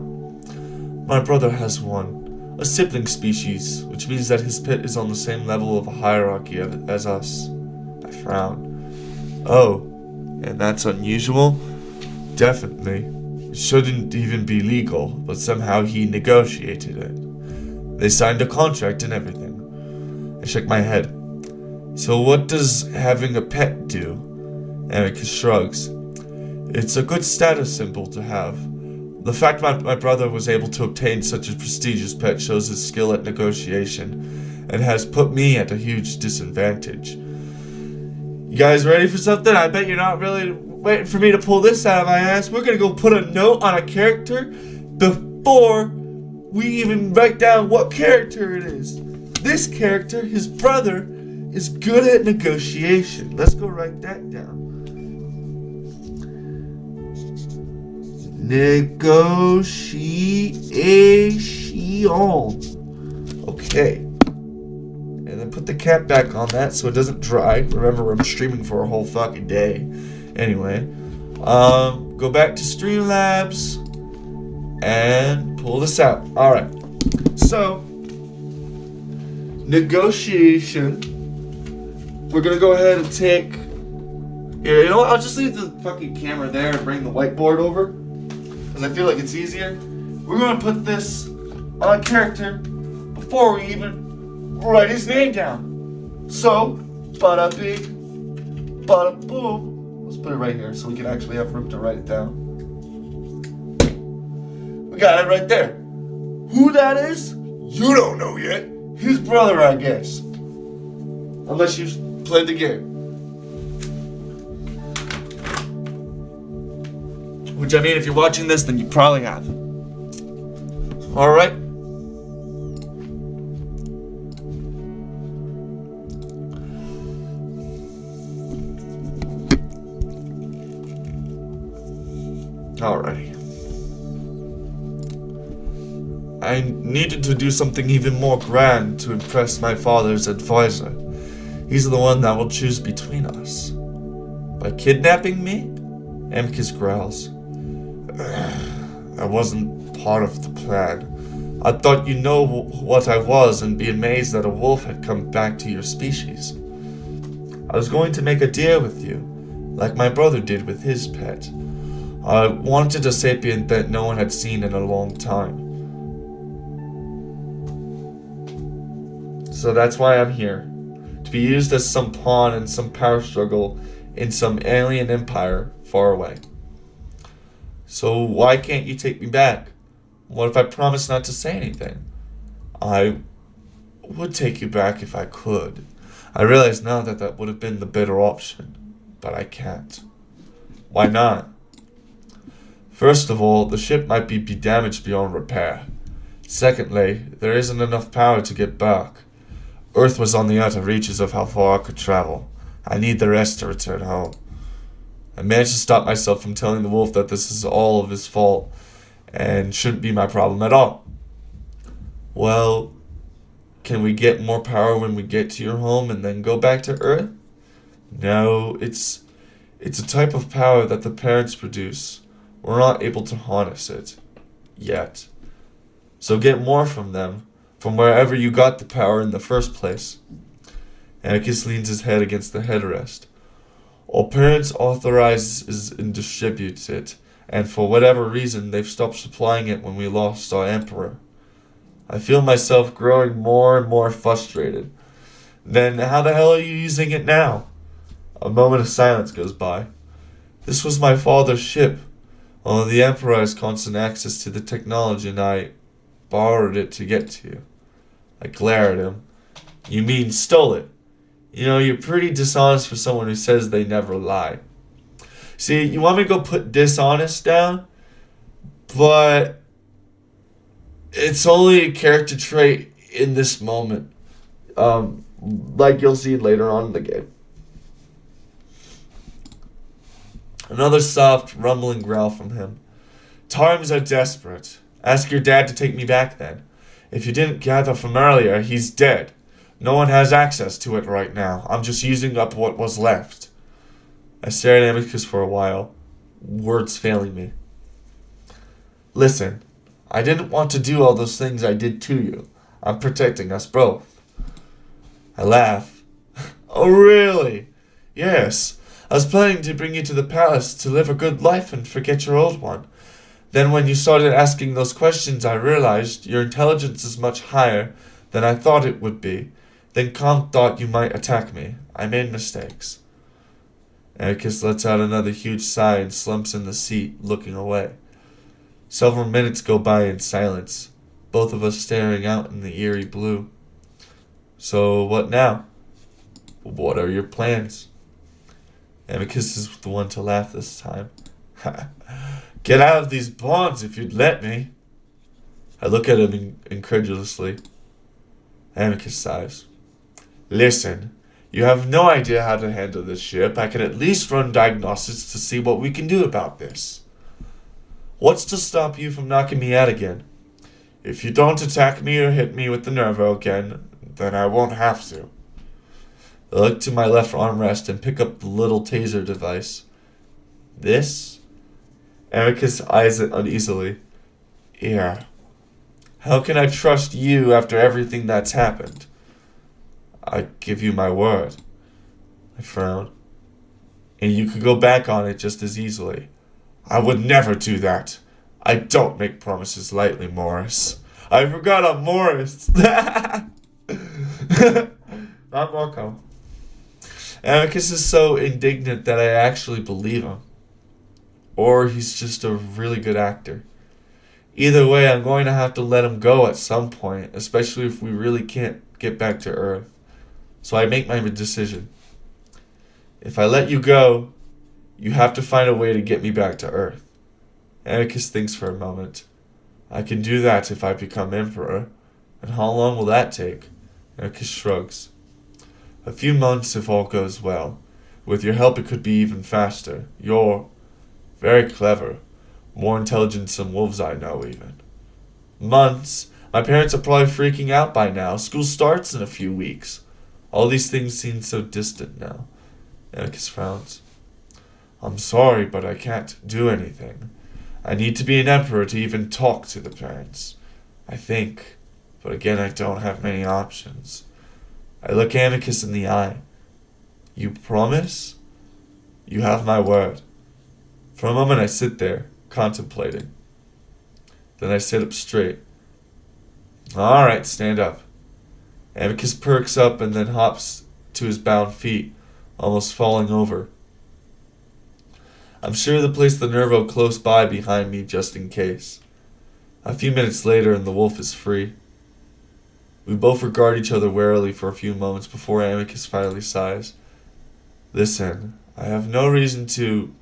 My brother has one, a sibling species, which means that his pet is on the same level of a hierarchy as us. I frown. Oh, and that's unusual? Definitely. It shouldn't even be legal, but somehow he negotiated it. They signed a contract and everything. I shake my head. So what does having a pet do? Amicus shrugs. It's a good status symbol to have. The fact my brother was able to obtain such a prestigious pet shows his skill at negotiation, and has put me at a huge disadvantage. You guys ready for something? I bet you're not really waiting for me to pull this out of my ass. We're gonna go put a note on a character before we even write down what character it is. This character, his brother, is good at negotiation. Let's go write that down. Negotiation. Okay. And then put the cap back on that so it doesn't dry. Remember, I'm streaming for a whole fucking day. Anyway. Go back to Streamlabs. And pull this out. Alright. So, negotiation. We're gonna go ahead and take... Here, you know what? I'll just leave the fucking camera there and bring the whiteboard over. Because I feel like it's easier. We're gonna put this on a character before we even write his name down. So, bada bing, bada boom. Let's put it right here so we can actually have room to write it down. We got it right there. Who that is? You don't know yet. His brother, I guess. Unless you've played the game. Which, I mean, if you're watching this, then you probably have. Alright. Alrighty. I needed to do something even more grand to impress my father's advisor. He's the one that will choose between us. By kidnapping me? Amicus growls. I wasn't part of the plan. I thought you'd know what I was and be amazed that a wolf had come back to your species. I was going to make a deal with you, like my brother did with his pet. I wanted a sapient that no one had seen in a long time. So that's why I'm here. To be used as some pawn in some power struggle in some alien empire far away. So why can't you take me back? What if I promise not to say anything? I would take you back if I could. I realize now that that would have been the better option, but I can't. Why not? First of all, the ship might be damaged beyond repair. Secondly, there isn't enough power to get back. Earth was on the outer reaches of how far I could travel. I need the rest to return home. I managed to stop myself from telling the wolf that this is all of his fault and shouldn't be my problem at all. Well, can we get more power when we get to your home and then go back to Earth? No, it's a type of power that the parents produce. We're not able to harness it. Yet. So get more from them, from wherever you got the power in the first place. Amicus leans his head against the headrest. All parents authorizes and distributes it, and for whatever reason they've stopped supplying it when we lost our emperor. I feel myself growing more and more frustrated. Then how the hell are you using it now? A moment of silence goes by. This was my father's ship. Only the emperor has constant access to the technology and I borrowed it to get to you. I glare at him. You mean stole it? You know, you're pretty dishonest for someone who says they never lie. See, you want me to go put dishonest down? But it's only a character trait in this moment. Like you'll see later on in the game. Another soft, rumbling growl from him. Times are desperate. Ask your dad to take me back then. If you didn't gather from earlier, he's dead. No one has access to it right now. I'm just using up what was left. I stare at Amicus for a while, words failing me. Listen, I didn't want to do all those things I did to you. I'm protecting us both. I laugh. Oh, really? Yes. I was planning to bring you to the palace to live a good life and forget your old one. Then when you started asking those questions, I realized your intelligence is much higher than I thought it would be. Then Kant thought you might attack me. I made mistakes. Amicus lets out another huge sigh and slumps in the seat, looking away. Several minutes go by in silence, both of us staring out in the eerie blue. So what now? What are your plans? Amicus is the one to laugh this time. Get out of these bonds if you'd let me. I look at him incredulously. Amicus sighs. Listen, you have no idea how to handle this ship. I can at least run diagnostics to see what we can do about this. What's to stop you from knocking me out again? If you don't attack me or hit me with the Nervo again, then I won't have to. I look to my left armrest and pick up the little taser device. This? Amicus eyes it uneasily. Yeah. How can I trust you after everything that's happened? I give you my word. I frown. And you could go back on it just as easily. I would never do that. I don't make promises lightly, Morris. I forgot I'm Morris. Not Marco. Amicus is so indignant that I actually believe him. Or he's just a really good actor. Either way, I'm going to have to let him go at some point, especially if we really can't get back to Earth. So I make my decision. If I let you go, you have to find a way to get me back to Earth. Amicus thinks for a moment. I can do that if I become Emperor. And how long will that take? Amicus shrugs. A few months if all goes well. With your help it could be even faster. You're very clever. More intelligent than wolves I know even. Months? My parents are probably freaking out by now. School starts in a few weeks. All these things seem so distant now. Amicus frowns. I'm sorry, but I can't do anything. I need to be an emperor to even talk to the parents. I think. But again, I don't have many options. I look Amicus in the eye. You promise? You have my word. For a moment I sit there, contemplating. Then I sit up straight. Alright, stand up. Amicus perks up and then hops to his bound feet, almost falling over. I'm sure to place the Nervo close by behind me just in case. A few minutes later and the wolf is free. We both regard each other warily for a few moments before Amicus finally sighs. Listen, I have no reason to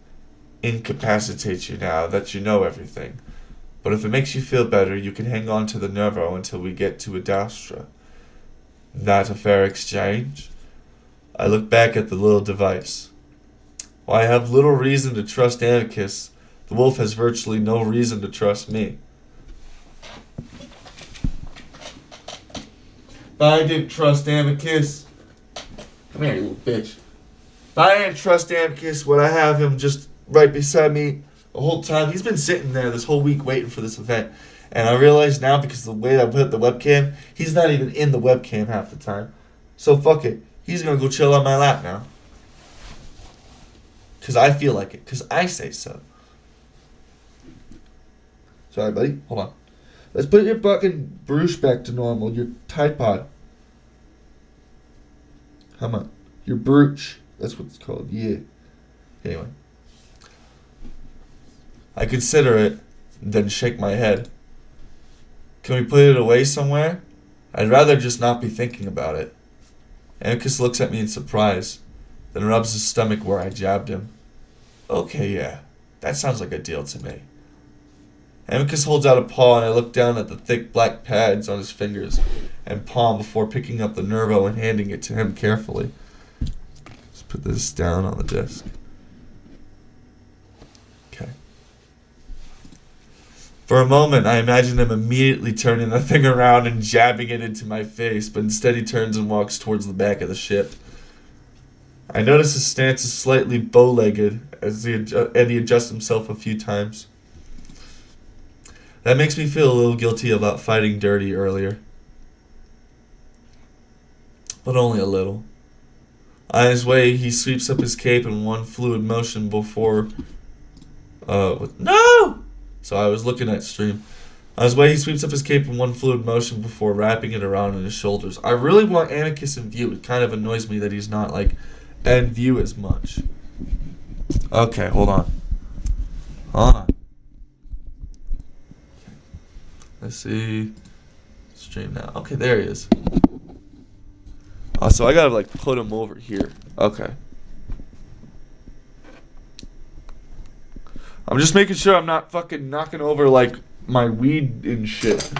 incapacitate you now that you know everything. But if it makes you feel better, you can hang on to the Nervo until we get to Adastra. That a fair exchange? I look back at the little device. While I have little reason to trust Amicus, the wolf has virtually no reason to trust me. If I didn't trust Amicus... Come here, you little bitch. If I didn't trust Amicus, would I have him just right beside me the whole time? He's been sitting there this whole week waiting for this event. And I realize now, because of the way I put the webcam, he's not even in the webcam half the time. So fuck it. He's gonna go chill on my lap now. Because I feel like it. Because I say so. Sorry, buddy. Hold on. Let's put your fucking Bruce back to normal. Your Tide Pod. Come on. Your Brooch. That's what it's called. Yeah. Anyway. I consider it, then shake my head. Can we put it away somewhere? I'd rather just not be thinking about it. Amicus looks at me in surprise, then rubs his stomach where I jabbed him. Okay, yeah. That sounds like a deal to me. Amicus holds out a paw and I look down at the thick black pads on his fingers and palm before picking up the Nervo and handing it to him carefully. Just put this down on the desk. Okay. For a moment, I imagine him immediately turning the thing around and jabbing it into my face, but instead he turns and walks towards the back of the ship. I notice his stance is slightly bow-legged as he adjusts himself a few times. That makes me feel a little guilty about fighting dirty earlier. But only a little. On his way, he sweeps up his cape in one fluid motion before... No! So I was looking at stream. On his way, he sweeps up his cape in one fluid motion before wrapping it around in his shoulders. I really want Amicus in view. It kind of annoys me that he's not, like, in view as much. Okay, hold on. Hold on. Let's see. Stream now. Okay, there he is. Oh, so I gotta, like, put him over here. Okay. I'm just making sure I'm not fucking knocking over, like, my weed and shit.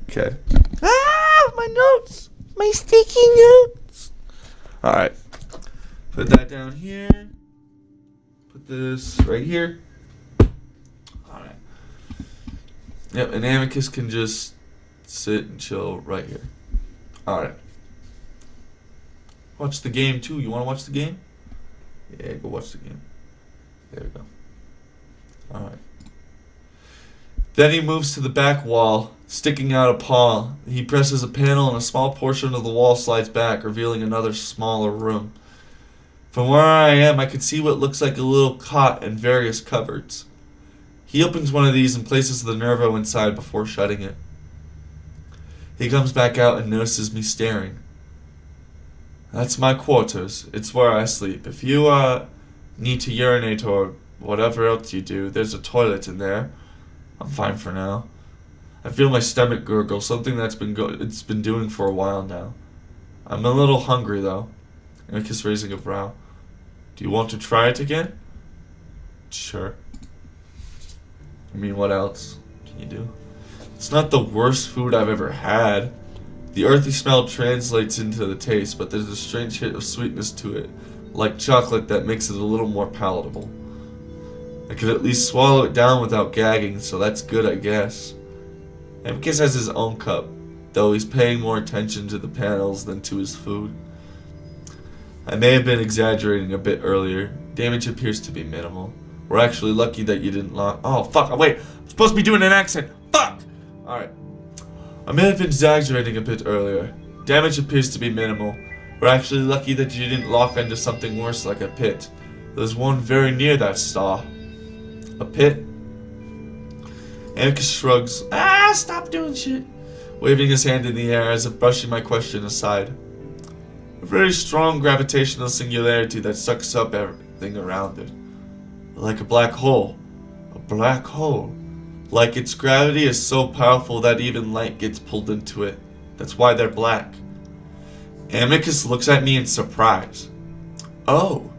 Okay. Ah, my notes! My sticky notes! Alright. Put that down here. Put this right here. Yep, and Amicus can just sit and chill right here. Alright. Watch the game too. You want to watch the game? Yeah, go watch the game. There we go. Alright. Then he moves to the back wall, sticking out a paw. He presses a panel and a small portion of the wall slides back, revealing another smaller room. From where I am, I can see what looks like a little cot and various cupboards. He opens one of these and places the Nervo inside before shutting it. He comes back out and notices me staring. That's my quarters. It's where I sleep. If you need to urinate or whatever else you do, there's a toilet in there. I'm fine for now. I feel my stomach gurgle, something that's it's been doing for a while now. I'm a little hungry though. Amicus raising a brow. Do you want to try it again? Sure. I mean, what else can you do? It's not the worst food I've ever had. The earthy smell translates into the taste, but there's a strange hit of sweetness to it, like chocolate that makes it a little more palatable. I could at least swallow it down without gagging, so that's good, I guess. Amicus has his own cup, though he's paying more attention to the panels than to his food. I may have been exaggerating a bit earlier. Damage appears to be minimal. We're actually lucky that you didn't lock. Oh, fuck. Wait. I'm supposed to be doing an accent. Fuck! Alright. I may have been exaggerating a bit earlier. Damage appears to be minimal. We're actually lucky that you didn't lock into something worse like a pit. There's one very near that star. A pit? Amicus shrugs. Stop doing shit. Waving his hand in the air as if brushing my question aside. A very strong gravitational singularity that sucks up everything around it. Like a black hole. A black hole. Like its gravity is so powerful that even light gets pulled into it. That's why they're black. Amicus looks at me in surprise. Oh,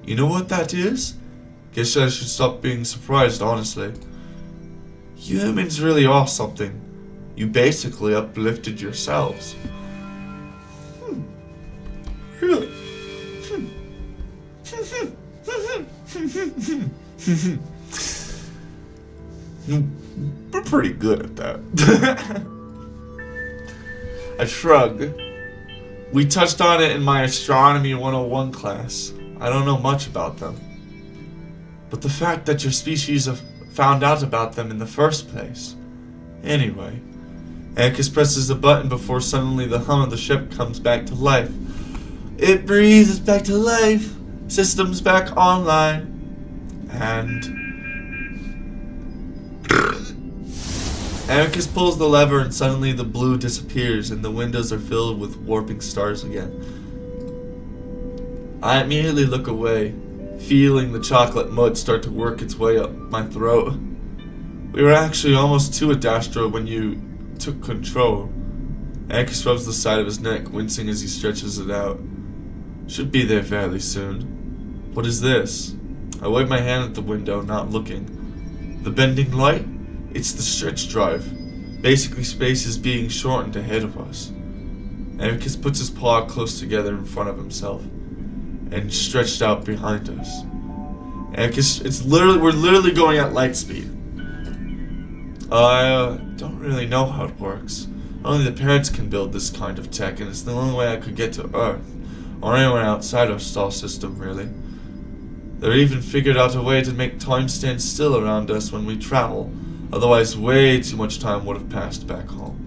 you know what that is? Guess I should stop being surprised, honestly. Humans really are something. You basically uplifted yourselves. Really? We're pretty good at that. I shrug. We touched on it in my Astronomy 101 class. I don't know much about them. But the fact that your species have found out about them in the first place. Anyway, Amicus presses a button before suddenly the hum of the ship comes back to life. It breathes back to life. Systems back online. And Amicus pulls the lever and suddenly the blue disappears and the windows are filled with warping stars again. I immediately look away, feeling the chocolate mud start to work its way up my throat. We were actually almost to Adastra when you took control. Amicus rubs the side of his neck, wincing as he stretches it out. Should be there fairly soon. What is this? I wave my hand at the window, not looking. The bending light? It's the stretch drive. Basically, space is being shortened ahead of us. Amicus puts his paw close together in front of himself and stretched out behind us. Amicus, we're literally going at light speed. I don't really know how it works. Only the parents can build this kind of tech, and it's the only way I could get to Earth, or anywhere outside our star system, really. They've even figured out a way to make time stand still around us when we travel. Otherwise, way too much time would have passed back home.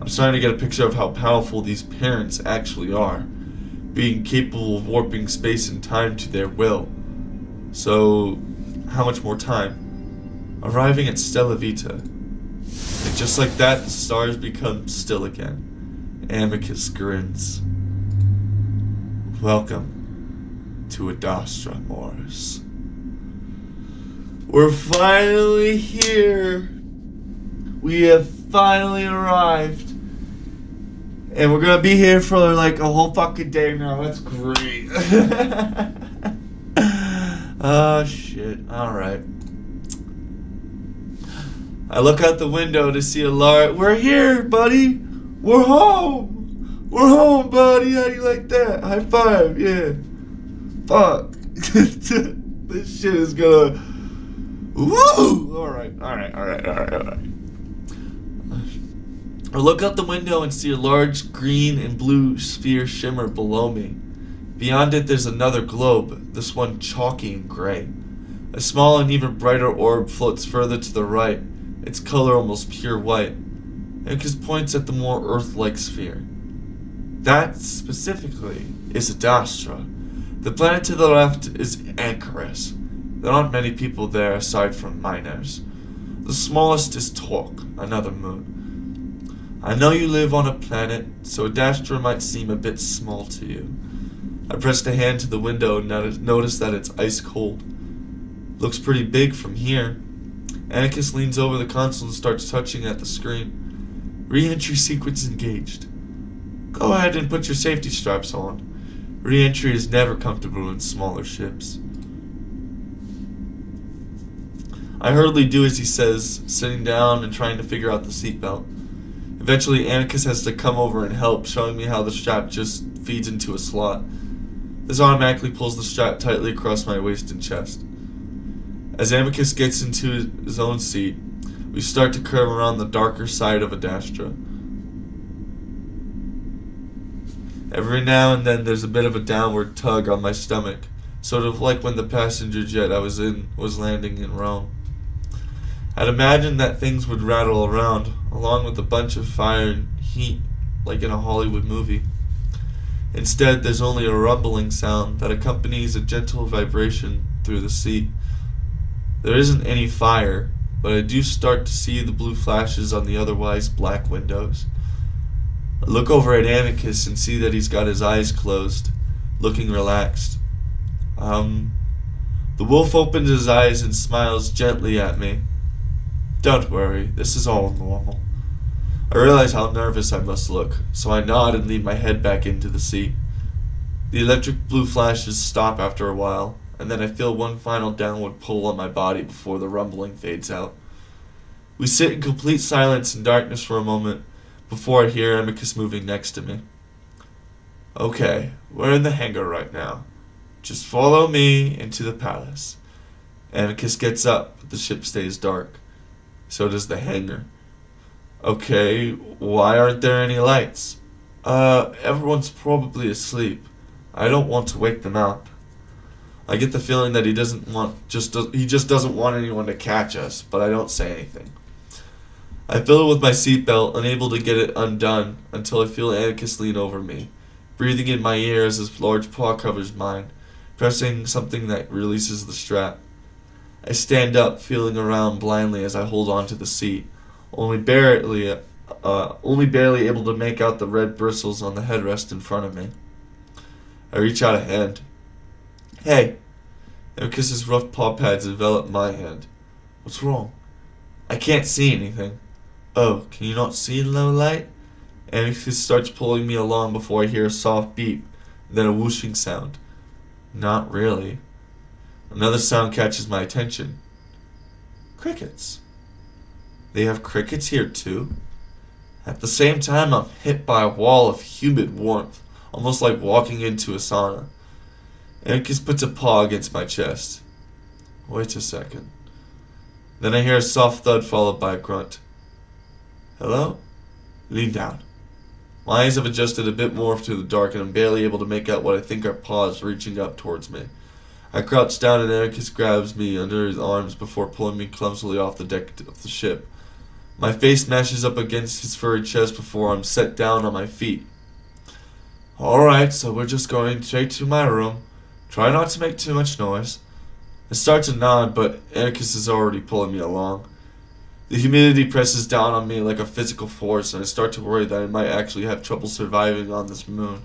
I'm starting to get a picture of how powerful these parents actually are, being capable of warping space and time to their will. So, how much more time? Arriving at Stella Vita. And just like that, the stars become still again. Amicus grins. Welcome to Adastra, Morris. We're finally here. We have finally arrived. And we're gonna be here for like a whole fucking day now. That's great. Oh shit. Alright. I look out the window to see a large... We're here, buddy. We're home. We're home, buddy. How do you like that? High five. Yeah. Fuck. This shit is gonna... Woo! Alright. I look out the window and see a large green and blue sphere shimmer below me. Beyond it there's another globe, this one chalky and gray. A small and even brighter orb floats further to the right, its color almost pure white. Amicus points at the more Earth-like sphere. That, specifically, is Adastra. The planet to the left is AMICUS. There aren't many people there aside from miners. The smallest is Torque, another moon. I know you live on a planet, so Adastra might seem a bit small to you. I pressed a hand to the window and noticed that it's ice cold. Looks pretty big from here. Amicus leans over the console and starts touching at the screen. Re-entry sequence engaged. Go ahead and put your safety straps on. Re-entry is never comfortable in smaller ships. I hurriedly do as he says, sitting down and trying to figure out the seatbelt. Eventually, Amicus has to come over and help, showing me how the strap just feeds into a slot. This automatically pulls the strap tightly across my waist and chest. As Amicus gets into his own seat, we start to curve around the darker side of Adastra. Every now and then there's a bit of a downward tug on my stomach, sort of like when the passenger jet I was in was landing in Rome. I'd imagined that things would rattle around, along with a bunch of fire and heat, like in a Hollywood movie. Instead, there's only a rumbling sound that accompanies a gentle vibration through the seat. There isn't any fire, but I do start to see the blue flashes on the otherwise black windows. I look over at Amicus and see that he's got his eyes closed, looking relaxed. The wolf opens his eyes and smiles gently at me. Don't worry, this is all normal. I realize how nervous I must look, so I nod and lean my head back into the seat. The electric blue flashes stop after a while, and then I feel one final downward pull on my body before the rumbling fades out. We sit in complete silence and darkness for a moment before I hear Amicus moving next to me. Okay, we're in the hangar right now. Just follow me into the palace. Amicus gets up, but the ship stays dark. So does the hangar. Okay, why aren't there any lights? Everyone's probably asleep. I don't want to wake them up. I get the feeling that he just doesn't want anyone to catch us, but I don't say anything. I fiddle with my seatbelt, unable to get it undone, until I feel Amicus lean over me, breathing in my ear as his large paw covers mine, pressing something that releases the strap. I stand up, feeling around blindly as I hold on to the seat, only barely able to make out the red bristles on the headrest in front of me. I reach out a hand. Hey! Amicus's rough paw pads envelop my hand. What's wrong? I can't see anything. Oh, can you not see in low light? Amicus starts pulling me along before I hear a soft beep, then a whooshing sound. Not really. Another sound catches my attention. Crickets. They have crickets here too? At the same time, I'm hit by a wall of humid warmth, almost like walking into a sauna. Amicus puts a paw against my chest. Wait a second. Then I hear a soft thud followed by a grunt. Hello? Lean down. My eyes have adjusted a bit more to the dark and I'm barely able to make out what I think are paws reaching up towards me. I crouch down and Amicus grabs me under his arms before pulling me clumsily off the deck of the ship. My face mashes up against his furry chest before I'm set down on my feet. Alright, so we're just going straight to my room. Try not to make too much noise. I start to nod, but Amicus is already pulling me along. The humidity presses down on me like a physical force, and I start to worry that I might actually have trouble surviving on this moon.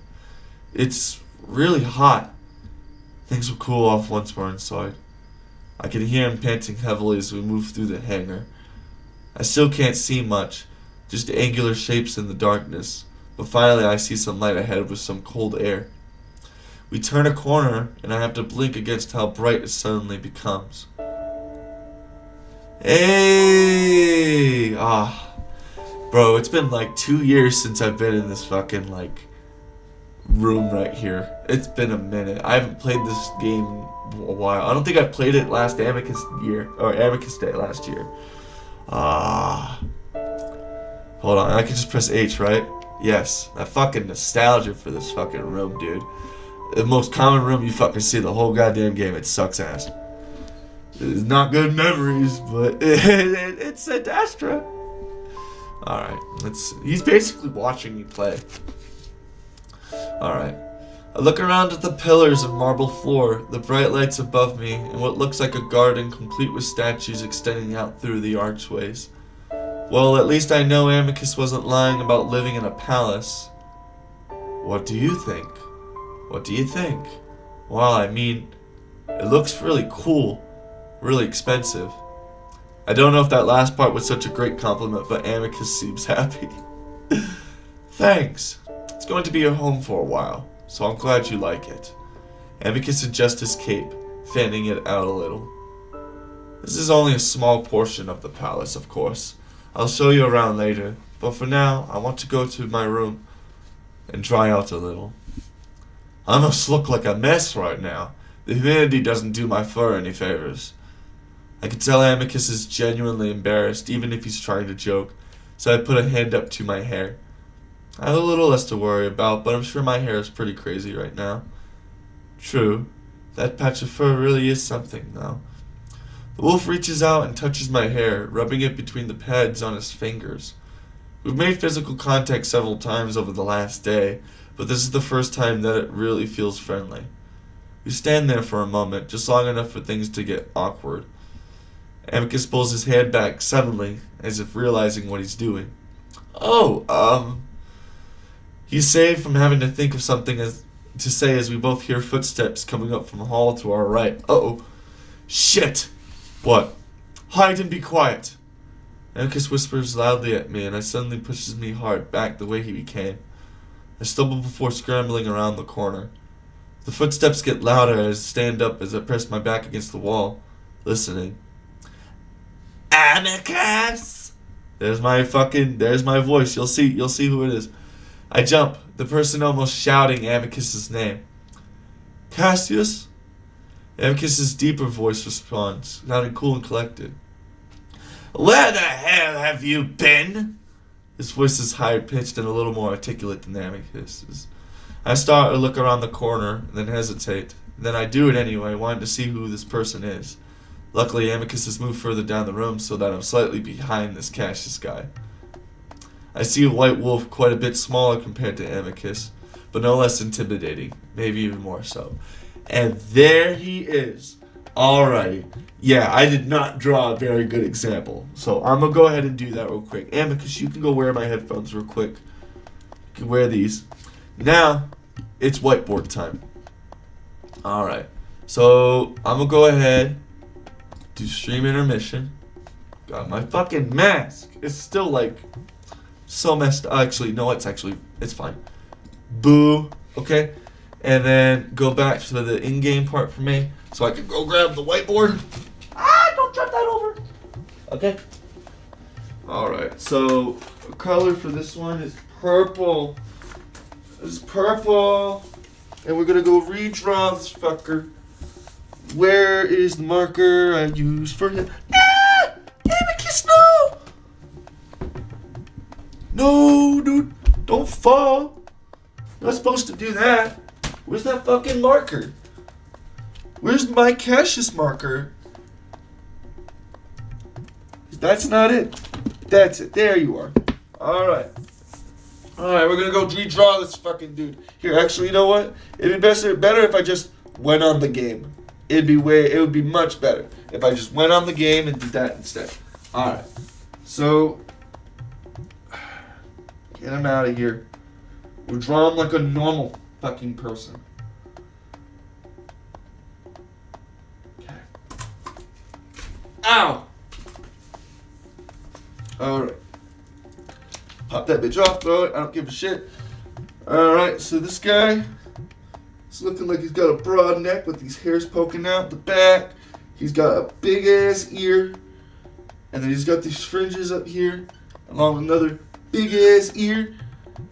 It's really hot. Things will cool off once we're inside. I can hear him panting heavily as we move through the hangar. I still can't see much, just angular shapes in the darkness, but finally I see some light ahead with some cold air. We turn a corner, and I have to blink against how bright it suddenly becomes. Hey! Bro, it's been like 2 years since I've been in this fucking, room right here. It's been a minute. I haven't played this game in a while. I don't think I played it last Amicus year, or Amicus Day last year. Hold on, I can just press H, right? Yes, that fucking nostalgia for this fucking room, dude. The most common room you fucking see the whole goddamn game. It sucks ass. It's not good memories, but it's Ad Astra. Alright, he's basically watching me play. Alright. I look around at the pillars and marble floor, the bright lights above me, and what looks like a garden complete with statues extending out through the archways. Well, at least I know Amicus wasn't lying about living in a palace. What do you think? What do you think? Well, I mean, it looks really cool, really expensive. I don't know if that last part was such a great compliment, but Amicus seems happy. Thanks. It's going to be your home for a while, so I'm glad you like it. Amicus adjusts his cape, fanning it out a little. This is only a small portion of the palace, of course. I'll show you around later, but for now, I want to go to my room and dry out a little. I must look like a mess right now. The humidity doesn't do my fur any favors. I can tell Amicus is genuinely embarrassed, even if he's trying to joke, so I put a hand up to my hair. I have a little less to worry about, but I'm sure my hair is pretty crazy right now. True, that patch of fur really is something, though. The wolf reaches out and touches my hair, rubbing it between the pads on his fingers. We've made physical contact several times over the last day, but this is the first time that it really feels friendly. We stand there for a moment, just long enough for things to get awkward. Amicus pulls his hand back suddenly, as if realizing what he's doing. He's saved from having to think of something to say as we both hear footsteps coming up from the hall to our right. Shit! What? Hide and be quiet! Amicus whispers loudly at me, and it suddenly pushes me hard back the way he became. I stumble before scrambling around the corner. The footsteps get louder as I stand up as I press my back against the wall, listening. Amicus! There's my voice. You'll see who it is. I jump, the person almost shouting Amicus's name. Cassius? Amicus's deeper voice responds, sounding cool and collected. Where the hell have you been? His voice is higher pitched and a little more articulate than Amicus's. I start to look around the corner, then hesitate. Then I do it anyway, wanting to see who this person is. Luckily, Amicus has moved further down the room so that I'm slightly behind this Cassius guy. I see a white wolf quite a bit smaller compared to Amicus, but no less intimidating, maybe even more so. And there he is. Alrighty. Yeah, I did not draw a very good example, so I'm going to go ahead and do that real quick. Amicus, you can go wear my headphones real quick. You can wear these. Now, it's whiteboard time. Alright. So, I'm going to go ahead, do stream intermission. Got my fucking mask. It's still like so messed up. Actually, no, it's fine. Boo. Okay? And then go back to the in-game part for me so I can go grab the whiteboard. Don't drop that over. Okay? Alright, so the color for this one is purple. It's purple. And we're gonna go redraw this fucker. Where is the marker I used for him? Amicus, no! No, dude. Don't fall. You're not supposed to do that. Where's that fucking marker? Where's my Cassius marker? That's not it. That's it. There you are. Alright. Alright, we're gonna go redraw this fucking dude. Here, actually, you know what? It'd be better if I just went on the game. It would be much better if I just went on the game and did that instead. Alright. So, get him out of here. We'll draw him like a normal fucking person. Okay. Ow! Alright. Pop that bitch off, throw it. I don't give a shit. Alright, so this guy is looking like he's got a broad neck with these hairs poking out the back. He's got a big ass ear. And then he's got these fringes up here, along with another big ass ear.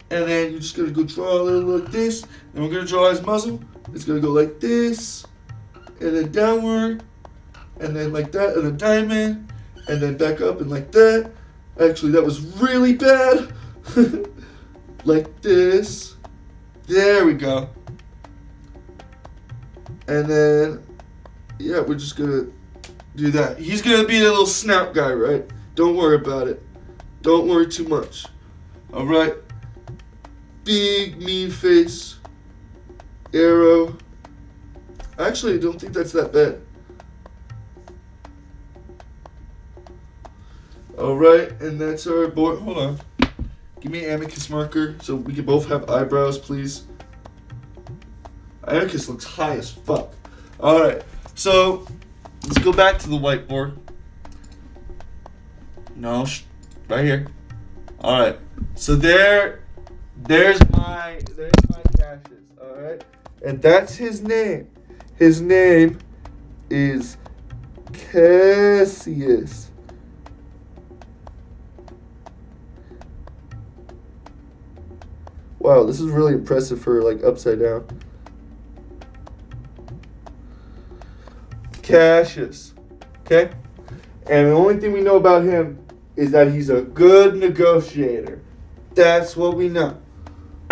And then you're just gonna go draw a little like this. And we're gonna draw his muzzle. It's gonna go like this. And then downward. And then like that. And then diamond. And then back up and like that. Actually, that was really bad. Like this. There we go. And then, yeah, we're just gonna do that. He's gonna be a little snout guy, right? Don't worry about it. Don't worry too much. Alright? Big, mean face. Arrow. Actually, I don't think that's that bad. Alright, and that's our board. Hold on. Give me an Amicus marker so we can both have eyebrows, please. Amicus looks high as fuck. Alright, so let's go back to the whiteboard. No, right here. Alright, so there's my Cassius, alright? And that's his name. His name is Cassius. Wow, this is really impressive for like upside down. Cassius. Okay? And the only thing we know about him is that he's a good negotiator. That's what we know.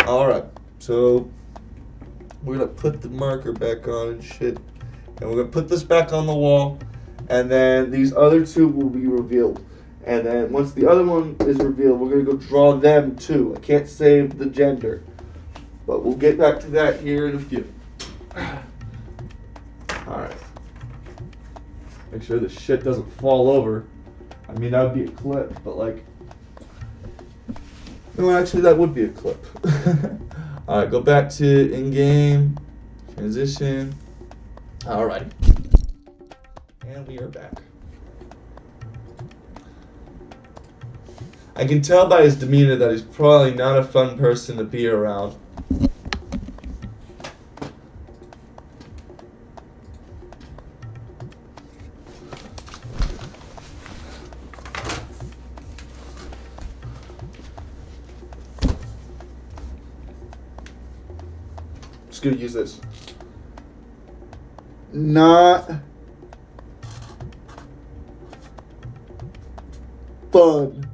Alright, so we're gonna put the marker back on and shit. And we're gonna put this back on the wall. And then these other two will be revealed. And then once the other one is revealed, we're going to go draw them too. I can't save the gender. But we'll get back to that here in a few. Alright. Make sure this shit doesn't fall over. I mean, that would be a clip, but like... No, actually, that would be a clip. Alright, go back to in-game. Transition. Alrighty. And we are back. I can tell by his demeanor that he's probably not a fun person to be around. Just gonna use this. Not fun.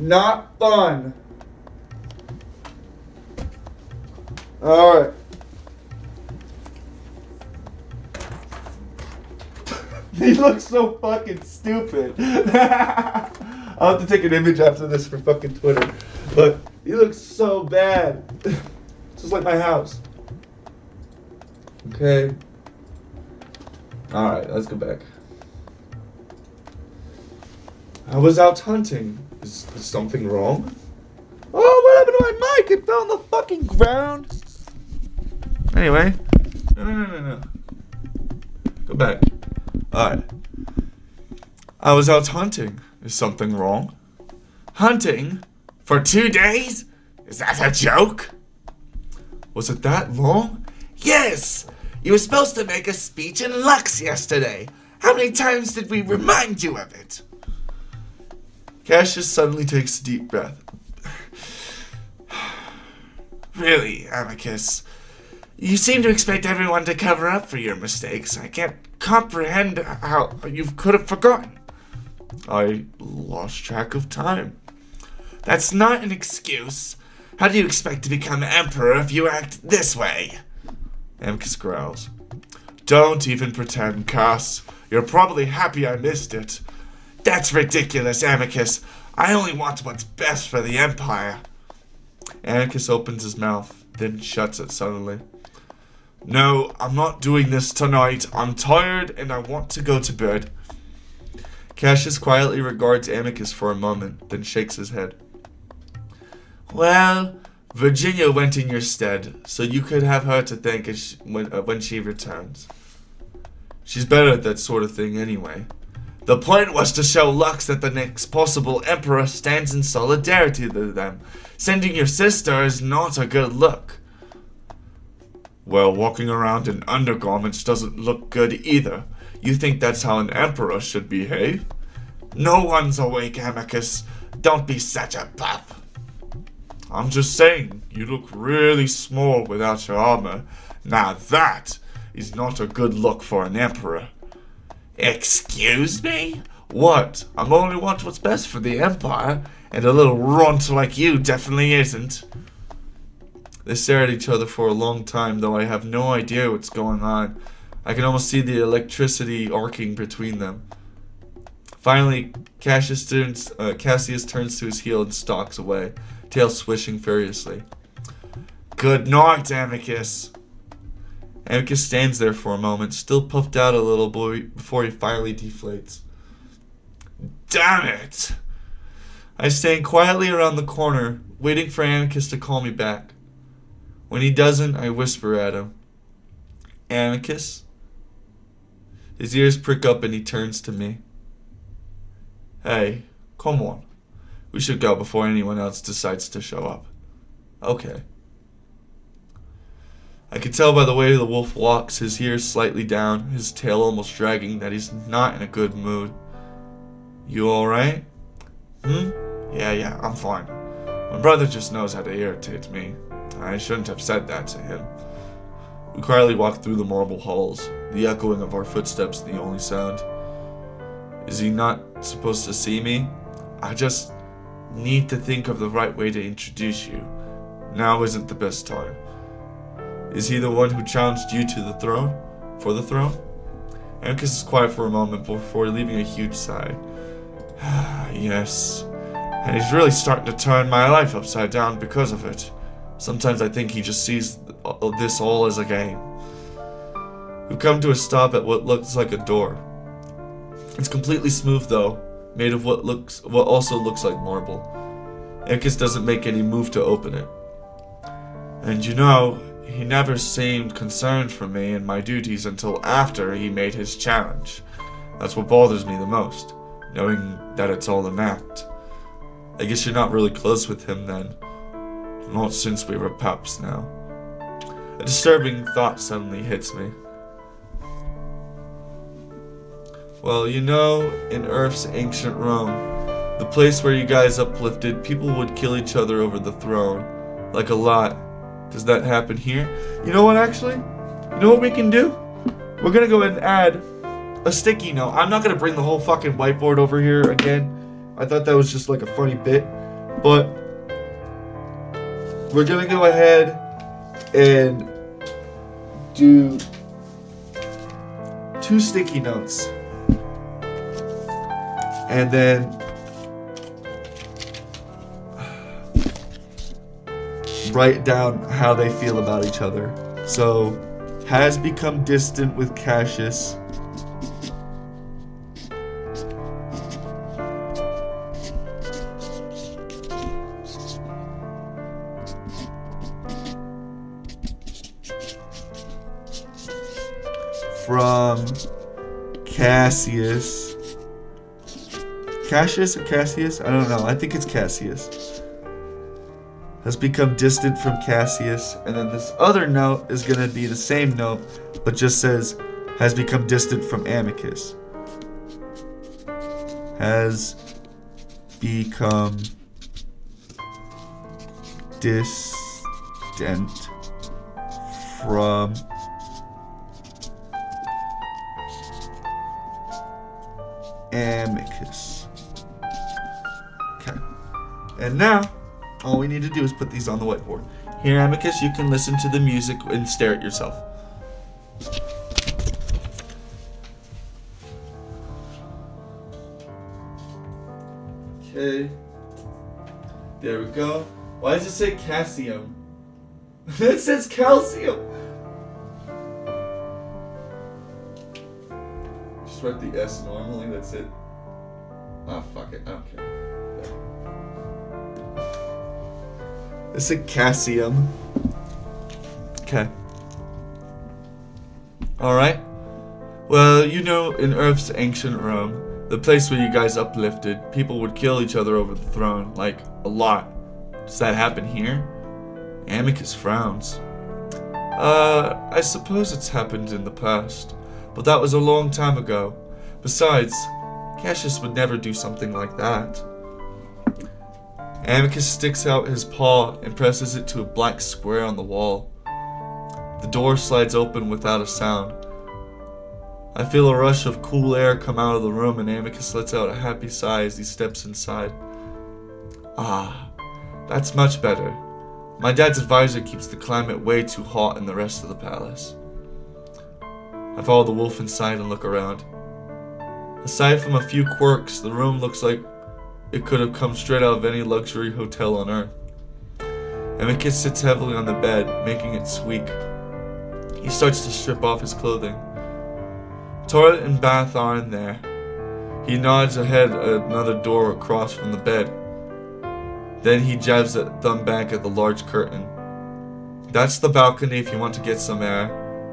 Not fun. Alright. He looks so fucking stupid. I'll have to take an image after this for fucking Twitter. But he looks so bad. It's just like my house. Okay. Alright, let's go back. I was out hunting. Is something wrong? Oh, what happened to my mic? It fell on the fucking ground. Anyway. No. Go back. Alright. I was out hunting. Is something wrong? Hunting? For 2 days? Is that a joke? Was it that long? Yes! You were supposed to make a speech in Lux yesterday. How many times did we remind you of it? Cassius suddenly takes a deep breath. Really, Amicus? You seem to expect everyone to cover up for your mistakes. I can't comprehend how you could have forgotten. I lost track of time. That's not an excuse. How do you expect to become emperor if you act this way? Amicus growls. Don't even pretend, Cass. You're probably happy I missed it. That's ridiculous, Amicus. I only want what's best for the Empire. Amicus opens his mouth, then shuts it suddenly. No, I'm not doing this tonight. I'm tired and I want to go to bed. Cassius quietly regards Amicus for a moment, then shakes his head. Well, Virginia went in your stead, so you could have her to thank when she returns. She's better at that sort of thing anyway. The point was to show Lux that the next possible emperor stands in solidarity to them. Sending your sister is not a good look. Well, walking around in undergarments doesn't look good either. You think that's how an emperor should behave? No one's awake, Amicus. Don't be such a pup. I'm just saying, you look really small without your armor. Now that is not a good look for an emperor. Excuse me? What? I'm only want what's best for the Empire, and a little runt like you definitely isn't. They stare at each other for a long time, though I have no idea what's going on. I can almost see the electricity arcing between them. Finally, Cassius turns to his heel and stalks away, tail swishing furiously. Good night, Amicus. Amicus stands there for a moment, still puffed out a little before he finally deflates. Damn it! I stand quietly around the corner, waiting for Amicus to call me back. When he doesn't, I whisper at him. Amicus? His ears prick up and he turns to me. Hey, come on. We should go before anyone else decides to show up. Okay. I can tell by the way the wolf walks, his ears slightly down, his tail almost dragging, that he's not in a good mood. You alright? Yeah, I'm fine. My brother just knows how to irritate me. I shouldn't have said that to him. We quietly walk through the marble halls, the echoing of our footsteps the only sound. Is he not supposed to see me? I just need to think of the right way to introduce you. Now isn't the best time. Is he the one who challenged you to the throne? For the throne? Amicus is quiet for a moment before leaving a huge sigh. Yes. And he's really starting to turn my life upside down because of it. Sometimes I think he just sees this all as a game. We've come to a stop at what looks like a door. It's completely smooth though, made of what also looks like marble. Amicus doesn't make any move to open it. And you know, he never seemed concerned for me and my duties until after he made his challenge. That's what bothers me the most, knowing that it's all an act. I guess you're not really close with him then. Not since we were pups now. A disturbing thought suddenly hits me. Well, you know, in Earth's ancient Rome, the place where you guys uplifted, people would kill each other over the throne. Like a lot. Does that happen here? You know what, actually? You know what we can do? We're gonna go ahead and add a sticky note. I'm not gonna bring the whole fucking whiteboard over here again. I thought that was just like a funny bit. But we're gonna go ahead and do 2 sticky notes. And then write down how they feel about each other. So, has become distant with Cassius. From Cassius. Cassius or Cassius? I don't know. I think it's Cassius. Has become distant from Cassius. And then this other note is going to be the same note, but just says, has become distant from Amicus. Has become distant from Amicus. Okay. And now, all we need to do is put these on the whiteboard. Here, Amicus, you can listen to the music and stare at yourself. Okay. There we go. Why does it say calcium? It says calcium! Just write the S normally, that's it. Ah, fuck it, I don't care. It's a calcium. Okay. Alright. Well, you know, in Earth's ancient Rome, the place where you guys uplifted, people would kill each other over the throne, like, a lot. Does that happen here? Amicus frowns. I suppose it's happened in the past, but that was a long time ago. Besides, Cassius would never do something like that. Amicus sticks out his paw and presses it to a black square on the wall. The door slides open without a sound. I feel a rush of cool air come out of the room, and Amicus lets out a happy sigh as he steps inside. Ah, that's much better. My dad's advisor keeps the climate way too hot in the rest of the palace. I follow the wolf inside and look around. Aside from a few quirks, the room looks like it could have come straight out of any luxury hotel on earth. Amicus sits heavily on the bed, making it squeak. He starts to strip off his clothing. Toilet and bath are in there. He nods ahead at another door across from the bed. Then he jabs a thumb back at the large curtain. That's the balcony if you want to get some air,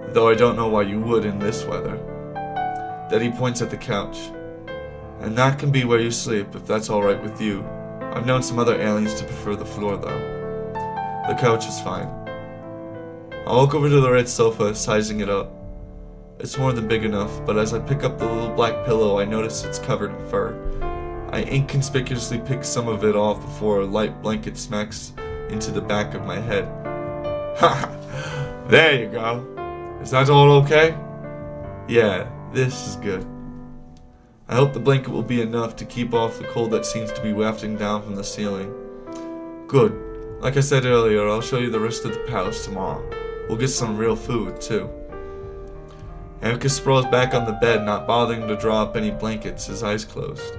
though I don't know why you would in this weather. Then he points at the couch. And that can be where you sleep, if that's alright with you. I've known some other aliens to prefer the floor, though. The couch is fine. I walk over to the red sofa, sizing it up. It's more than big enough, but as I pick up the little black pillow, I notice it's covered in fur. I inconspicuously pick some of it off before a light blanket smacks into the back of my head. Ha! There you go. Is that all okay? Yeah, this is good. I hope the blanket will be enough to keep off the cold that seems to be wafting down from the ceiling. Good. Like I said earlier, I'll show you the rest of the palace tomorrow. We'll get some real food, too. Amicus sprawls back on the bed, not bothering to draw up any blankets, his eyes closed.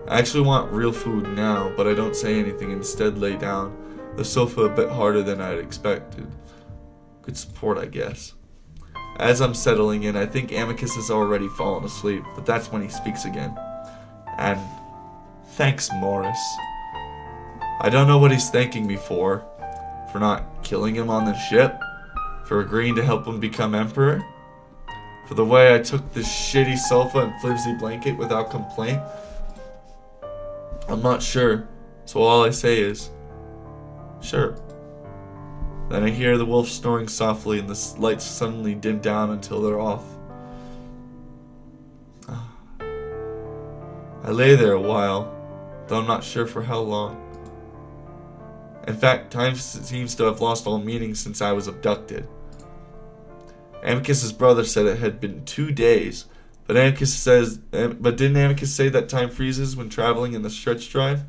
I actually want real food now, but I don't say anything, instead lay down, the sofa a bit harder than I had expected. Good support, I guess. As I'm settling in, I think Amicus has already fallen asleep, but that's when he speaks again. And thanks, Morris. I don't know what he's thanking me for not killing him on the ship, for agreeing to help him become emperor, for the way I took this shitty sofa and flimsy blanket without complaint. I'm not sure, so all I say is, sure. Then I hear the wolf snoring softly and the lights suddenly dim down until they're off. I lay there a while, though I'm not sure for how long. In fact, time seems to have lost all meaning since I was abducted. Amicus's brother said it had been 2 days, but didn't Amicus say that time freezes when traveling in the stretch drive?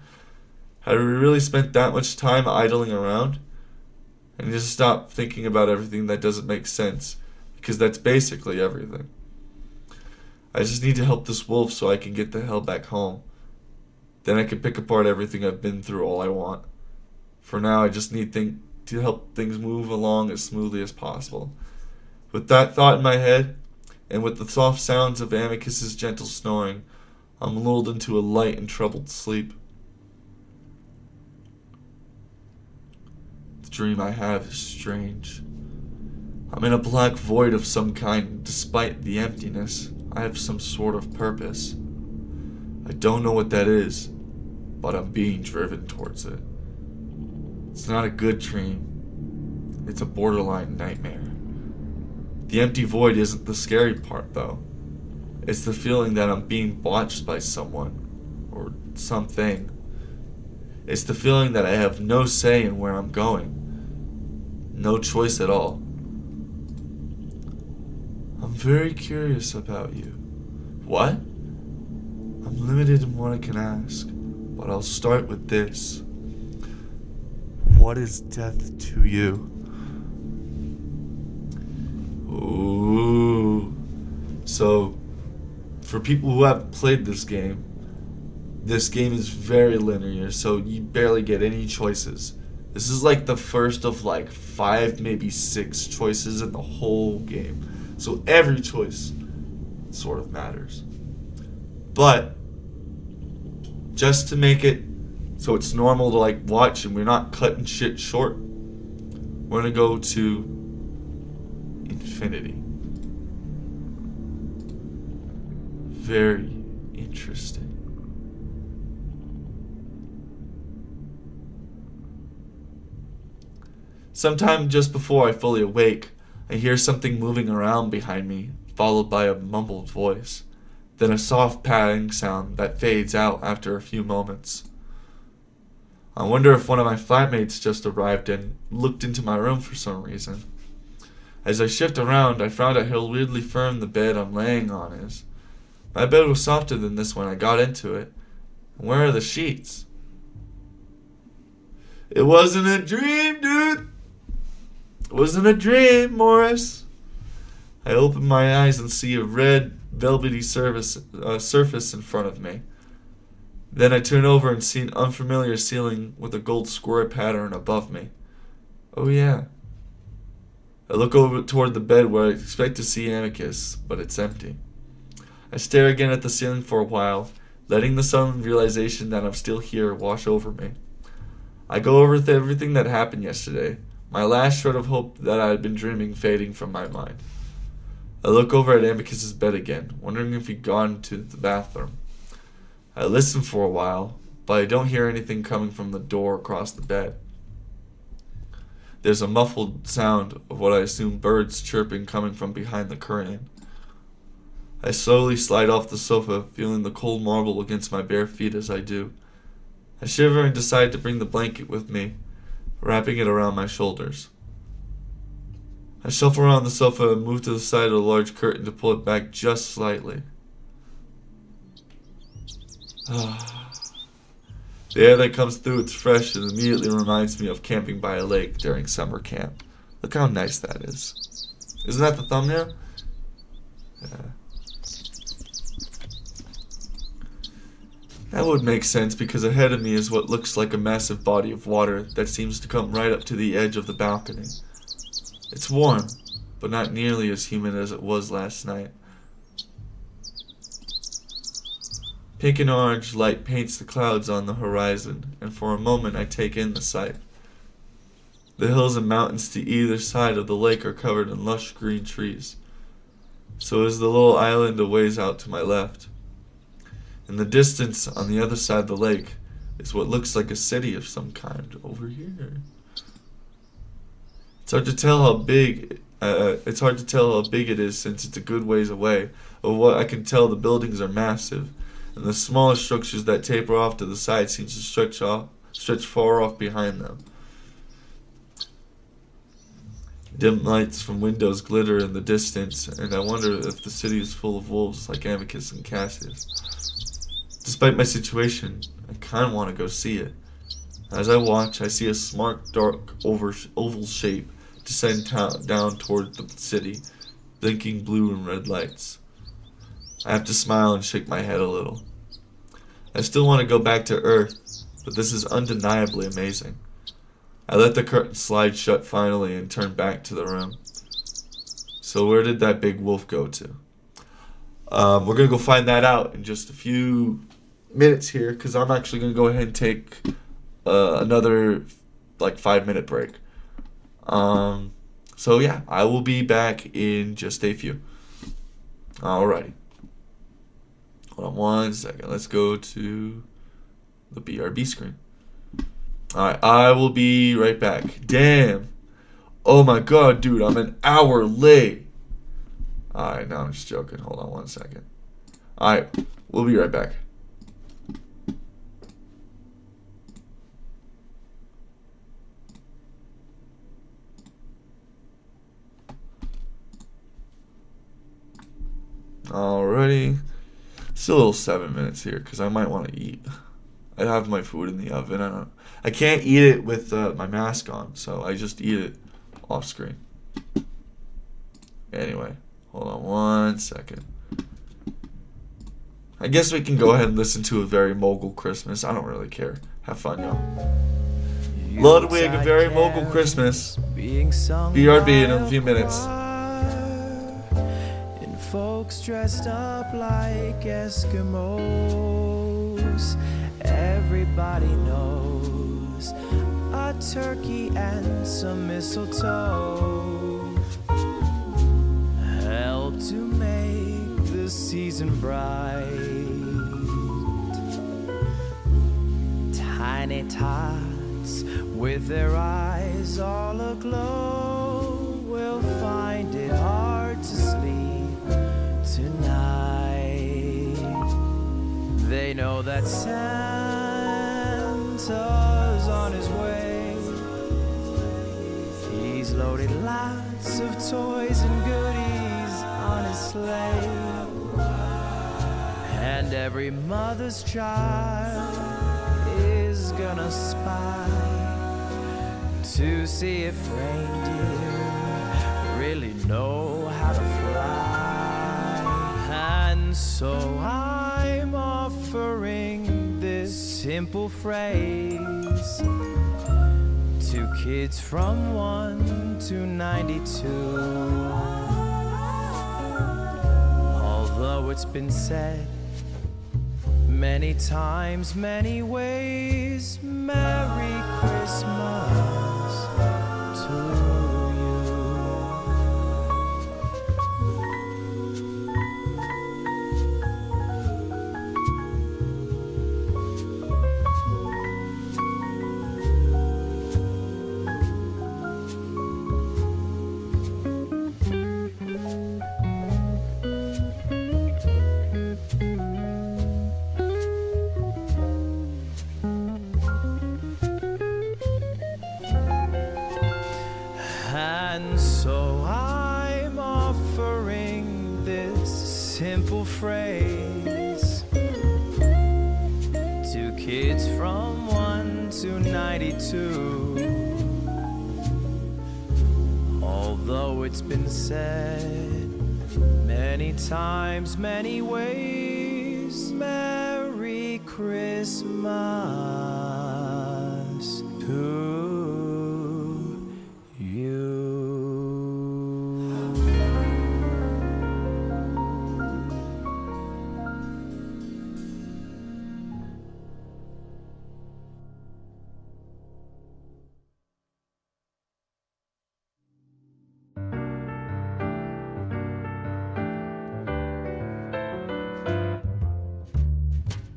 Had we really spent that much time idling around? And just stop thinking about everything that doesn't make sense, because that's basically everything. I just need to help this wolf so I can get the hell back home. Then I can pick apart everything I've been through all I want. For now, I just need to help things move along as smoothly as possible. With that thought in my head, and with the soft sounds of Amicus's gentle snoring, I'm lulled into a light and troubled sleep. The dream I have is strange. I'm in a black void of some kind. Despite the emptiness, I have some sort of purpose. I don't know what that is, but I'm being driven towards it. It's not a good dream. It's a borderline nightmare. The empty void isn't the scary part, though. It's the feeling that I'm being watched by someone, or something. It's the feeling that I have no say in where I'm going. No choice at all. I'm very curious about you. What? I'm limited in what I can ask, but I'll start with this. What is death to you? Ooh. So, for people who haven't played this game is very linear, so you barely get any choices. This is like the first of like 5, maybe 6 choices in the whole game. So every choice sort of matters. But just to make it so it's normal to like watch and we're not cutting shit short, we're gonna go to infinity. Very interesting. Sometime just before I fully awake, I hear something moving around behind me, followed by a mumbled voice, then a soft padding sound that fades out after a few moments. I wonder if one of my flatmates just arrived and looked into my room for some reason. As I shift around, I found out how weirdly firm the bed I'm laying on is. My bed was softer than this when I got into it. And where are the sheets? It wasn't a dream, dude! It wasn't a dream, Morris. I open my eyes and see a red, velvety surface in front of me. Then I turn over and see an unfamiliar ceiling with a gold square pattern above me. Oh yeah. I look over toward the bed where I expect to see AMICUS, but it's empty. I stare again at the ceiling for a while, letting the sudden realization that I'm still here wash over me. I go over everything that happened yesterday, my last shred of hope that I had been dreaming fading from my mind. I look over at AMICUS's bed again, wondering if he'd gone to the bathroom. I listen for a while, but I don't hear anything coming from the door across the bed. There's a muffled sound of what I assume birds chirping coming from behind the curtain. I slowly slide off the sofa, feeling the cold marble against my bare feet as I do. I shiver and decide to bring the blanket with me, wrapping it around my shoulders. I shuffle around the sofa and move to the side of the large curtain to pull it back just slightly. The air that comes through it's fresh and immediately reminds me of camping by a lake during summer camp. Look how nice that is. Isn't that the thumbnail? Yeah. That would make sense because ahead of me is what looks like a massive body of water that seems to come right up to the edge of the balcony. It's warm, but not nearly as humid as it was last night. Pink and orange light paints the clouds on the horizon, and for a moment I take in the sight. The hills and mountains to either side of the lake are covered in lush green trees. So is the little island a ways out to my left. In the distance, on the other side of the lake, is what looks like a city of some kind over here. It's hard to tell how big it is since it's a good ways away. But what I can tell, the buildings are massive, and the smaller structures that taper off to the side seem to stretch far off behind them. Dim lights from windows glitter in the distance, and I wonder if the city is full of wolves like Amicus and Cassius. Despite my situation, I kinda want to go see it. As I watch, I see a smart, dark, oval shape descend down toward the city, blinking blue and red lights. I have to smile and shake my head a little. I still want to go back to Earth, but this is undeniably amazing. I let the curtain slide shut finally and turn back to the room. So where did that big wolf go to? We're going to go find that out in just a few minutes here, because I'm actually going to go ahead and take another 5-minute break. So yeah, I will be back in just a few. Alrighty. Hold on one second. Let's go to the BRB screen. Alright, I will be right back. Damn. Oh my god, dude, I'm an hour late. Alright, no, I'm just joking. Hold on one second. Alright, we'll be right back. Alrighty. Still 7 minutes here because I might want to eat. I have my food in the oven. I can't eat it with my mask on, so I just eat it off screen. Anyway, hold on one second. I guess we can go ahead and listen to A Very Mogul Christmas. I don't really care. Have fun, y'all. Ludwig, A Very Mogul Christmas. BRB in a few minutes. Folks dressed up like Eskimos. Everybody knows a turkey and some mistletoe help to make the season bright. Tiny tots with their eyes all aglow will find know that Santa's on his way. He's loaded lots of toys and goodies on his sleigh. And every mother's child is gonna spy to see if reindeer really know how to fly. And so I'm offering this simple phrase to kids from 1 to 92. Although it's been said many times, many ways, Merry Christmas to you. And so I'm offering this simple phrase to kids from 1 to 92. Although it's been said many times, many ways, Merry Christmas to you.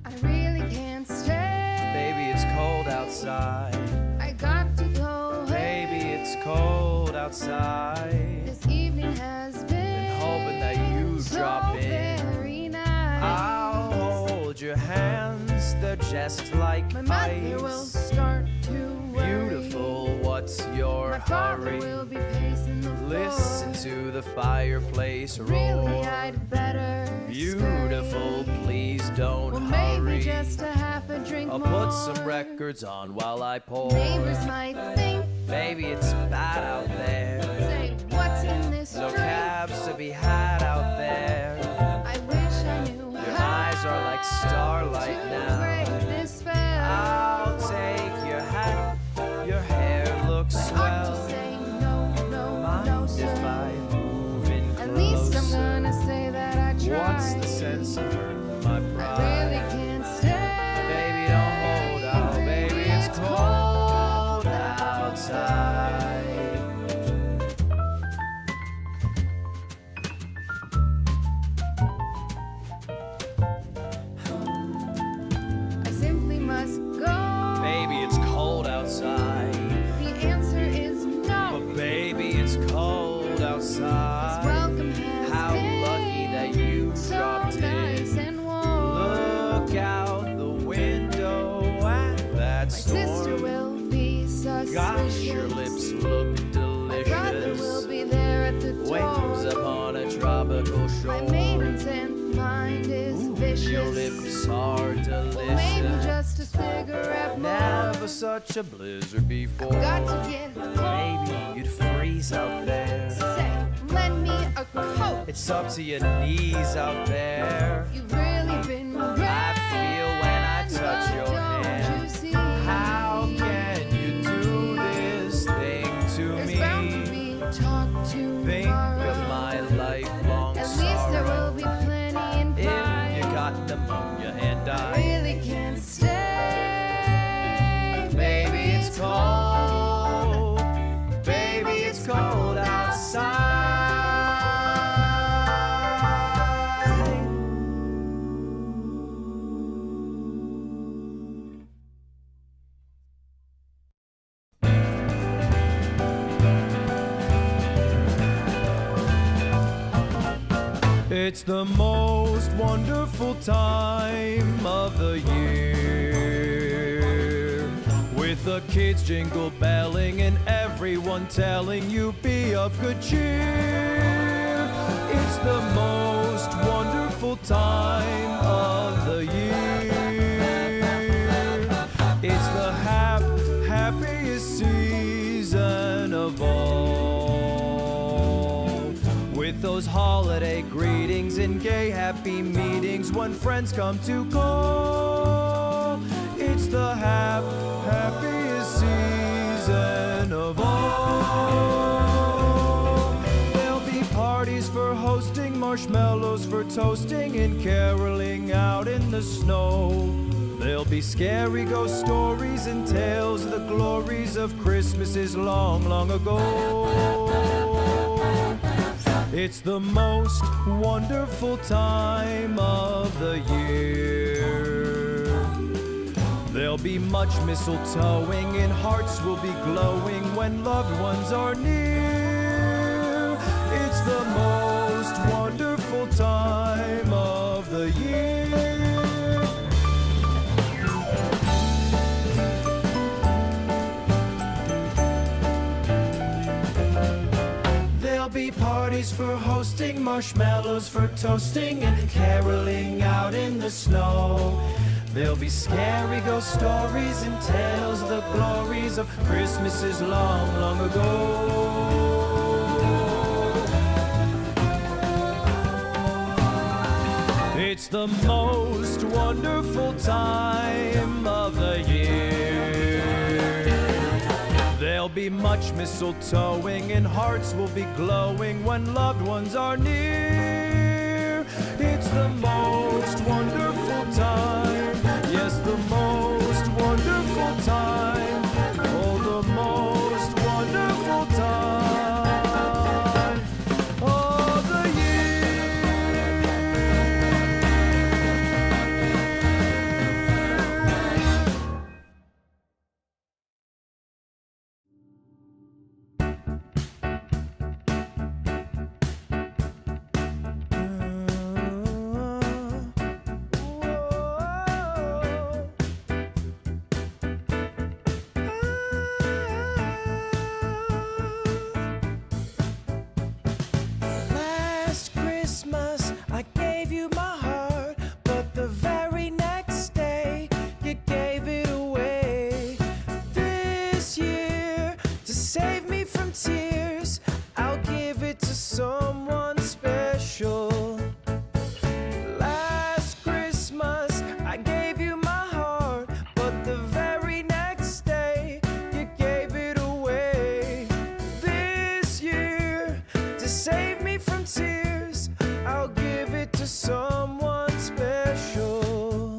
I really can't stay. Baby, it's cold outside. I got to go away. Baby, it's cold outside. This evening has been Hoping that you so drop in. very nice. I'll hold your hands, they're just like My mother will ice. start to worry. Beautiful, what's your My father hurry? will be pacing the floor. Listen to the fireplace roar. Really, I'd better Beautiful, scurry. please don't Well, hurry. maybe just a half a drink I'll more. put some records on while I pour. Neighbors might think, Baby, it's bad out there. say, what's in this No drink? cabs to be had out there. I wish I knew Your how eyes are like starlight to now. break this spell. I'll take your hat, your hair looks I ought swell. to say no, no, Mind no, if sir. I move in At least I'm closer? gonna say that I tried. What's the sense of hurting my I pride? really can't stay. Baby, don't hold out. Baby, it's cold outside. I simply must go. Baby, it's cold outside. The answer is no. But baby, it's cold This outside. welcome has How been lucky that you so dropped nice in. and warm. Look out the window at that My sister storm. will be suspicious. Gosh, your lips look My brother will delicious. be there at the door. Waves upon a tropical shore. My maiden's and mind is Ooh, vicious. your lips are Well, maybe delicious. just a cigarette more. Never such a blizzard before. Got to get home. Maybe you'd freeze out there. Say, lend me a coat. It's up to your knees out there. You've really been great. I feel when I touch your Don't hand. you see? How can you do this thing to There's me? bound to be talk tomorrow. Think of my lifelong At least there sorrow. will be plenty in If pie. you got pneumonia and I I, really can't stay. baby, it's cold. Baby, it's cold outside. It's the most wonderful time of the year, with the kids jingle belling and everyone telling you be of good cheer. It's the most wonderful time of the year. It's the happiest season of all, with those holiday greetings and gay happy meetings when friends come to call. It's the happiest season of all. There'll be parties for hosting, marshmallows for toasting, and caroling out in the snow. There'll be scary ghost stories and tales of the glories of Christmases long, long ago. It's the most wonderful time of the year. There'll be much mistletoeing and hearts will be glowing when loved ones are near. It's the most wonderful time of the year. There'll be parties for hosting, marshmallows for toasting, and caroling out in the snow. There'll be scary ghost stories and tales of the glories of Christmases long, long ago. It's the most wonderful time of the year. There'll be much mistletoeing and hearts will be glowing when loved ones are near. It's the most wonderful time, yes, the most wonderful time, oh, the most wonderful time of the Last Christmas I gave you my heart, but the very next day you gave it away. This year, to save me from tears, I'll give it to someone special. Last Christmas I gave you my heart, but the very next day you gave it away. This year, to save me from tears, I'll give it to someone special.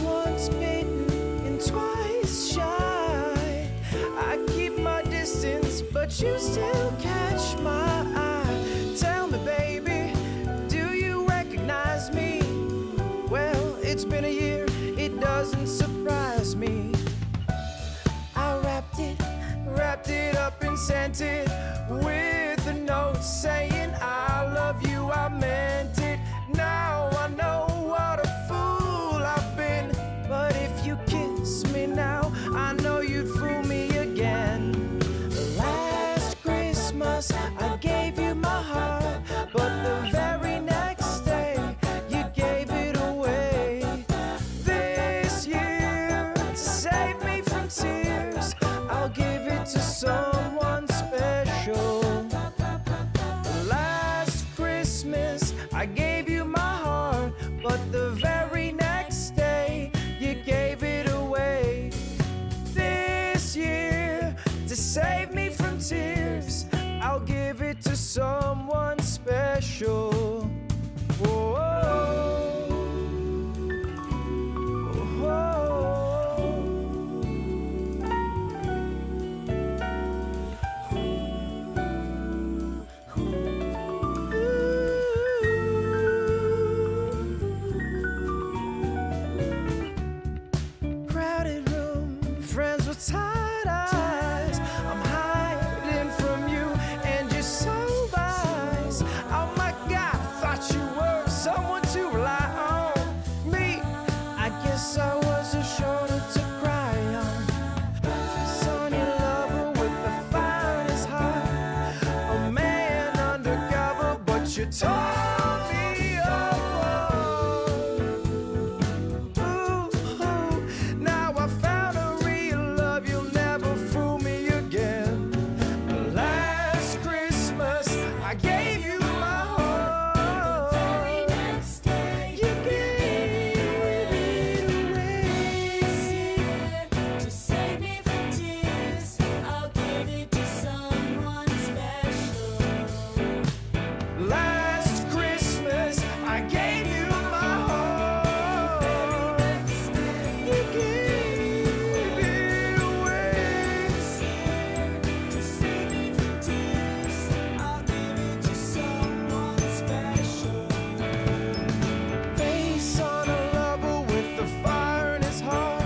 Once bitten and twice shy, I keep my distance, but you still catch my eye. Tell me, baby, do you recognize me? Well, it's been a year, it doesn't surprise me. I wrapped it up and sent it with a note saying I love you, I meant it. Now I know what a fool I've been, but if you kiss me now, I know you'd fool me again. Last Christmas I gave you my heart, but the very next day you gave it away. This year, to save me from tears, I'll give it to someone special. Last Christmas I gave you my heart, but the very next day you gave it away. This year, to save me from tears, I'll give it to someone special. Whoa. Whoa. tight eyes. I'm hiding from you and you're so wise. Oh my God, thought you were someone to rely on. Me, I guess I was a shoulder to cry on. Sonny lover with the finest heart, a man undercover, but you tore me apart. Ooh, now I found a real love, you'll never fool me again. Last Christmas, I gave you my heart. Very next day, You gave it away. to save me from tears, I'll give it to someone special. Last Christmas, I gave you my heart. You gave it away. To save me from tears, I'll give it to someone special. Face on a lover with the fire in his heart,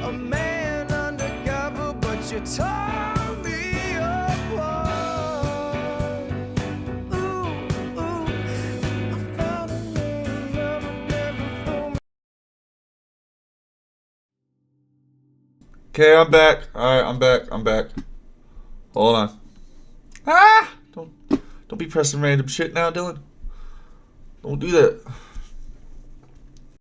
a man undercover, but you tore me apart. Ooh, I found a new lover, never fooled me. Okay, I'm back. Alright, I'm back. Hold on. Ah! Don't be pressing random shit now, Dylan. Don't do that.